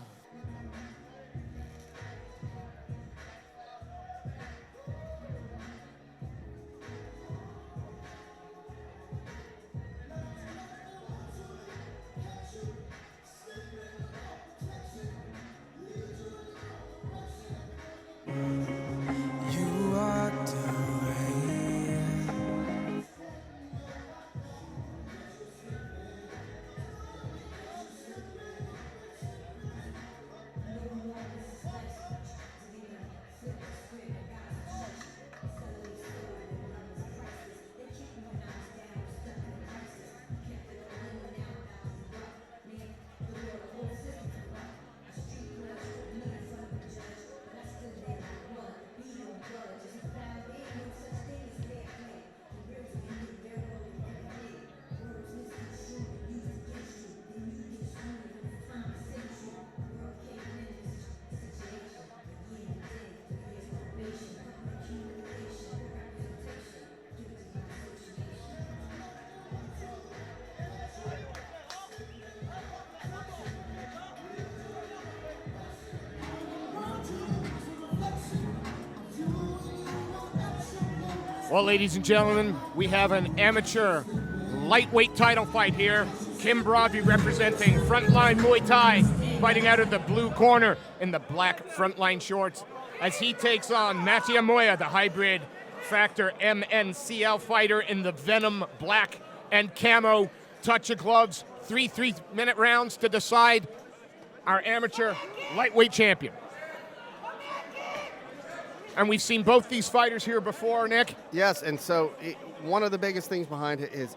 You walked away.
Well, ladies and gentlemen, we have an amateur lightweight title fight here. Kim Ravi representing Frontline Muay Thai, fighting out of the blue corner in the black Frontline shorts, as he takes on Mattia Moya, the Hybrid Factor MNCL fighter in the Venom black and camo touch of gloves. 3 3-minute rounds to decide our amateur lightweight champion. And we've seen both these fighters here before, Nick.
Yes, and so one of the biggest things behind it is,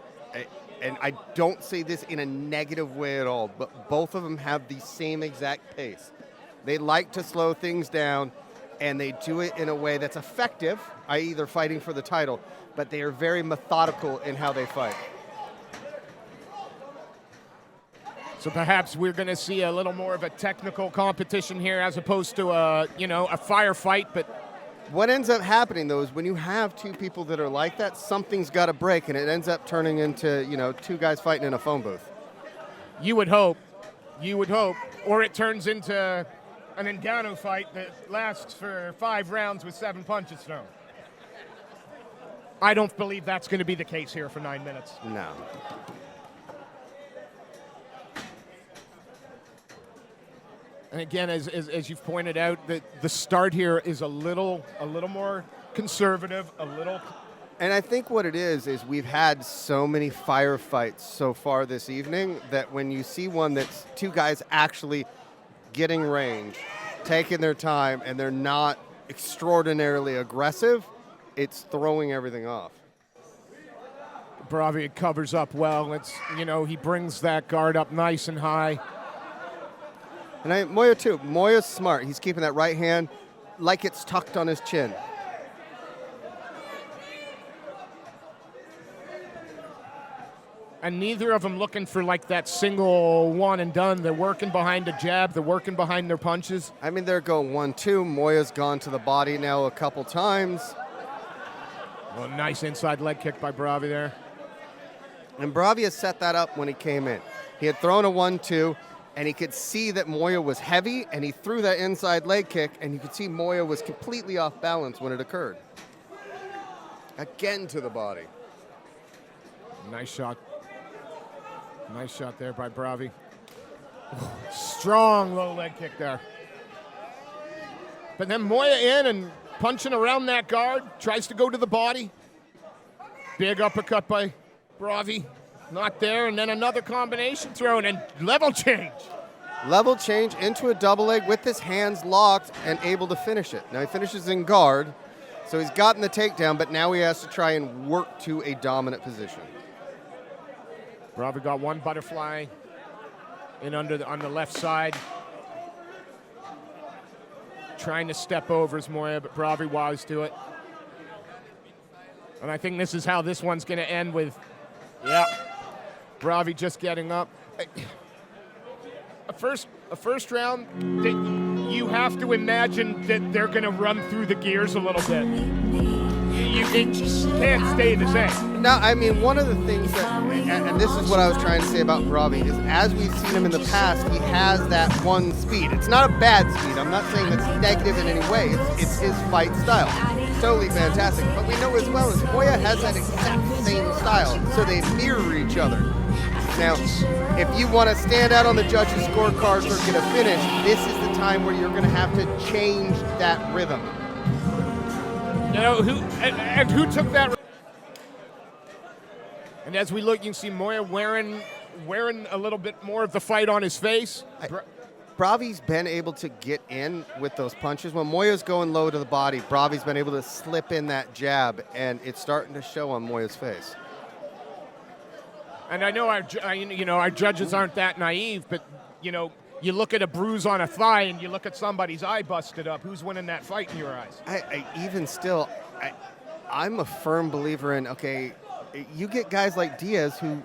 and I don't say this in a negative way at all, but both of them have the same exact pace. They like to slow things down, and they do it in a way that's effective, i.e. they're fighting for the title, but they are very methodical in how they fight.
So perhaps we're going to see a little more of a technical competition here as opposed to a firefight, but
what ends up happening, though, is when you have two people that are like that, something's got to break, and it ends up turning into, two guys fighting in a phone booth.
You would hope. Or it turns into an Ngannou fight that lasts for 5 rounds with 7 punches thrown. I don't believe that's going to be the case here for 9 minutes.
No.
And again, as you've pointed out, the start here is a little more conservative,
And I think what it is we've had so many firefights so far this evening that when you see one that's two guys actually getting range, taking their time, and they're not extraordinarily aggressive, it's throwing everything off.
Bravi covers up well. He brings that guard up nice and high.
And Moya too. Moya's smart. He's keeping that right hand like it's tucked on his chin.
And neither of them looking for like that single one and done. They're working behind a jab. They're working behind their punches.
I mean, they're going 1-2. Moya's gone to the body now a couple times.
Well, nice inside leg kick by Bravi there.
And Bravi has set that up when he came in. He had thrown a 1-2, and he could see that Moya was heavy, and he threw that inside leg kick, and you could see Moya was completely off balance when it occurred. Again to the body.
Nice shot. Nice shot there by Bravi. Strong low leg kick there. But then Moya in and punching around that guard, tries to go to the body. Big uppercut by Bravi. Not there, and then another combination thrown and level change.
Level change into a double leg with his hands locked and able to finish it. Now he finishes in guard, so he's gotten the takedown, but now he has to try and work to a dominant position.
Bravi got one butterfly in on the left side. Trying to step over his Moya, but Bravi wise to it. And I think this is how this one's going to end with, yeah, Bravi just getting up. A first round, you have to imagine that they're going to run through the gears a little bit. You can't stay the same.
Now, I mean, one of the things that, and this is what I was trying to say about Bravi, is as we've seen him in the past, he has that one speed. It's not a bad speed. I'm not saying it's negative in any way. It's his fight style. Totally fantastic. But we know as well as Moya has that exact same style, so they mirror each other. Now, if you want to stand out on the judges' scorecards or get a finish, this is the time where you're going to have to change that rhythm.
You know, who took that? And as we look, you can see Moya wearing a little bit more of the fight on his face.
Bravi's been able to get in with those punches. When Moya's going low to the body, Bravi's been able to slip in that jab, and it's starting to show on Moya's face.
And I know our judges aren't that naive, but you look at a bruise on a thigh and you look at somebody's eye busted up. Who's winning that fight in your eyes?
Even still, I'm a firm believer in, okay, you get guys like Diaz who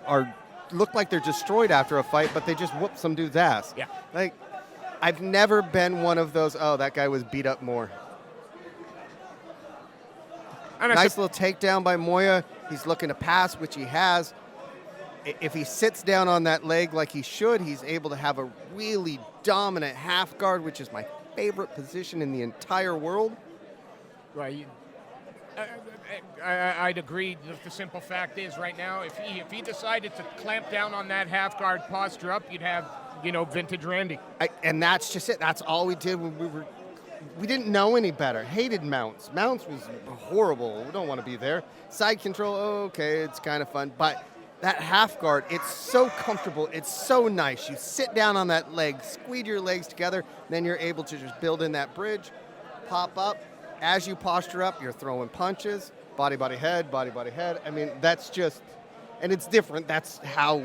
look like they're destroyed after a fight, but they just whoop some dude's ass.
Yeah.
Like, I've never been one of those, oh, that guy was beat up more. And nice little takedown by Moya. He's looking to pass, which he has. If he sits down on that leg like he should, he's able to have a really dominant half guard, which is my favorite position in the entire world.
Right. I'd agree. The simple fact is, right now, if he decided to clamp down on that half guard posture up, you'd have, vintage Randy.
And that's just it. That's all we did when we didn't know any better. Hated mounts. Mounts was horrible. We don't want to be there. Side control, okay, it's kind of fun, but that half guard, it's so comfortable, it's so nice. You sit down on that leg, squeeze your legs together, then you're able to just build in that bridge, pop up. As you posture up, you're throwing punches, body, head, body, head. I mean, that's just, and it's different. That's how,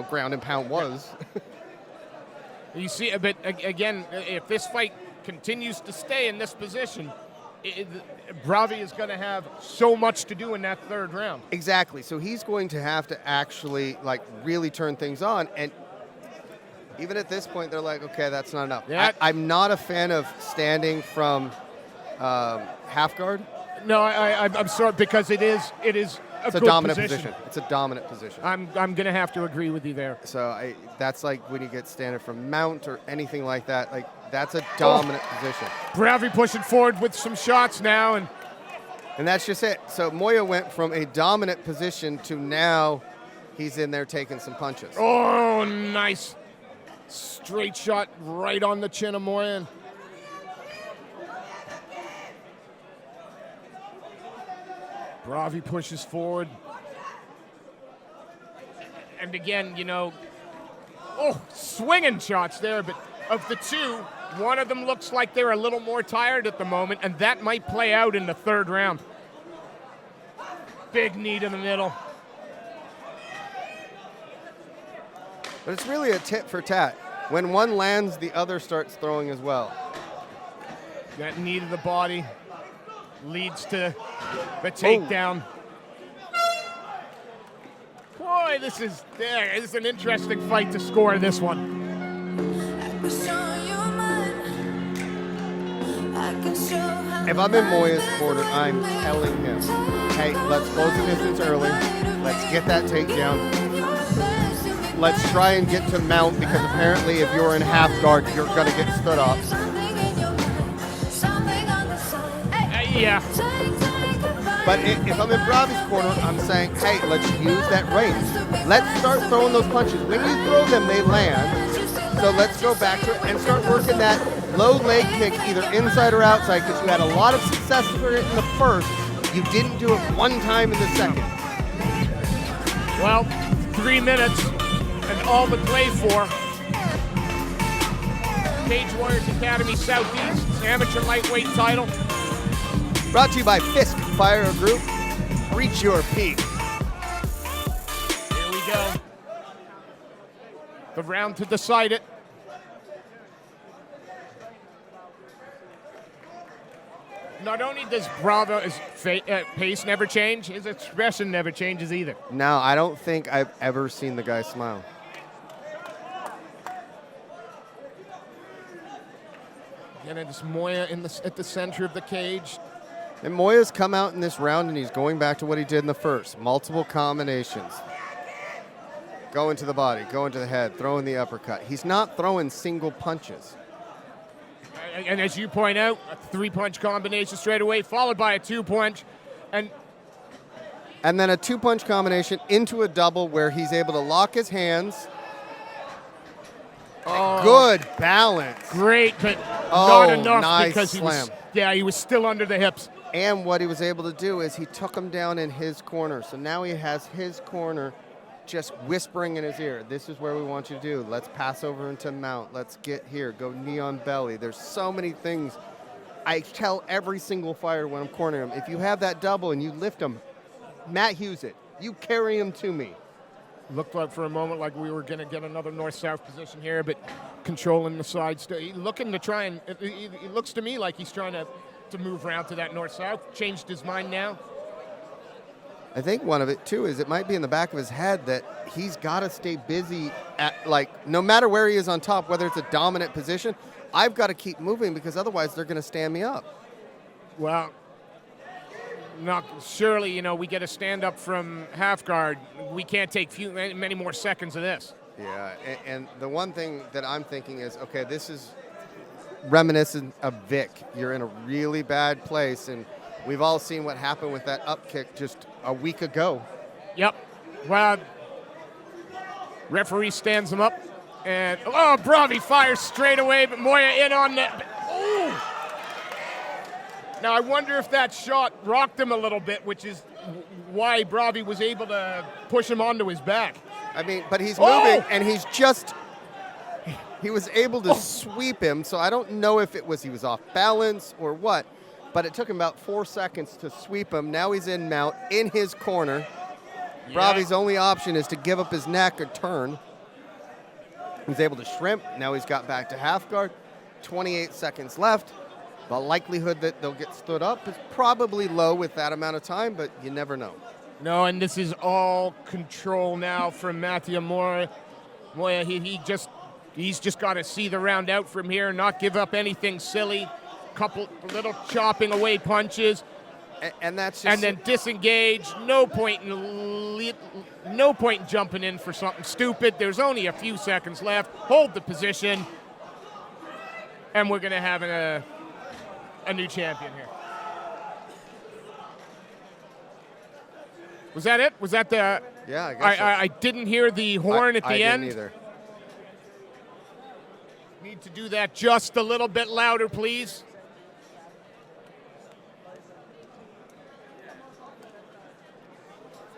ground and pound was.
You see, but again, if this fight continues to stay in this position, Bravi is going to have so much to do in that third round.
Exactly. So he's going to have to actually, really turn things on. And even at this point, they're like, okay, that's not enough.
Yeah.
I'm not a fan of standing from half guard.
No, I'm sorry, because it is
it's a dominant position. It's a dominant position.
I'm going to have to agree with you there.
So that's like when you get standing from mount or anything like that. That's a dominant position.
Bravi pushing forward with some shots now, and
that's just it. So Moya went from a dominant position to now he's in there taking some punches.
Oh, nice. Straight shot right on the chin of Moya. Bravi pushes forward. And again, swinging shots there, but of the two, one of them looks like they're a little more tired at the moment, and that might play out in the third round. Big knee to the middle.
But it's really a tit for tat. When one lands, the other starts throwing as well.
That knee to the body leads to the takedown. Boy, this is an interesting fight to score this one.
I
If I'm in Moya's corner, I'm telling him, hey, let's close the distance early. Let's get that takedown. Let's try and get to mount, because apparently if you're in half guard, you're going to get stood up.
Yeah.
But if I'm in Bravi's corner, I'm saying, hey, let's use that range. Let's start throwing those punches. When you throw them, they land. So let's go back to it and start working that low leg kick, either inside or outside, because you had a lot of success for it in the first. You didn't do it one time in the second.
Well, 3 minutes and all to play for. Cage Warriors Academy Southeast amateur lightweight title.
Brought to you by Fisk Fire Group. Reach your peak.
Here we go. The round to decide it. Not only does Bravo's pace never change, his expression never changes either.
No, I don't think I've ever seen the guy smile.
And it's Moya at the center of the cage.
And Moya's come out in this round, and he's going back to what he did in the first. Multiple combinations. Going to the body, going to the head, throwing the uppercut. He's not throwing single punches.
And as you point out, a 3-punch combination straight away, followed by a 2-punch. And
then a 2-punch combination into a double where he's able to lock his hands.
Oh,
good balance.
Great, but not enough
nice
because
slam.
He was still under the hips.
And what he was able to do is he took him down in his corner. So now he has his corner just whispering in his ear, this is where we want you to do. Let's pass over into mount. Let's get here. Go knee on belly. There's so many things. I tell every single fighter when I'm cornering him, if you have that double and you lift him, Matt Hughes it. You carry him to me.
Looked like for a moment like we were going to get another north-south position here, but controlling the side. Looking to try and, it looks to me like he's trying to move around to that north-south. Changed his mind now.
I think one of it, too, is it might be in the back of his head that he's got to stay busy at, like, no matter where he is on top, whether it's a dominant position, I've got to keep moving because otherwise they're going to stand me up.
Well, surely, we get a stand-up from half guard. We can't take many more seconds of this.
Yeah, and the one thing that I'm thinking is, okay, this is reminiscent of Vic. You're in a really bad place, and we've all seen what happened with that up kick just a week ago.
Yep. Well, referee stands him up, and Bravi fires straight away, but Moya in on that. Oh! Now I wonder if that shot rocked him a little bit, which is why Bravi was able to push him onto his back.
I mean, but he's moving, and he was able to sweep him, so I don't know if he was off balance or what. But it took him about 4 seconds to sweep him. Now he's in mount, in his corner. Yeah. Bravi's only option is to give up his neck or turn. He's able to shrimp. Now he's got back to half guard. 28 seconds left. The likelihood that they'll get stood up is probably low with that amount of time, but you never know.
No, and this is all control now from Matthew Moya. He's just got to see the round out from here, not give up anything silly. Couple little chopping away punches,
and that's just,
and then disengage. No point in jumping in for something stupid. There's only a few seconds left. Hold the position, and we're gonna have a new champion here. Was that it? Was that the?
Yeah, I guess so.
I didn't hear the horn at the end.
I didn't either.
Need to do that just a little bit louder, please.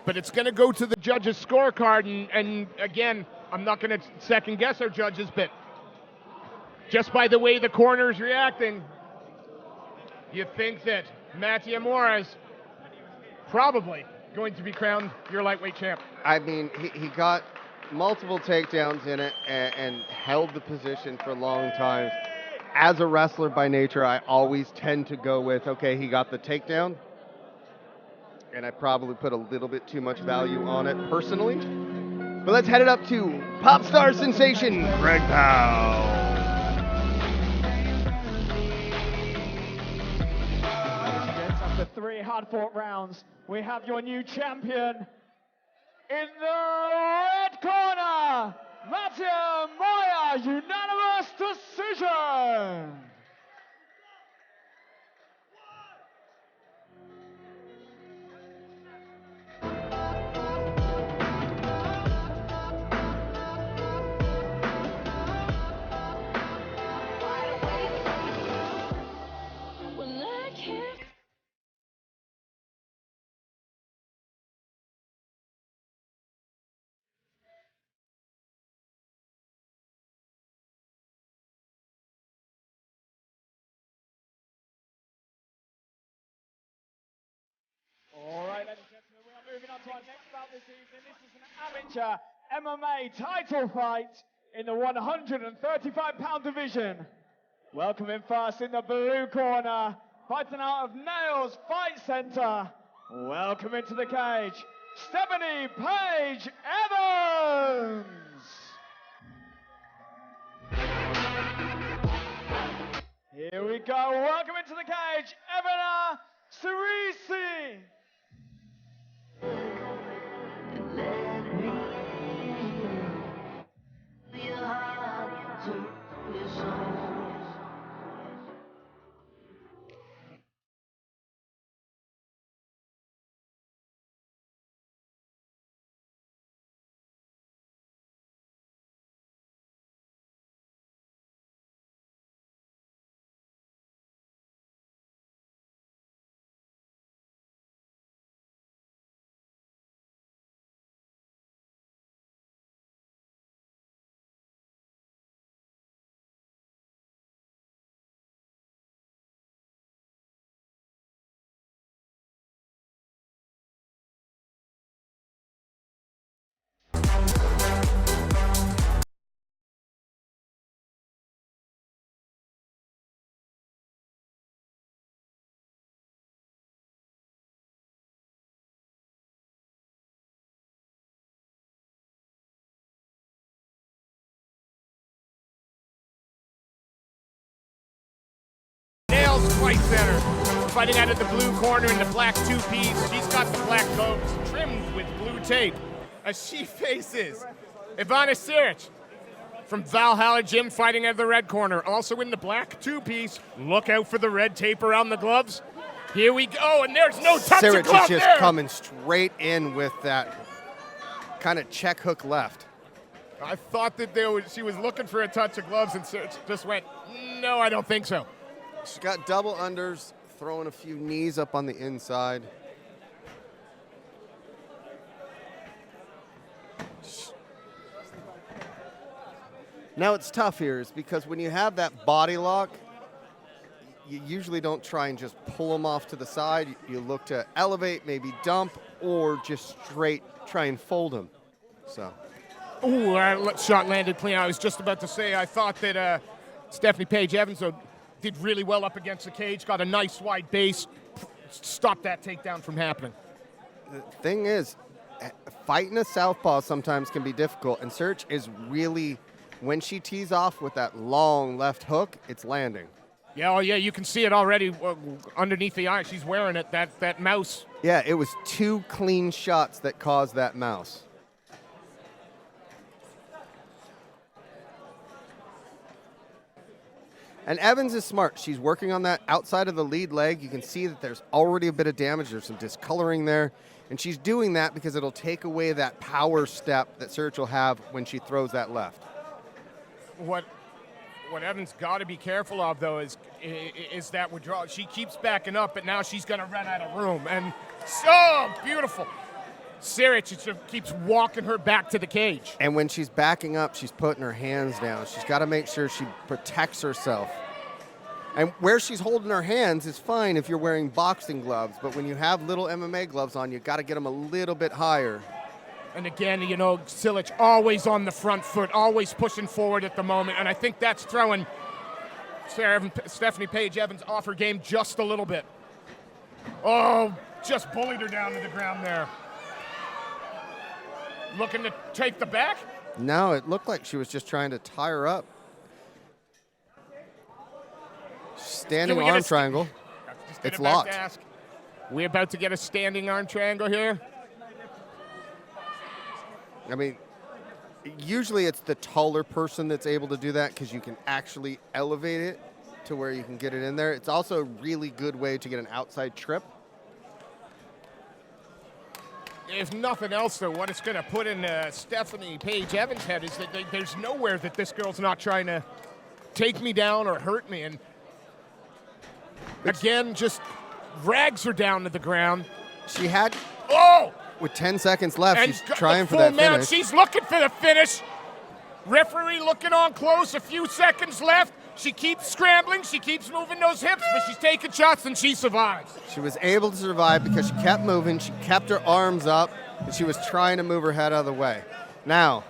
But it's going to go to the judges' scorecard, and again, I'm not going to second-guess our judges, but just by the way the corner's reacting, you think that Matthew Moya is probably going to be crowned your lightweight champ.
I mean, he got multiple takedowns in it and held the position for long times. As a wrestler by nature, I always tend to go with, okay, he got the takedown, and I probably put a little bit too much value on it personally. But let's head it up to pop star sensation, Greg Powell.
3 hard-fought rounds. We have your new champion in the red corner, Bantamweight, unanimous decision.
When I can't.
All right, ladies and gentlemen, we are moving on to our next bout this evening. This is an amateur MMA title fight in the 135-pound division. Welcoming first in the blue corner, fighting out of Nails Fight Center. Welcome into the cage, Stephanie Paige Evans. Here we go. Welcome into the cage, Evana Cerisi.
Nails Fight Center, fighting out of the blue corner in the black two-piece. She's got the black coat trimmed with blue tape. As she faces Ivana Siric from Valhalla Gym, fighting out of the red corner. Also in the black two-piece. Look out for the red tape around the gloves. Here we go, and there's no touch of glove
Siric is just
there.
coming straight in with that kind of check hook left.
I thought that she was looking for a touch of gloves, and Siric just went, no, I don't think so.
She's got double unders, throwing a few knees up on the inside. Now it's tough here is because when you have that body lock, you usually don't try and just pull them off to the side. You look to elevate, maybe dump, or just straight try and fold them. So.
Ooh, that shot landed clean. I was just about to say, I thought that Stephanie Paige Evans did really well up against the cage, got a nice wide base, stopped that takedown from happening.
The thing is, fighting a southpaw sometimes can be difficult, and Siric is really, when she tees off with that long left hook, it's landing.
Yeah, oh yeah, you can see it already underneath the eye. She's wearing it, that mouse.
Yeah, it was 2 clean shots that caused that mouse. And Evans is smart. She's working on that outside of the lead leg. You can see that there's already a bit of damage. There's some discoloring there. And she's doing that because it'll take away that power step that Siric will have when she throws that left.
What Evans got to be careful of, though, is that withdrawal. She keeps backing up, but now she's going to run out of room. And so beautiful. Siric just keeps walking her back to the cage.
And when she's backing up, she's putting her hands down. She's got to make sure she protects herself. And where she's holding her hands is fine if you're wearing boxing gloves, but when you have little MMA gloves on, you got to get them a little bit higher.
And again, you know, Silic always on the front foot, always pushing forward at the moment, and I think that's throwing Stephanie Paige Evans off her game just a little bit. Oh, just bullied her down to the ground there. Looking to take the back?
No, it looked like she was just trying to tie her up. Standing arm triangle.
Just
it's
back
locked.
to ask. We're about to get a standing arm triangle here.
I mean, usually it's the taller person that's able to do that because you can actually elevate it to where you can get it in there. It's also a really good way to get an outside trip.
If nothing else, though, what it's going to put in Stephanie Paige Evans' head is that there's nowhere that this girl's not trying to take me down or hurt me. And again, just rags her down to the ground.
She had,
Oh!
with 10 seconds left,
And
she's
got
trying
the
for
full
that
mount.
finish.
She's looking for the finish. Referee looking on close. A few seconds left. She keeps scrambling. She keeps moving those hips, but she's taking shots and she survives.
She was able to survive because she kept moving, she kept her arms up, and she was trying to move her head out of the way. Now,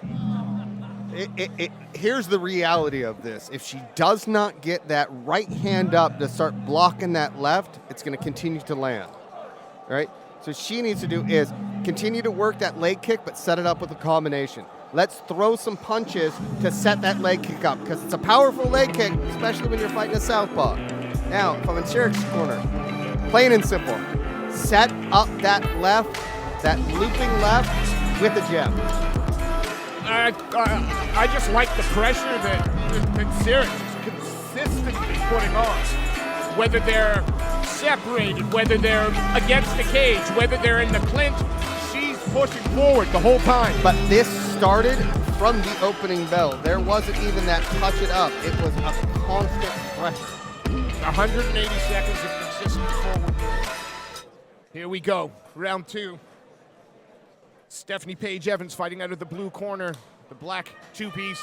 here's the reality of this. If she does not get that right hand up to start blocking that left, it's going to continue to land. All right? So she needs to do is continue to work that leg kick, but set it up with a combination. Let's throw some punches to set that leg kick up because it's a powerful leg kick, especially when you're fighting a southpaw. Now, if I'm in Sherrick's corner, plain and simple, set up that left, that looping left with a jab.
I just like the pressure that Sarah is consistently putting on. Whether they're separated, whether they're against the cage, whether they're in the clinch, she's pushing forward the whole time.
But this started from the opening bell. There wasn't even that touch it up. It was a constant pressure.
180 seconds of consistent forward. Here we go, round two. Stephanie Paige Evans fighting out of the blue corner. The black two-piece,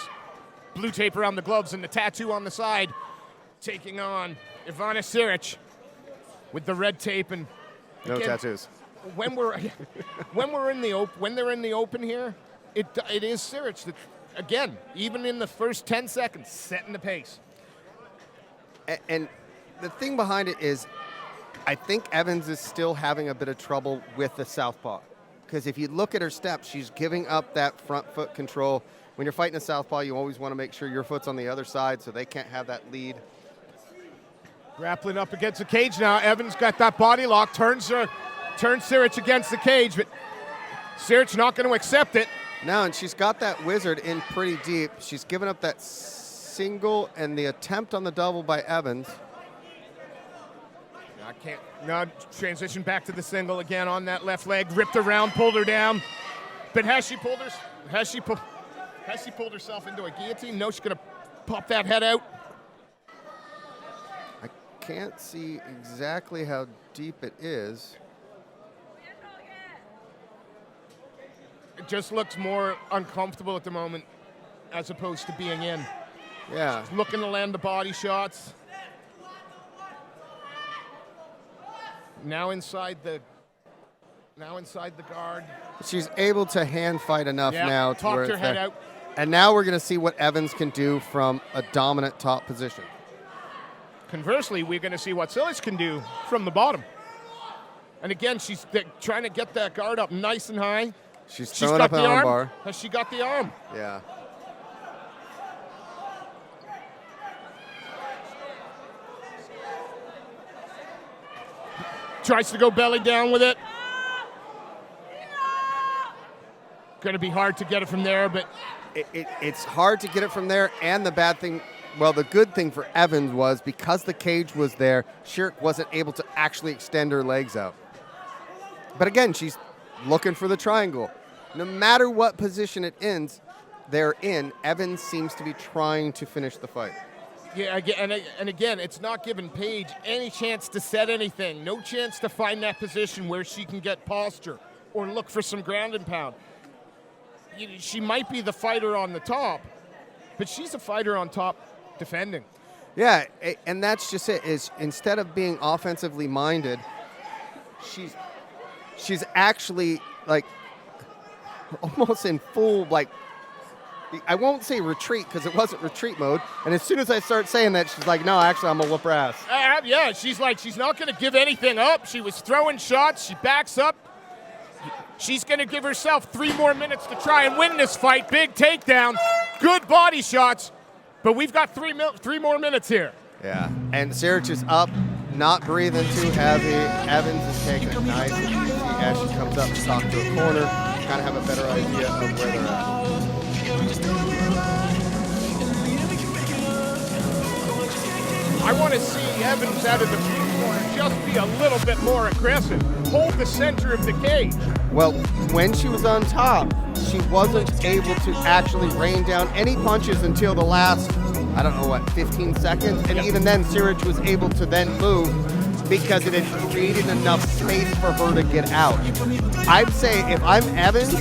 blue tape around the gloves and the tattoo on the side. Taking on Ivana Siric with the red tape and
No
again,
tattoos.
When they're in the open here, it is Siric that again, even in the first 10 seconds, setting the pace.
And the thing behind it is, I think Evans is still having a bit of trouble with the southpaw. Because if you look at her steps, she's giving up that front foot control. When you're fighting a southpaw, you always want to make sure your foot's on the other side so they can't have that lead.
Grappling up against the cage now. Evans got that body lock, turns Siric against the cage, but Siric not going to accept it.
Now, and she's got that wizard in pretty deep. She's given up that single and the attempt on the double by Evans.
I can't. Now transition back to the single again on that left leg. Ripped around, pulled her down. But has she pulled herself into a guillotine? No, she's gonna pop that head out.
I can't see exactly how deep it is.
It just looks more uncomfortable at the moment as opposed to being in.
Yeah.
She's looking to land the body shots. Now inside the guard.
She's able to hand fight enough now to where
popped her
it's
head
there.
out.
And now we're going to see what Evans can do from a dominant top position.
Conversely, we're going to see what Silic can do from the bottom. And again, she's trying to get that guard up nice and high.
She's throwing up an arm bar.
Has she got the arm?
Yeah.
Tries to go belly down with it. Going to be hard to get it from there, but
It's hard to get it from there, and the bad thing, well, the good thing for Evans was because the cage was there, Sherrick wasn't able to actually extend her legs out. But again, she's looking for the triangle. No matter what position it ends, they're in, Evans seems to be trying to finish the fight.
yeah, and again, it's not giving Paige any chance to set anything. No chance to find that position where she can get posture or look for some ground and pound. She might be the fighter on the top, but she's a fighter on top defending.
Yeah, and that's just it, is instead of being offensively minded, she's actually like almost in full, like, I won't say retreat because it wasn't retreat mode. And as soon as I start saying that, she's like, no, actually, I'm going to whoop her ass.
Yeah, she's not going to give anything up. She was throwing shots. She backs up. She's going to give herself 3 more minutes to try and win this fight. Big takedown. Good body shots. But we've got 3 more minutes here.
Yeah, and Siric is up not breathing too heavy. Evans is taking it nice and easy as she comes up to talk to a corner. Kind of have a better idea of where they're at.
I want to see Evans out of the blue corner just be a little bit more aggressive. Hold the center of the cage.
Well, when she was on top, she wasn't able to actually rain down any punches until the last, I don't know what, 15 seconds? And even then, Sirich was able to then move because it had created enough space for her to get out. I'd say if I'm Evans,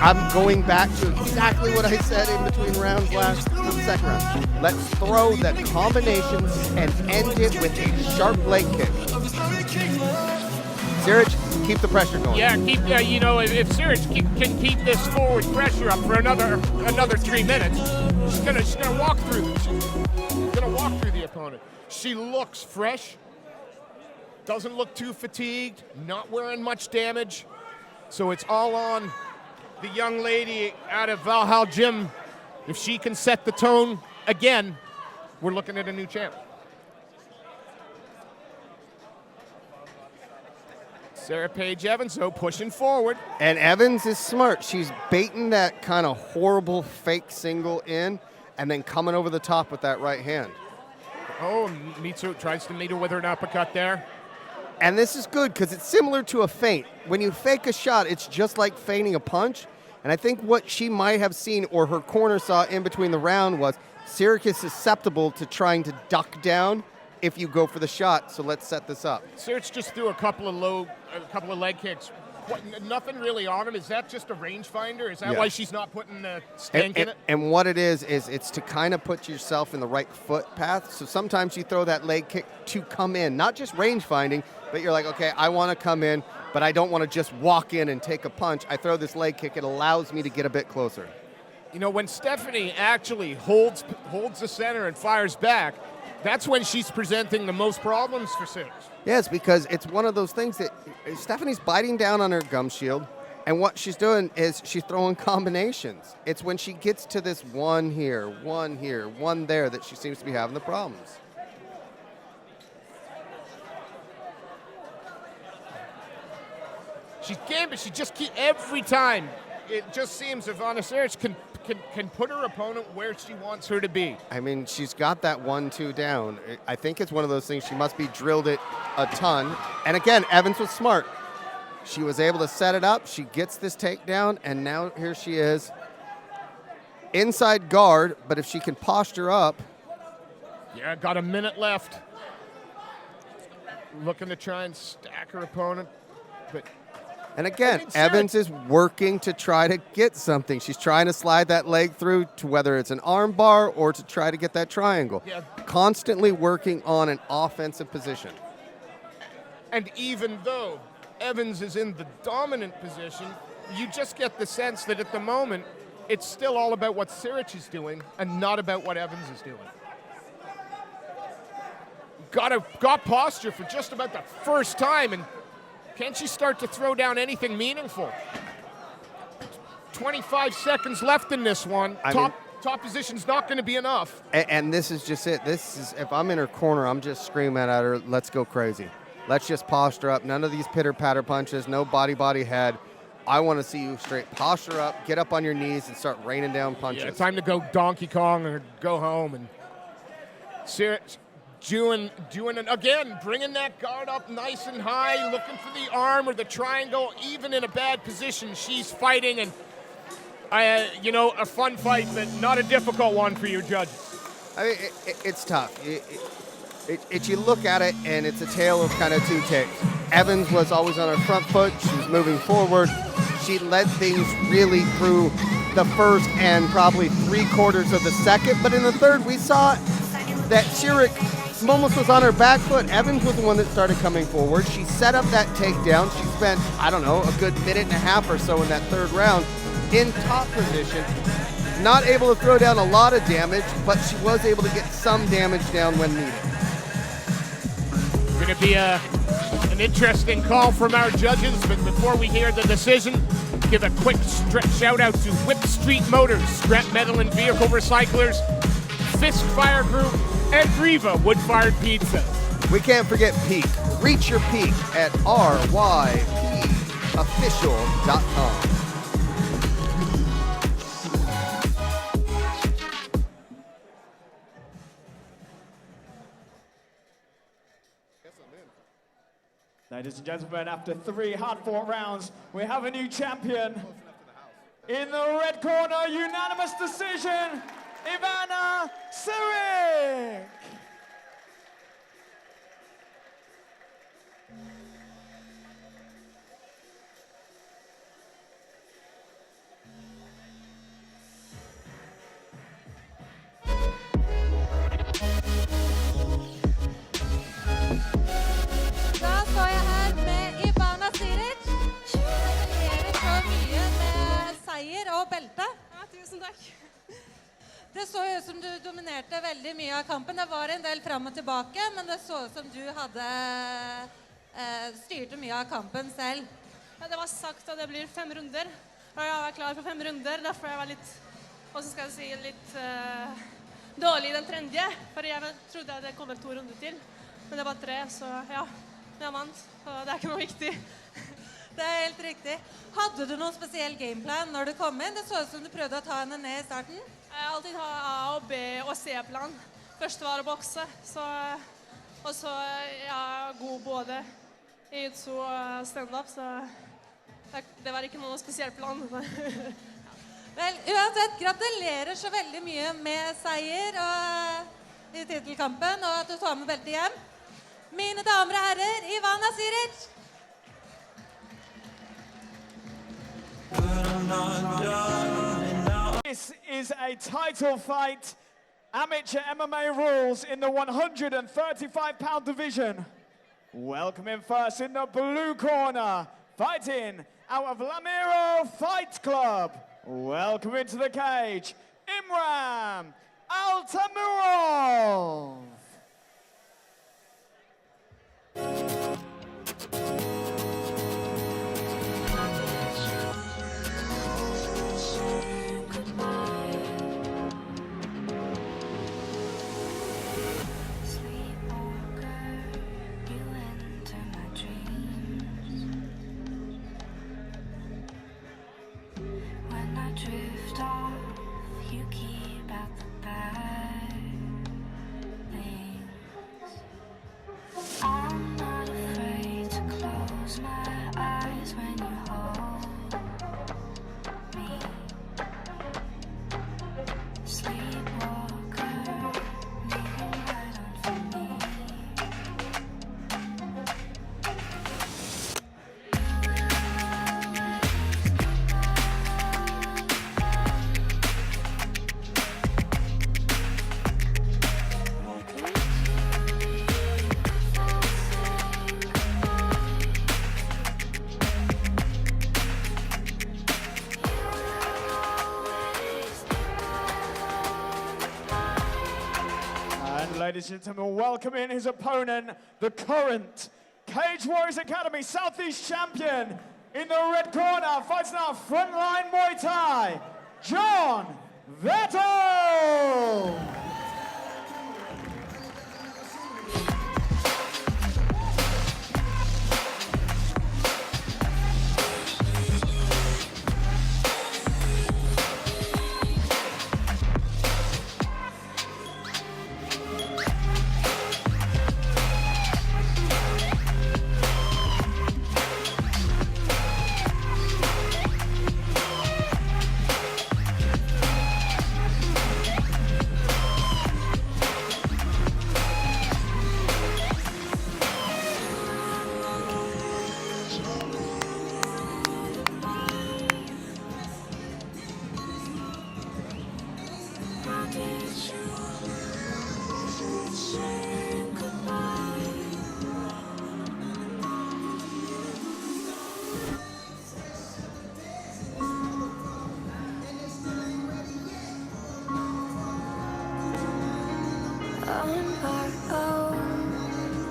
I'm going back to exactly what I said in between rounds last second round. Let's throw the combinations and end it with a sharp leg kick. Sirich, keep the pressure going.
Yeah, you know, if Sirich can keep this forward pressure up for another 3 minutes, she's gonna walk through. She's gonna walk through the opponent. She looks fresh. Doesn't look too fatigued. Not wearing much damage. So it's all on the young lady out of Valhalla Gym. If she can set the tone again, we're looking at a new champ. Sarah Paige Evans, though, pushing forward.
And Evans is smart. She's baiting that kind of horrible fake single in and then coming over the top with that right hand.
Oh, Mitsu tries to meet her with an uppercut there.
And this is good because it's similar to a feint. When you fake a shot, it's just like feinting a punch. And I think what she might have seen or her corner saw in between the round was Sirich is susceptible to trying to duck down if you go for the shot. So let's set this up.
Sirich just threw a couple of leg kicks. Nothing really on him. Is that just a rangefinder? Is that why she's not putting the stank in it?
And what it is it's to kind of put yourself in the right foot path. So sometimes you throw that leg kick to come in, not just range finding, but you're like, okay, I want to come in, but I don't want to just walk in and take a punch. I throw this leg kick. It allows me to get a bit closer.
You know, when Stephanie actually holds the center and fires back, that's when she's presenting the most problems for Sirich.
Yes, because it's one of those things that Stephanie's biting down on her gum shield, and what she's doing is she's throwing combinations. It's when she gets to this one here, one there that she seems to be having the problems.
She's game, but she just every time. It just seems Ivana Sirich can put her opponent where she wants her to be.
I mean, she's got that 1-2 down. I think it's one of those things she must be drilled it a ton. And again, Evans was smart. She was able to set it up. She gets this takedown, and now here she is. Inside guard, but if she can posture up.
Yeah, got a minute left. Looking to try and stack her opponent, but...
And again, Evans is working to try to get something. She's trying to slide that leg through to whether it's an arm bar or to try to get that triangle.
Yeah.
Constantly working on an offensive position.
And even though Evans is in the dominant position, you just get the sense that at the moment, it's still all about what Sirich is doing and not about what Evans is doing. Got posture for just about the first time, and can she start to throw down anything meaningful? 25 seconds left in this one. Top position's not going to be enough.
And this is just it. This is, if I'm in her corner, I'm just screaming at her, let's go crazy. Let's just posture up. None of these pitter-patter punches, no body, head. I want to see you straight posture up, get up on your knees, and start raining down punches.
Yeah, time to go Donkey Kong or go home. And Sirich doing it again, bringing that guard up nice and high, looking for the arm or the triangle, even in a bad position. She's fighting, and a fun fight, but not a difficult one for you judges.
I mean, it's tough. You look at it, and it's a tale of kind of two takes. Evans was always on her front foot. She was moving forward. She led things really through the first and probably 3/4 of the second. But in the third, we saw that Sirich almost was on her back foot. Evans was the one that started coming forward. She set up that takedown. She spent, a good minute and a half or so in that third round in top position. Not able to throw down a lot of damage, but she was able to get some damage down when needed.
Going to be an interesting call from our judges, but before we hear the decision, give a quick shout out to Whip Street Motors, scrap metal and vehicle recyclers, Fisk Fire Group, and Riva Wood-Fired Pizza.
We can't forget peak. Reach your peak at rypofficial.com.
Ladies and gentlemen, after 3 hard-fought rounds, we have a new champion. In the red corner, unanimous decision, Ivana Sirik.
Da står jeg her med Ivana Sirik. Gratulerer så mye med seier og belte.
Ja, tusen takk.
Det så ut som du dominerte veldig mye av kampen. Det var en del fram og tilbake, men det så ut som du hadde styrte mye av kampen selv.
Ja, det var sagt at det blir 5 runder. Og jeg var klar for 5 runder, derfor jeg var litt, hva skal jeg si, litt dårlig i den tredje. For jeg trodde at det kom vel 2 runder til. Men det var 3, så ja, jeg vant. Og det er ikke noe viktig.
Det er helt riktig. Hadde du noen spesiell gameplan når du kom inn? Det så ut som du prøvde å ta henne ned i starten.
Jeg alltid har A- og B- og C-plan. Første var å bokse, og så er jeg god både i jutsu og stand-up, så det var ikke noen spesiell plan.
Vel, uansett, gratulerer så veldig mye med seier i titelkampen, og at du tar med beltet hjem. Mine damer og herrer, Ivana Sirik.
This is a title fight. Amateur MMA rules in the 135-pound division. Welcoming first in the blue corner, fighting out of Lamiro Fight Club. Welcome into the cage, Imran Altamurov.
Drift off, you keep out the bad things. I'm not afraid to close my eyes when you hold me. Sleepwalker, leaving light on for me.
Ladies and gentlemen, welcoming his opponent, the current Cage Warriors Academy Southeast champion. In the red corner, fighting out frontline Muay Thai, John Vettel.
On our own,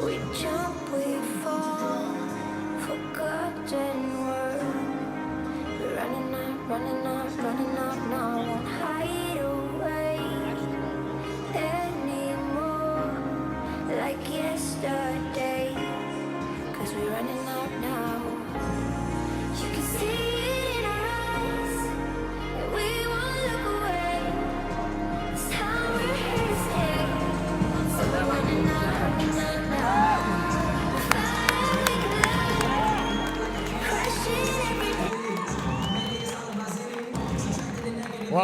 we jump, we fall, forgotten world. We're running out, now won't hide away anymore like yesterday.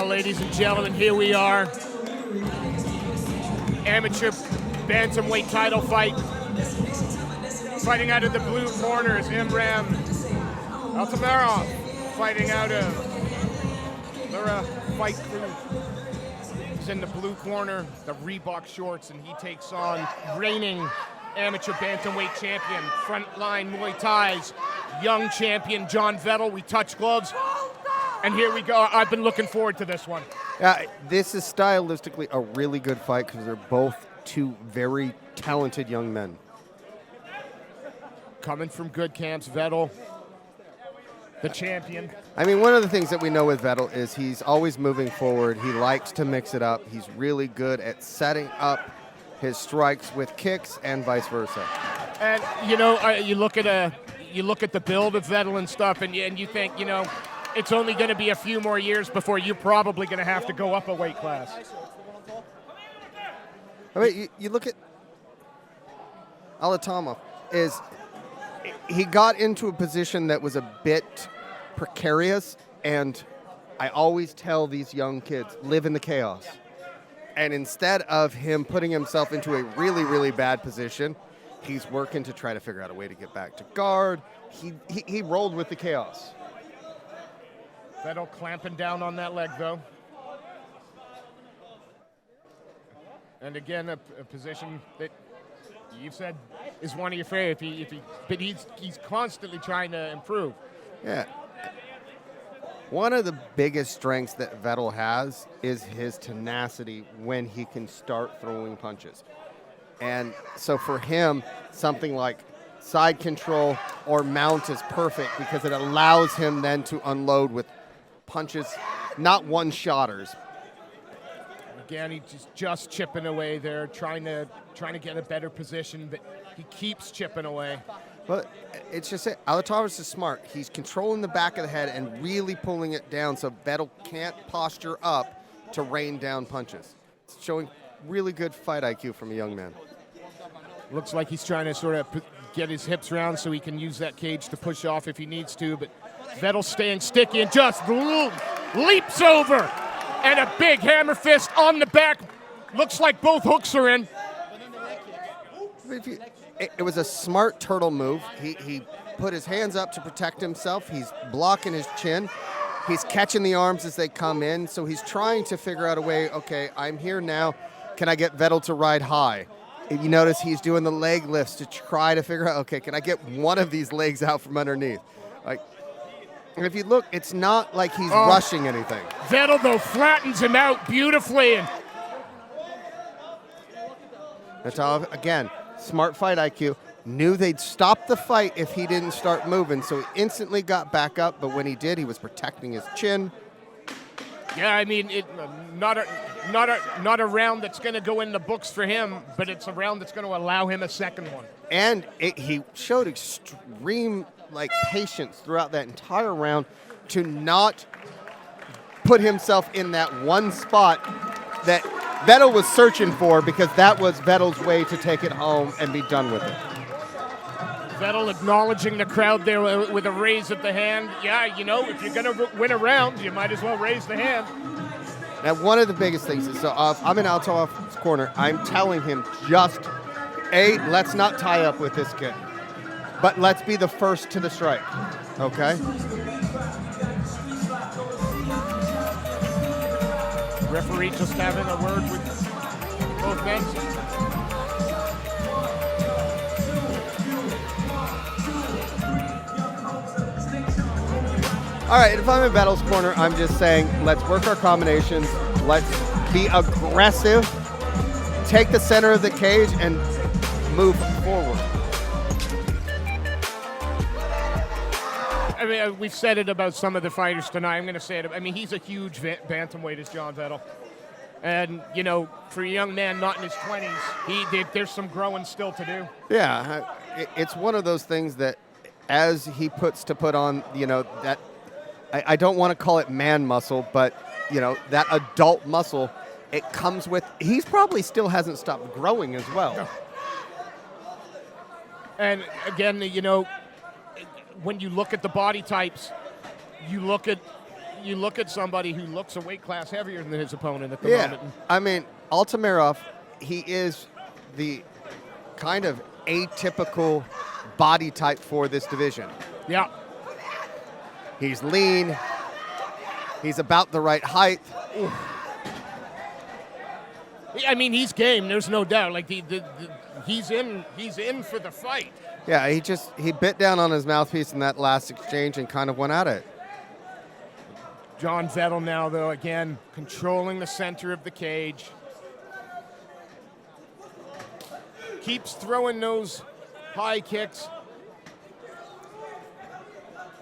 Well, ladies and gentlemen, here we are. Amateur bantamweight title fight. Fighting out of the blue corner is Imran Altamirov. Fighting out of Lura Fight Crew. He's in the blue corner, the Reebok shorts, and he takes on reigning amateur bantamweight champion, frontline Muay Thai's young champion, John Vettel. We touch gloves, and here we go. I've been looking forward to this one.
This is stylistically a really good fight because they're both two very talented young men.
Coming from good camps, Vettel, the champion.
I mean, one of the things that we know with Vettel is he's always moving forward. He likes to mix it up. He's really good at setting up his strikes with kicks and vice versa.
And you look at the build of Vettel and stuff, and you think, it's only going to be a few more years before you're probably going to have to go up a weight class.
I mean, you look at Alatamov, he got into a position that was a bit precarious, and I always tell these young kids, live in the chaos. And instead of him putting himself into a really, really bad position, he's working to try to figure out a way to get back to guard. He rolled with the chaos.
Vettel clamping down on that leg, though. And again, a position that you've said is one of your favorite. But he's constantly trying to improve.
Yeah. One of the biggest strengths that Vettel has is his tenacity when he can start throwing punches. And so for him, something like side control or mount is perfect because it allows him then to unload with punches, not one-shotters.
Again, he's just chipping away there, trying to get a better position, but he keeps chipping away.
But it's just it. Alatamov is smart. He's controlling the back of the head and really pulling it down so Vettel can't posture up to rain down punches. It's showing really good fight IQ from a young man.
Looks like he's trying to sort of get his hips round so he can use that cage to push off if he needs to, but Vettel staying sticky and just leaps over. And a big hammer fist on the back. Looks like both hooks are in.
It was a smart turtle move. He put his hands up to protect himself. He's blocking his chin. He's catching the arms as they come in. So he's trying to figure out a way, okay, I'm here now. Can I get Vettel to ride high? If you notice, he's doing the leg lifts to try to figure out, okay, can I get one of these legs out from underneath? And if you look, it's not like he's rushing anything.
Vettel, though, flattens him out beautifully. And
Natalov, again, smart fight IQ. Knew they'd stop the fight if he didn't start moving, so he instantly got back up, but when he did, he was protecting his chin.
yeah, I mean, not a round that's going to go in the books for him, but it's a round that's going to allow him a second one.
And he showed extreme patience throughout that entire round to not put himself in that one spot that Vettel was searching for, because that was Vettel's way to take it home and be done with it.
Vettel acknowledging the crowd there with a raise of the hand. Yeah, if you're going to win a round, you might as well raise the hand.
Now, one of the biggest things is, so if I'm in Altamov's corner, I'm telling him let's not tie up with this kid. But let's be the first to the strike, okay?
Referee just having a word with both men.
All right, if I'm in Vettel's corner, I'm just saying, let's work our combinations. Let's be aggressive. Take the center of the cage and move forward.
I mean, we've said it about some of the fighters tonight. I'm going to say it. I mean, he's a huge bantamweight, is John Vettel. And, for a young man not in his 20s, there's some growing still to do.
Yeah, it's one of those things that as he put on, that I don't want to call it man muscle, but, that adult muscle, it comes with, he's probably still hasn't stopped growing as well.
And again, when you look at the body types, you look at, you look at somebody who looks a weight class heavier than his opponent at the
Yeah,
moment.
I mean, Altamirov, he is the kind of atypical body type for this division.
Yeah.
He's lean. He's about the right height.
Ooh. I mean, he's game. There's no doubt. Like he's in for the fight.
Yeah, he bit down on his mouthpiece in that last exchange and kind of went at it.
John Vettel now, though, again, controlling the center of the cage. Keeps throwing those high kicks.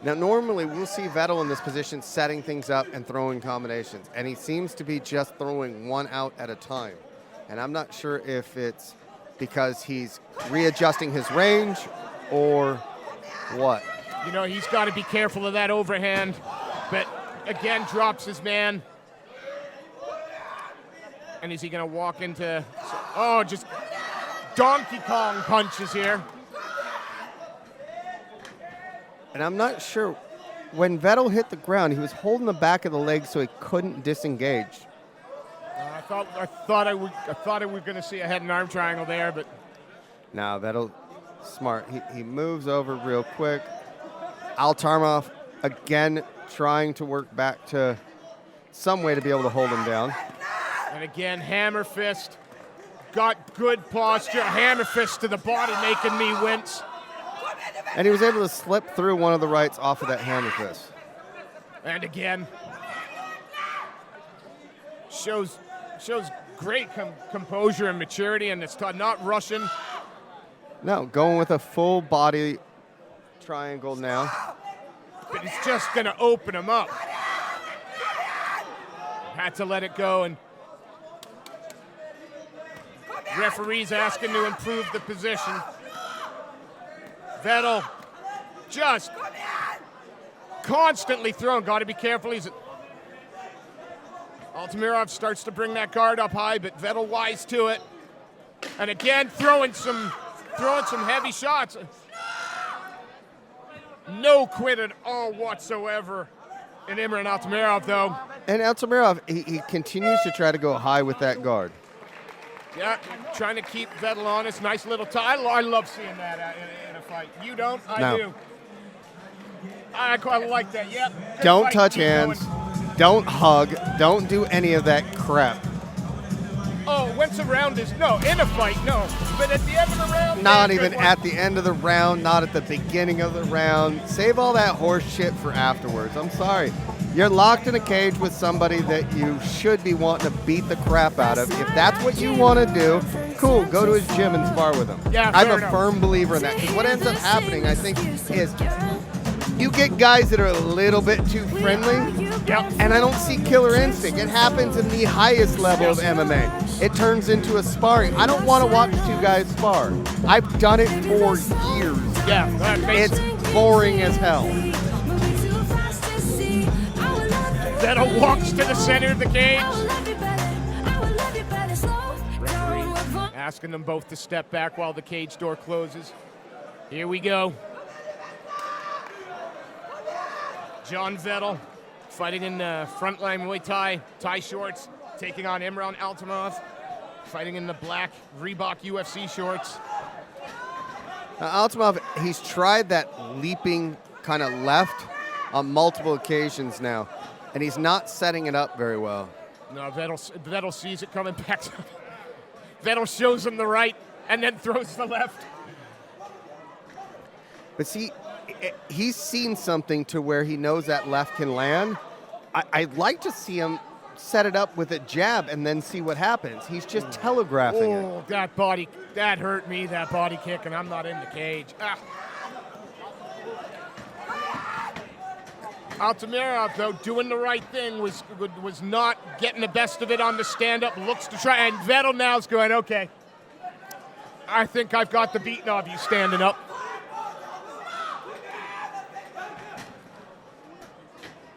Now, normally we'll see Vettel in this position setting things up and throwing combinations, and he seems to be just throwing one out at a time. And I'm not sure if it's because he's readjusting his range or what.
You know, he's got to be careful of that overhand, but again, drops his man. And is he going to walk into, oh, just Donkey Kong punches here.
And I'm not sure, when Vettel hit the ground, he was holding the back of the leg so he couldn't disengage.
I thought I was going to see a head and arm triangle there, but
now Vettel, smart. He moves over real quick. Altamirov again trying to work back to some way to be able to hold him down.
And again, hammer fist. Got good posture. Hammer fist to the body, making me wince.
And he was able to slip through one of the rights off of that hammer fist.
And again, shows great composure and maturity, and it's not rushing.
No, going with a full body triangle now.
But he's just going to open him up. Had to let it go, and referee's asking to improve the position. Vettel just constantly throwing. Got to be careful. Altamirov starts to bring that guard up high, but Vettel wise to it. And again, throwing some heavy shots. No quit at all whatsoever in Imran Altamirov, though.
And Altamirov, he continues to try to go high with that guard.
Yeah, trying to keep Vettel honest. Nice little tie. I love seeing that in a fight. You don't? I do. I quite like that. Yep.
Don't touch hands. Don't hug. Don't do any of that crap.
Oh, once a round is no. In a fight, no. But at the end of the round,
Not even at the end of the round. Not at the beginning of the round. Save all that horse shit for afterwards. I'm sorry. You're locked in a cage with somebody that you should be wanting to beat the crap out of. If that's what you want to do, cool, go to his gym and spar with him.
Yeah,
I'm
fair
a
enough.
firm believer in that. Because what ends up happening, I think, is you get guys that are a little bit too friendly, and I don't see killer instinct. It happens in the highest level of MMA. It turns into a sparring. I don't want to watch two guys spar. I've done it for years.
Yeah, that makes
It's boring as hell.
Vettel walks to the center of the cage. Asking them both to step back while the cage door closes. Here we go. John Vettel fighting in frontline Muay Thai shorts, taking on Imran Altamirov, fighting in the black Reebok UFC shorts.
Altamirov, he's tried that leaping kind of left on multiple occasions now, and he's not setting it up very well.
No, Vettel sees it coming back. Vettel shows him the right and then throws the left.
But see, he's seen something to where he knows that left can land. I'd like to see him set it up with a jab and then see what happens. He's just telegraphing it.
Oh, that hurt me, that body kick, and I'm not in the cage. Ah. Altamirov, though, doing the right thing, was not getting the best of it on the stand-up, looks to try, and Vettel now's going, okay, I think I've got the beating of you standing up.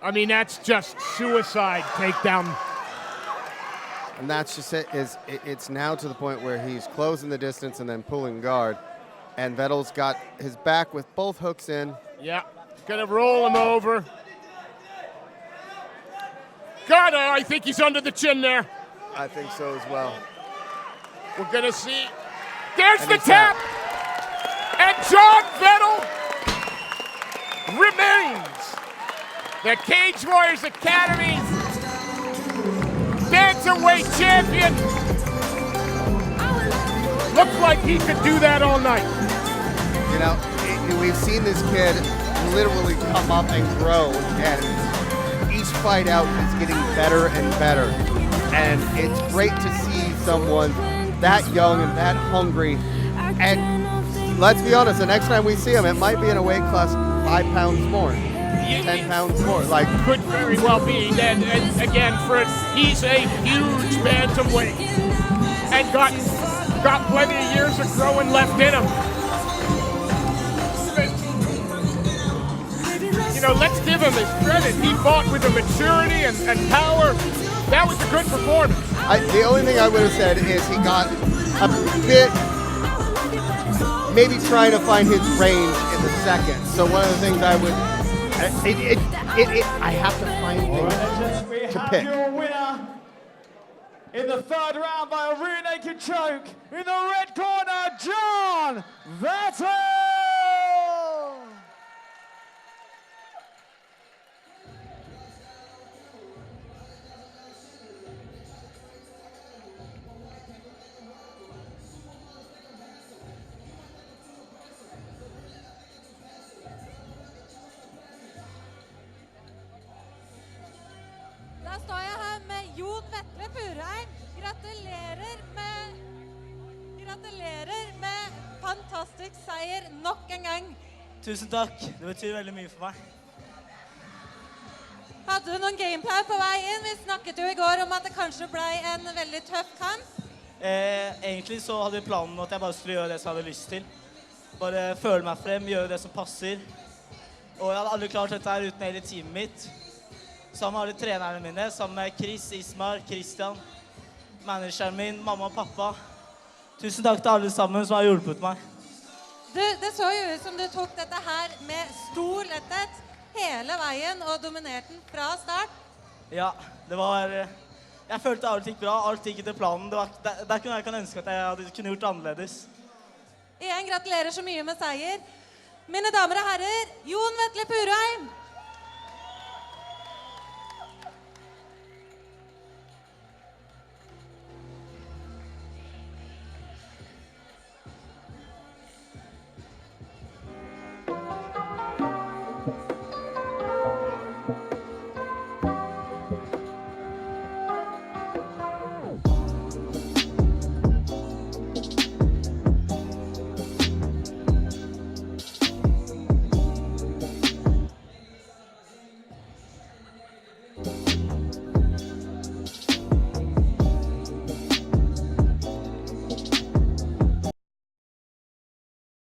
I mean, that's just suicide takedown.
And that's just it. It's now to the point where he's closing the distance and then pulling guard. And Vettel's got his back with both hooks in.
Yeah, gonna roll him over. God, I think he's under the chin there.
I think so as well.
We're gonna see. There's
And
the
he's
tap. And John Vettel remains the Cage Warriors Academy Bantamweight champion. Looks like he could do that all night.
You know, we've seen this kid literally come up and grow, and each fight out is getting better and better. And it's great to see someone that young and that hungry. And let's be honest, the next time we see him, it might be in a weight class 5 pounds more, 10 pounds more. Like,
could very well be. And again, he's a huge bantamweight and got plenty of years of growing left in him. You know, let's give him his credit. He fought with the maturity and power. That was a good performance.
The only thing I would have said is he got a bit, maybe trying to find his range in the second. So one of the things I would, I have to find things to pick.
Your winner in the third round by a rear naked choke in the red corner, John Vettel.
Da står jeg her med Jon Vetle Furheim. Gratulerer med fantastisk seier nok en gang.
Tusen takk. Det betyr veldig mye for meg.
Hadde du noen gameplan på vei inn? Vi snakket jo i går om at det kanskje ble en veldig tøff kamp.
Egentlig så hadde vi planen at jeg bare skulle gjøre det som jeg hadde lyst til. Bare føle meg frem, gjøre det som passer. Og jeg hadde aldri klart dette her uten hele teamet mitt. Sammen med alle trenerne mine, sammen med Chris, Ismar, Christian, manageren min, mamma og pappa. Tusen takk til alle sammen som har hjulpet meg.
Det så jo ut som du tok dette her med stor letthet hele veien og dominerte den fra start.
Ja, det var... Jeg følte alt gikk bra, alt gikk etter planen. Der kunne jeg ønske at jeg kunne gjort annerledes.
Igjen gratulerer så mye med seier. Mine damer og herrer, Jon Vetle Furheim.